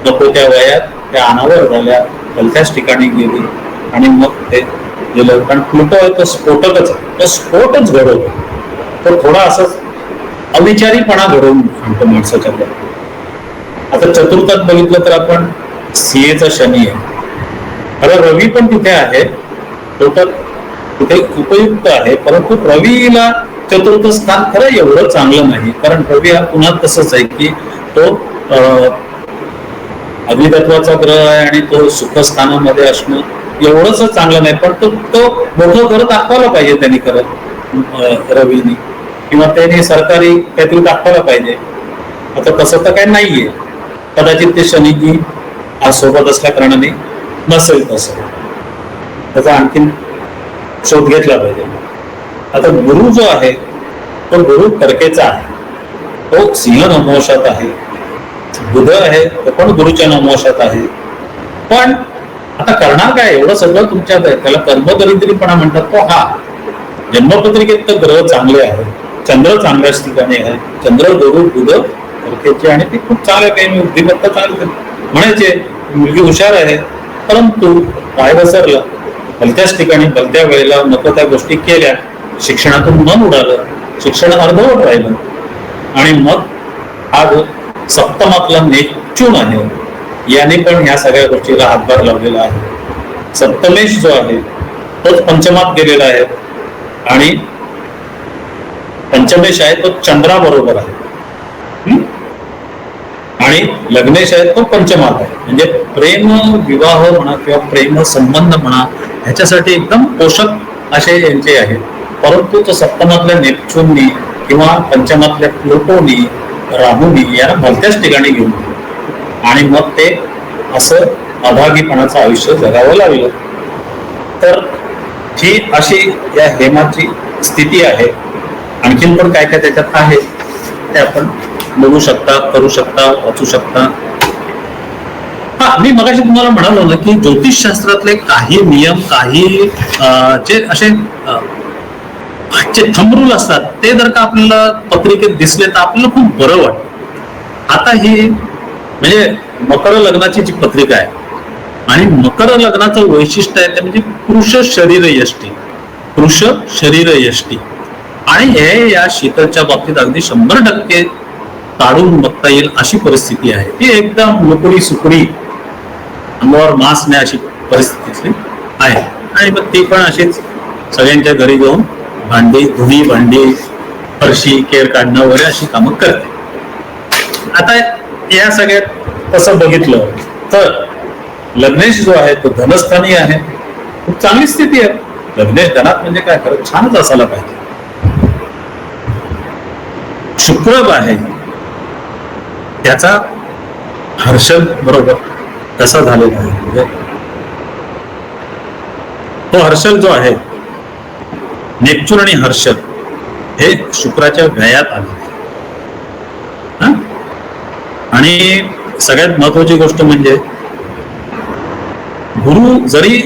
[SPEAKER 2] नको त्या वयात त्या अनावर झाल्या, भलत्याच ठिकाणी गेली आणि मग ते गेलं. कारण प्लुटो आहे तो स्फोटकच आहे, तो स्फोटच घडवतो, तो थोडा असंच अविचारीपणा घडवून आणतो माणसाच्या बाबतीत. आता चतुर्थात बघितलं तर आपण सीएचा शनी आहे. खरं रवी पण तिथे आहे, तो तर तिथे उपयुक्त आहे, परंतु रवीला चतुर्थ स्थान खरं एवढं चांगलं नाही. कारण रवी हा पुन्हा तसंच आहे की तो अग्नितत्वाचा ग्रह आहे आणि तो सुखस्थानामध्ये असणं एवढंच चांगलं नाही. पण तो मोठं घर दाखवायला पाहिजे त्यांनी करत रवीने, किंवा त्याने सरकारी काहीतरी दाखवायला पाहिजे. आता तसं तर काही नाहीये. कदाचित ते शनीजी आज सोबत असल्या कारणाने नसेल तसं, त्याचा आणखीन शोध घेतला पाहिजे. आता गुरु जो आहे तो गुरु कर्केचा आहे, तो सिंह नमोशात आहे. बुध आहे तो पण गुरुच्या नमोशात आहे. पण आता करणार काय, एवढं सगळं तुमच्यात आहे, त्याला कर्मदरिद्रीपणा म्हणतात. तो हा जन्मपत्रिकेत तर ग्रह चांगले आहेत, चंद्र चांगल्याच ठिकाणी आहे, चंद्र गुरु बुध ओळखेचे आणि ते खूप चांगले काही बुद्धिमत्ता चांगले म्हणायचे, मुलगी हुशार आहे, परंतु पाय घसरला, भलत्याच ठिकाणी भलत्या वेळेला नको त्या गोष्टी केल्या, शिक्षणातून मन उडालं, शिक्षण अर्धवट राहिलं आणि मग हा जो सप्तमातला नेपच्यून आहे याने पण ह्या सगळ्या गोष्टीला हातभार लावलेला आहे. सप्तमेश जो आहे तोच पंचमात गेलेला आहे आणि पंचमेश आहे तो चंद्राबरोबर आहे आणि लग्नेश आहे तो पंचमात आहे. म्हणजे प्रेम विवाह म्हणा किंवा प्रेम संबंध म्हणा ह्याच्यासाठी एकदम पोषक असे यांचे आहेत. परंतु तो सप्तमातल्या नेपच्यूननी किंवा पंचमातल्या प्लुटोनी राहूनी याला भलत्याच ठिकाणी घेऊन आणि मग ते असं अभागीपणाचं आयुष्य जगावं लागलं. तर ही अशी या हेमाची स्थिती आहे. आणखीन पण काय काय त्याच्यात आहे ते आपण बघू शकता, करू शकता, वाचू शकता. हा, मी मगाशी तुम्हाला म्हणालो ना की ज्योतिषशास्त्रातले काही नियम, काही जे असे जे थंब रूल असतात ते जर का आपल्याला पत्रिकेत दिसले तर आपल्याला खूप बरं वाटतं. आता ही म्हणजे मकर लग्नाची जी पत्रिका आहे आणि मकर लग्नाचं वैशिष्ट्य आहे ते म्हणजे पुरुष शरीर यष्टी, पुरुष शरीर यष्टी आणि हे या शीतलच्या बाबतीत अगदी 100% काढून बघता येईल अशी परिस्थिती आहे. ती एकदम लुकडी सुकडी अंगावर मास्क नाही अशी परिस्थिती आहे आणि मग ती पण अशीच सगळ्यांच्या घरी जाऊन धुणी भांडी फरशी केर काढणं वगैरे अशी कामं करते. आता या सगळ्यात तसं बघितलं तर लग्नेश जो आहे तो धनस्थानी आहे, खूप चांगली स्थिती आहे. लग्नेश धनात म्हणजे काय, खरं छानच असायला पाहिजे. शुक्र आहे त्याचा हर्षल बरोबर कसा झालेला आहे, म्हणजे तो हर्षल जो आहे नेपच्यून आणि हर्षल हे शुक्राच्या व्ययात आले आणि सगळ्यात महत्वाची गोष्ट म्हणजे गुरु जरी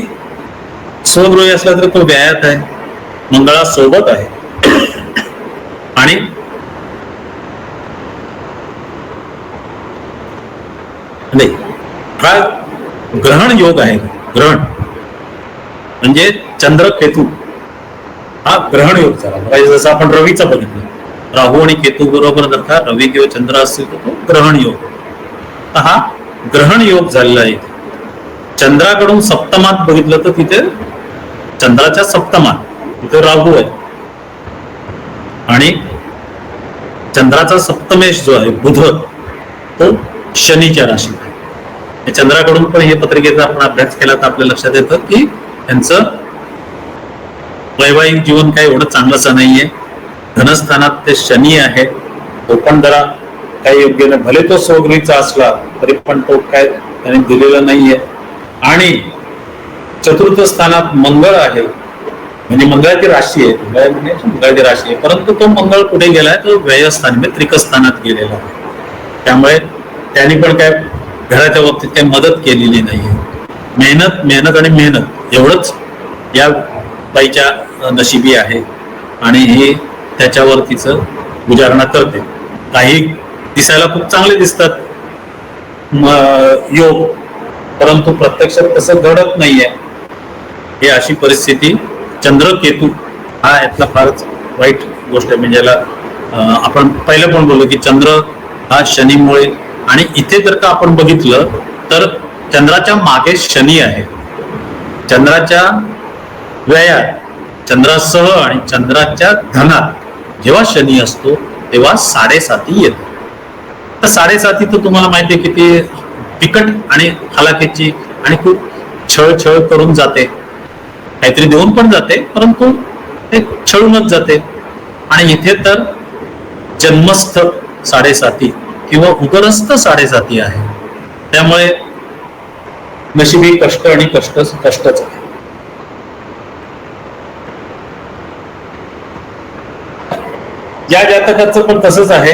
[SPEAKER 2] स्वगृही असला तरी तो व्ययात आहे, मंगळा सोबत आहे आणि नाही हा ग्रहण योग आहे. ग्रहण म्हणजे चंद्र केतू हा ग्रहण योग झाला. जसं आपण रवीचा बघितलं, राहू आणि केतू बरोबर जर का रवी किंवा चंद्र असेल तर तो ग्रहण योग. हा ग्रहण योग झालेला आहे. चंद्राकडून सप्तमात बघितलं तर तिथे चंद्राच्या सप्तमात तिथे राहू आहे आणि चंद्राचा सप्तमेश जो आहे बुध तो शनीच्या राशीत आहे. चंद्राकडून पण हे पत्रिकेचा आपण अभ्यास केला तर आपल्या लक्षात येतं की त्यांचं वैवाहिक जीवन काही एवढं चांगलंच नाहीये. धनस्थानात ते शनी आहे, तो पण जरा काही योग्य नाही. भले तो स्वगृहीचा असला तरी पण तो काय त्याने दिलेला नाहीये. आणि चतुर्थ स्थानात मंगळ आहे, म्हणजे मंगळाची राशी आहे, मंगळाची राशी आहे, परंतु तो मंगळ कुठे गेलाय तो व्ययस्थान म्हणजे त्रिकस्थानात गेलेला आहे. त्यामुळे त्यांनी पण काय घराच्या बाबतीत काही मदत केलेली नाहीये. मेहनत मेहनत आणि मेहनत एवढंच या बाईच्या नशिबी आहे आणि हे त्याच्यावर तिचं गुजारणा करते. काही दिसायला खूप चांगले दिसतात योग, परंतु प्रत्यक्षात तसं घडत नाहीये. ही अशी परिस्थिती चंद्र केतू हा यातला फारच वाईट गोष्ट आहे. म्हणजे आपण पहिलं पण बोललो की चंद्र हा शनीमुळे, आणि इथे जर का आपण बघितलं तर चंद्राच्या मागे शनी आहे. चंद्राच्या व्ययात चंद्रासह आणि चंद्राच्या धनात जेव्हा शनी असतो तेव्हा 7.5 येतो. तर 7.5 तर तुम्हाला माहिती आहे किती तिकट आणि हलाखीची आणि खूप छळ करून जाते, काहीतरी देऊन पण जाते परंतु ते छळूनच जाते. आणि इथे तर जन्मस्थ 7.5 किंवा उदरस्थ 7.5 आहे. त्यामुळे नशिबी कष्ट आणि कष्टच आहे. या जातकाचं पण तसंच आहे,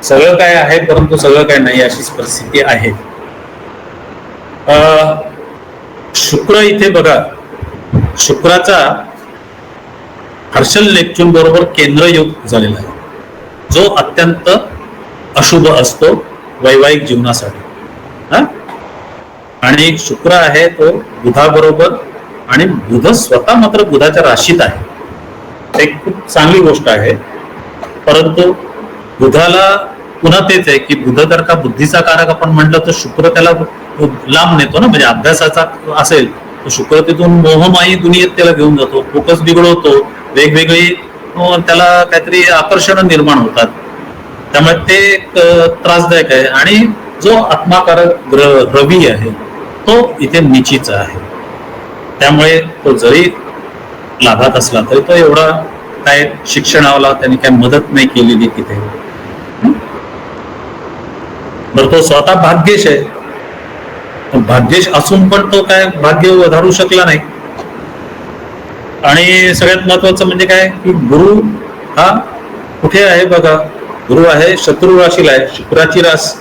[SPEAKER 2] सगळं काय आहे परंतु सगळं काय नाही अशीच परिस्थिती आहे. शुक्र इथे बघा, शुक्राचा हर्षल नेपच्यून बरोबर केंद्रयोग झालेला आहे, जो अत्यंत अशुभ असतो वैवाहिक जीवनासाठी. आणि शुक्र आहे तो बुधाबरोबर, आणि बुध स्वतः मात्र बुधाच्या राशीत आहे, एक खूप चांगली गोष्ट आहे. परंतु बुधाला पुन्हा तेच आहे की बुध जर का बुद्धीचा कारक आपण म्हटलं तर शुक्र त्याला लांब नेतो ना, म्हणजे अभ्यासाचा असेल तर शुक्र तिथून मोहमायी दुनियेत त्याला घेऊन जातो, फोकस बिघडवतो, वेगवेगळी त्याला काहीतरी आकर्षण निर्माण होतात, त्यामुळे ते एक त्रासदायक आहे. आणि जो आत्माकारक ग्रह रवी आहे तो इथे निचीचा आहे, त्यामुळे तो जरी लाभात असला तरी तो एवढा काय शिक्षणाला त्यांनी काय मदत नाही केलेली तिथे. बरं, तो स्वतः भाग्येश आहे, भाग्येश असून पण तो काय भाग्य वधारू शकला नाही. आणि सगळ्यात महत्वाचं म्हणजे काय की गुरु हा कुठे आहे बघा, गुरु आहे शत्रू राशीला आहे, शुक्राची रास,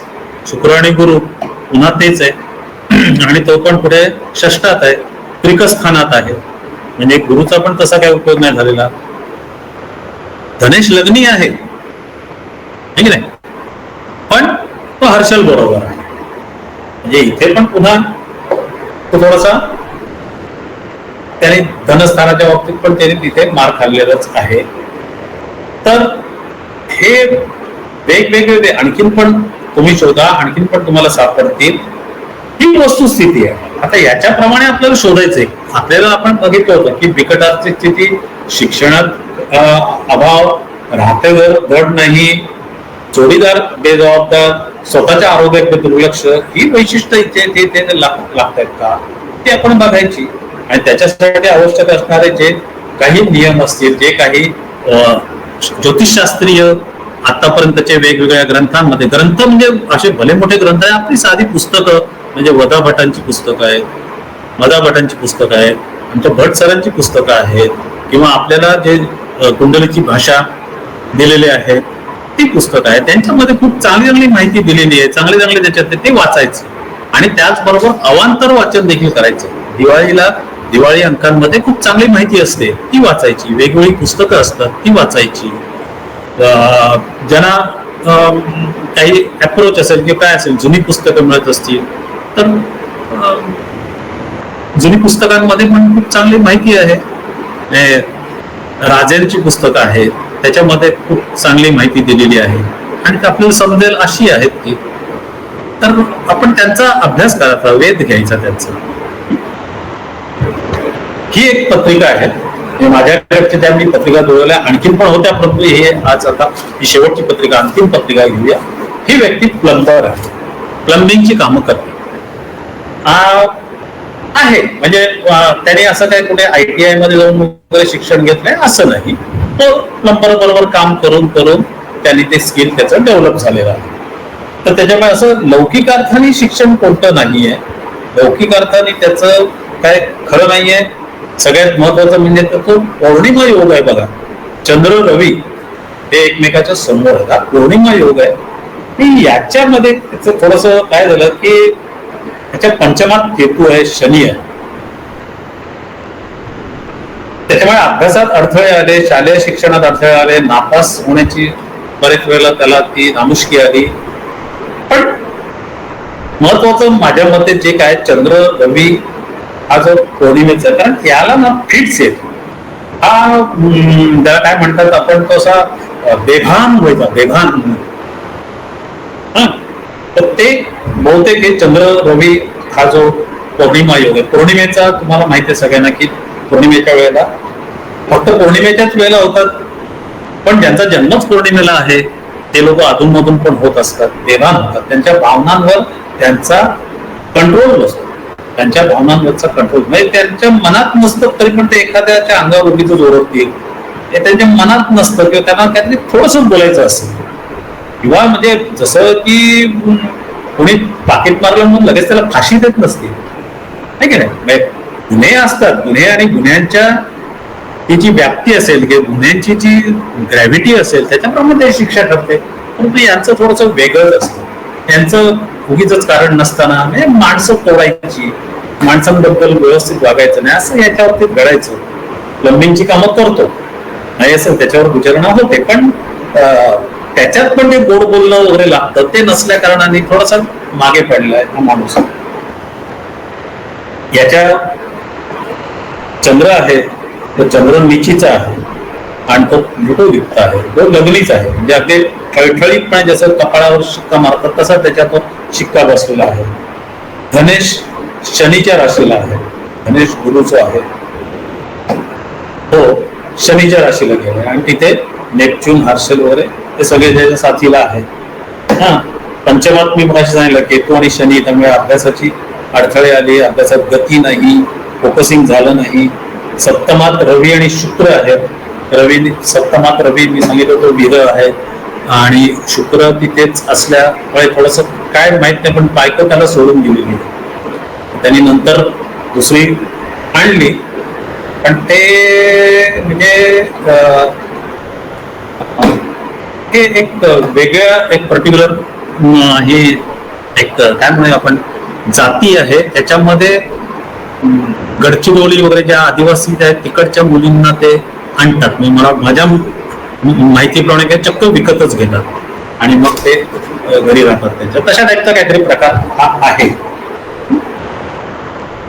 [SPEAKER 2] शुक्र आणि गुरु पुन्हा तेच आहे. आणि तो पण पुढे षष्ठात आहे, त्रिक स्थानात आहे, म्हणजे गुरुचा पण तसा काही उपयोग नाही झालेला. धनेश लग्नी आहे की नाही, पण तो हर्षल बरोबर आहे, म्हणजे इथे पण पुन्हा तो थोडासा त्याने धनस्थानाच्या बाबतीत पण त्याने तिथे मार खाल्लेलाच आहे. तर हे वेगवेगळे आणखीन पण तुम्ही शोधा, आणखीन पण तुम्हाला सापडतील, ही वस्तुस्थिती आहे. आता याच्याप्रमाणे आपल्याला शोधायचंय. आपल्याला आपण बघितलं होतं की बिकट आर्थिक स्थिती, शिक्षणात अभाव, राहते घर नाही, जोडीदार बेजबाबदार, स्वतःच्या आरोग्याकडे दुर्लक्ष, ही वैशिष्ट्य इथे लागत आहेत का ते आपण बघायची. आणि त्याच्यासाठी आवश्यक असणारे जे काही नियम असतील, जे काही ज्योतिषशास्त्रीय आतापर्यंतचे वेगवेगळ्या ग्रंथांमध्ये, ग्रंथ म्हणजे असे भले मोठे ग्रंथ आहे, आपली साधी पुस्तकं म्हणजे वदा भटांची पुस्तकं आहेत, मदा भटांची पुस्तकं आहेत, आमच्या भट सरांची पुस्तकं आहेत, किंवा आपल्याला जे कुंडलीची भाषा दिलेली आहे ती पुस्तकं आहेत, त्यांच्यामध्ये खूप चांगली चांगली माहिती दिलेली आहे, चांगले चांगले त्याच्यात ते वाचायचं. आणि त्याचबरोबर अवांतर वाचन देखील करायचं. दिवाळी अंकांमध्ये खूप चांगली माहिती असते, ती वाचायची. वेगवेगळी पुस्तकं असतात, ती वाचायची. ज्यांना काही अप्रोच असेल किंवा काय असेल, जुनी पुस्तकं मिळत असतील तर जुनी पुस्तकांमध्ये पण खूप चांगली माहिती आहे. राजांची पुस्तकं आहेत, त्याच्यामध्ये खूप चांगली माहिती दिलेली आहे आणि ते आपल्याला समजेल अशी आहेत ती. तर आपण त्यांचा अभ्यास करायचा, वेध घ्यायचा त्यांचा. ही एक पत्रिका आहे, माझ्याकडे त्या मी पत्रिका जुळवल्या, आणखीन पण होत्या, परंतु हे आज आता ही शेवटची पत्रिका, अंतिम पत्रिका घेऊया. ही व्यक्ती प्लंबर आहे, प्लंबिंगची कामं करते आहे. म्हणजे त्याने असं काय कुठे ITI मध्ये जाऊन वगैरे शिक्षण घेतलंय असं नाही, तो प्लंबर बरोबर काम करून करून त्यांनी ते स्किल त्याचं डेव्हलप झालेलं आहे. तर त्याच्यामुळे असं लौकिक अर्थाने शिक्षण कोणतं नाहीये, लौकिक अर्थाने त्याचं काय खरं नाहीये. सगळ्यात महत्वाचं म्हणजे तो पौर्णिमा योग आहे बघा, चंद्र रवी हे एकमेकाच्या समोर आहे, पौर्णिमा योग आहे. याच्यामध्ये त्याचं थोडस काय झालं की त्याच्या पंचमात केतू आहे, शनी आहे, त्याच्यामुळे अभ्यासात अडथळे आले, शालेय शिक्षणात अडथळे आले, नापास होण्याची बरेच वेळेला त्याला ती नामुष्की आली. पण महत्वाचं माझ्या मते जे काय चंद्र रवी हा जो पौर्णिमेचा, कारण त्याला ना फिट्स येत, हा त्याला काय म्हणतात आपण तसा बेभान व्हायचा, बेभान. तर ते बहुतेक हे चंद्र रवी हा जो पौर्णिमा योग आहे, पौर्णिमेचा तुम्हाला माहिती आहे सगळ्यांना की पौर्णिमेच्या वेळेला फक्त पौर्णिमेच्याच वेळेला होतात, पण ज्यांचा जन्मच पौर्णिमेला आहे ते लोक अधूनमधून पण होत असतात, बेभान होतात. त्यांच्या भावनांवर त्यांचा कंट्रोल नसतो, त्यांच्या भावनांवरचा कंट्रोल म्हणजे त्यांच्या मनात नसतं तरी पण ते एखाद्याच्या अंगावर उगीच जोडवतील, हे त्यांच्या मनात नसतं किंवा त्यांना काहीतरी थोडंसं बोलायचं असतं. किंवा म्हणजे जसं की कोणी पाकिट मारलं म्हणून लगेच त्याला फाशी देत नसते, नाही की नाही. गुन्हे असतात, गुन्हे आणि गुन्ह्यांच्या ती जी व्याप्ती असेल किंवा गुन्ह्यांची जी ग्रॅव्हिटी असेल त्याच्याप्रमाणे शिक्षा ठरते. परंतु यांचं थोडस वेगळंच असतं, त्यांचं उगीच कारण नसताना म्हणजे माणसं तोडायची, माणसांबद्दल व्यवस्थित वागायचं नाही असं याच्यावरती घडायचं. प्लंबिंगची कामं करतो नाही असं त्याच्यावर विचारणा होते, पण त्याच्यात पण जे गोड बोलणं वगैरे लागतं ते नसल्या कारणाने थोडासा मागे पडलाय हा माणूस. याच्या चंद्र आहे तो चंद्र निचीचा आहे आणि तो युगयुक्त आहे, तो लग्नीच आहे. म्हणजे अगदी ठळठळीतपणे जसं कपाळावर शिक्का मारतात तसा त्याच्यात शिक्का बसलेला आहे. धनेश शनीच्या राशीला आहे, धनेश गुरु जो आहे तो शनीच्या राशीला गेला आणि तिथे नेपच्यून हर्षल वगैरे ते सगळे त्याच्या साथीला आहे. हा पंचमात मी मगाशी सांगितलं केतू आणि शनी, त्यामुळे अभ्यासाची अडथळे आले, अभ्यासात गती नाही, फोकसिंग झालं नाही. सप्तमात रवी आणि शुक्र आहेत. रवी सप्तमात रवी मी सांगितलं तो विरह आहे आणि शुक्र तिथेच असल्यामुळे थोडस काय माहित नाही, पण बायको त्याला सोडून गेलेली. त्यांनी नंतर दुसरी आणली, पण ते म्हणजे हे एक वेगळ्या एक पर्टिक्युलर ही एक काय म्हणूया आपण जाती आहे. त्याच्यामध्ये गडचिरोली वगैरे ज्या आदिवासी आहेत तिकडच्या मुलींना ते आणतात. मला माझ्या माहितीप्रमाणे काय चक्क विकतच घेतात आणि मग ते घरी राहतात. त्यांच्या तशा टाईपचा काहीतरी प्रकार हा आहे.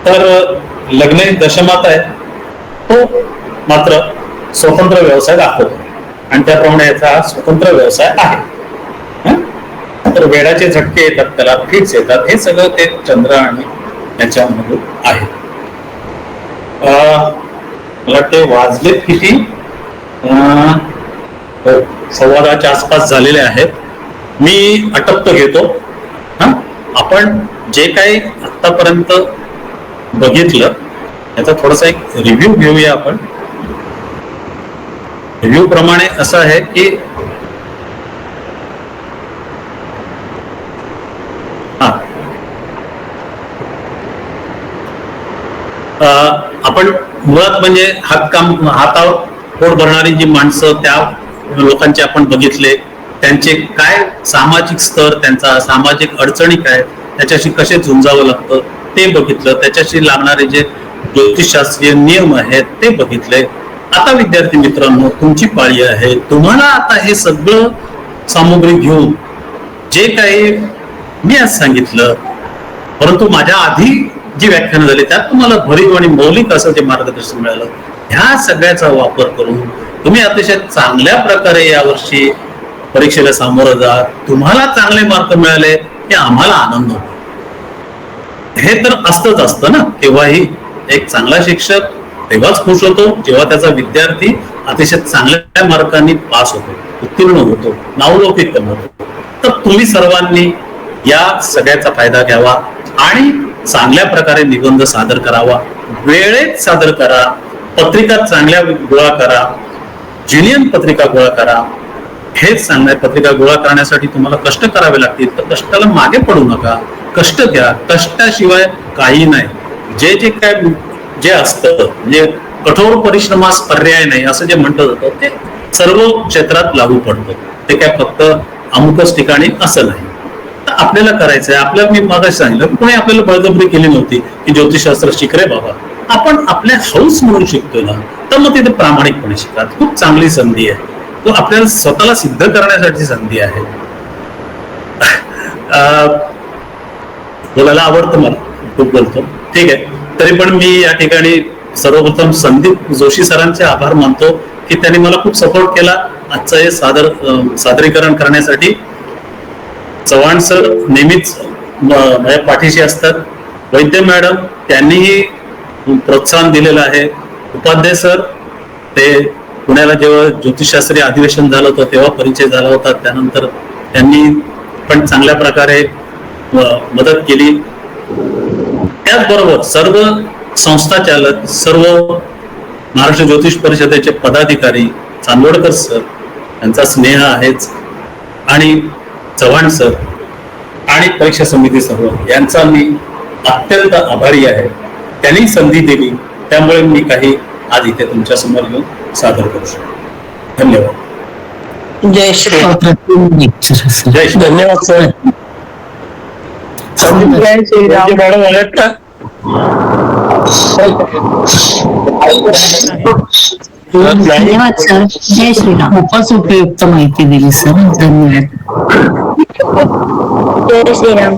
[SPEAKER 2] तर लग्न दशमात आहे तो मात्र स्वतंत्र व्यवसाय दाखवतो आणि त्याप्रमाणे याचा हा स्वतंत्र व्यवसाय आहे. तर वेळाचे झटके येतात, त्याला फिट्स येतात, हे सगळं ते चंद्र आणि त्याच्यामधून आहे. मला ते वाजलेत किती 10:15 आसपास झालेले आहेत. मी अटप्त घेतो. आपण जे काही आतापर्यंत बघितलं याचा थोडासा एक रिव्ह्यू घेऊया आपण. रिव्ह्यू प्रमाणे असं आहे की आपण मुळात म्हणजे हातावर पोट भरणारी जी माणसं त्या लोकांचे आपण बघितले, त्यांचे काय सामाजिक स्तर, त्यांचा सामाजिक अडचणी काय, त्याच्याशी कसे झुंजावं लागतं ते बघितलं. त्याच्याशी लागणारे जे ज्योतिषशास्त्रीय नियम आहेत ते बघितले. आता विद्यार्थी मित्रांनो तुमची पाळी आहे. तुम्हाला आता हे सगळं सामुग्री घेऊन जे काही मी आज सांगितलं, परंतु माझ्या आधी जी व्याख्यानं झाली त्यात तुम्हाला भरीव आणि मौलिक असं जे मार्गदर्शन मिळालं, ह्या सगळ्याचा वापर करून तुम्ही अतिशय चांगल्या प्रकारे यावर्षी परीक्षेला सामोरं जा. तुम्हाला चांगले मार्क मिळाले हे आम्हाला आनंद होतो. हे तर असतं ना. तेव्हाही एक चांगला शिक्षक तेव्हाच खुश होतो जेव्हा त्याचा विद्यार्थी अतिशय चांगल्या मार्कांनी पास होतो, उत्तीर्ण होतो, नावलौकिक होतो. तर तुम्ही सर्वांनी या सगळ्याचा फायदा घ्यावा आणि चांगल्या प्रकारे निबंध सादर करावा, वेळेत सादर करा, पत्रिका चांगल्या गोळा करा, ज्युनियन पत्रिका गोळा करा. हेच चांगल्या पत्रिका गोळा करण्यासाठी तुम्हाला कष्ट करावे लागतील, तर कष्टाला मागे पडू नका, कष्ट घ्या. कष्टाशिवाय काही नाही. जे काय जे असतं म्हणजे कठोर परिश्रमास पर्याय नाही असं जे म्हटलं जातं ते सर्व क्षेत्रात लागू पडतं. ते काय फक्त अमुकच ठिकाणी असं नाही. तर आपल्याला करायचंय. आपल्याला मी मागाशी सांगितलं कोणी आपल्याला बळजबरी केली नव्हती की ज्योतिषशास्त्र शिक रे बाबा. आपण आपल्या हौस म्हणून शिकतोय ना, तर मग तिथे प्रामाणिकपणे शिका. खूप चांगली संधी आहे. तो आपल्याला स्वतःला सिद्ध करण्यासाठी संधी आहे. बोलायला आवडतं मला, खूप बोलतो, ठीक आहे. तरी पण मी या ठिकाणी सर्वप्रथम संदीप जोशी सरांचे आभार मानतो की त्यांनी मला खूप सपोर्ट केला आजचं हे सादरीकरण करण्यासाठी. चव्हाण सर नेहमीच माझ्या पाठीशी असतात. वैद्य मॅडम त्यांनीही प्रोत्साहन दिलेलं आहे. उपाध्याय सर ते पुण्याला जेव्हा ज्योतिषशास्त्रीय अधिवेशन झालं होतं तेव्हा परिचय झाला होता, त्यानंतर त्यांनी पण चांगल्या प्रकारे मदत केली. त्याचबरोबर सर्व संस्था चालक, सर्व महाराष्ट्र ज्योतिष परिषदेचे पदाधिकारी, चांदोडकर सर यांचा स्नेह आहेच, आणि चव्हाण सर आणि परीक्षा समिती सर्व यांचा मी अत्यंत आभारी आहे. त्यांनी संधी दिली, त्यामुळे मी काही आज इथे तुमच्या समोर येऊन सादर करू शकतो. धन्यवाद.
[SPEAKER 3] जय श्री
[SPEAKER 2] जय श्री.
[SPEAKER 1] धन्यवाद सर.
[SPEAKER 3] जय श्रीराम.
[SPEAKER 1] मॅडम आल्यात का?
[SPEAKER 3] धन्यवाद सर. जय श्रीराम.
[SPEAKER 4] खूपच उपयुक्त माहिती दिली सर. धन्यवाद.
[SPEAKER 3] जय श्रीराम.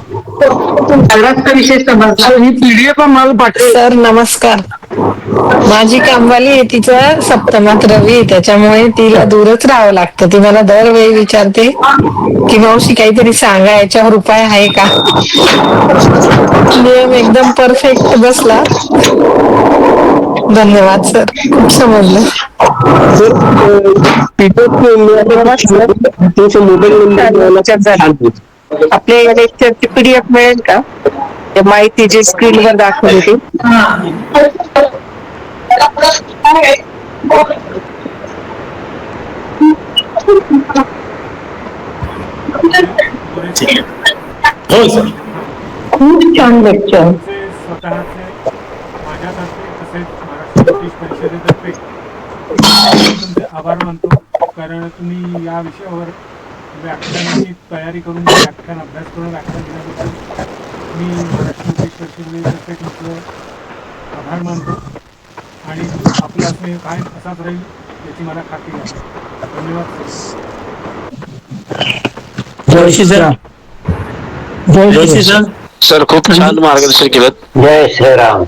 [SPEAKER 4] विषय समजला. ही पीडीएफ मला पाठव.
[SPEAKER 5] सर नमस्कार. माझी कामवाली आहे, तिचा सप्तमात रवी आहे, त्याच्यामुळे तिला दूरच राहावं लागतं. ती मला दरवेळी विचारते की मावशी काहीतरी सांगा, याच्यावर उपाय आहे का. नियम एकदम परफेक्ट बसला. धन्यवाद सर, खूप समजलं.
[SPEAKER 6] आपल्या लेक्चरची पीडीएफ मिळेल का, माहिती जी स्क्रीनवर दाखवली ती.
[SPEAKER 2] हो सर.
[SPEAKER 6] खूप छान लेक्चर.
[SPEAKER 7] स्वतःचे माझ्यातर्फे तसेच महाराष्ट्र ज्योतिष परिषदेतर्फे तुमचे आभार मानतो, कारण तुम्ही या विषयावर व्याख्यानाची तयारी करून व्याख्यान अभ्यास करून व्याख्यान दिल्याबद्दल मी महाराष्ट्र ज्योतिष परिषदेतर्फे तुमचं आभार मानतो आणि आपला स्नेह कायम असाच राहील याची मला खात्री आहे. धन्यवाद.
[SPEAKER 1] Joshi sir. Joshi sir.
[SPEAKER 8] Sir खूप छान मार्गदर्शन केलं.
[SPEAKER 1] जय श्रीराम.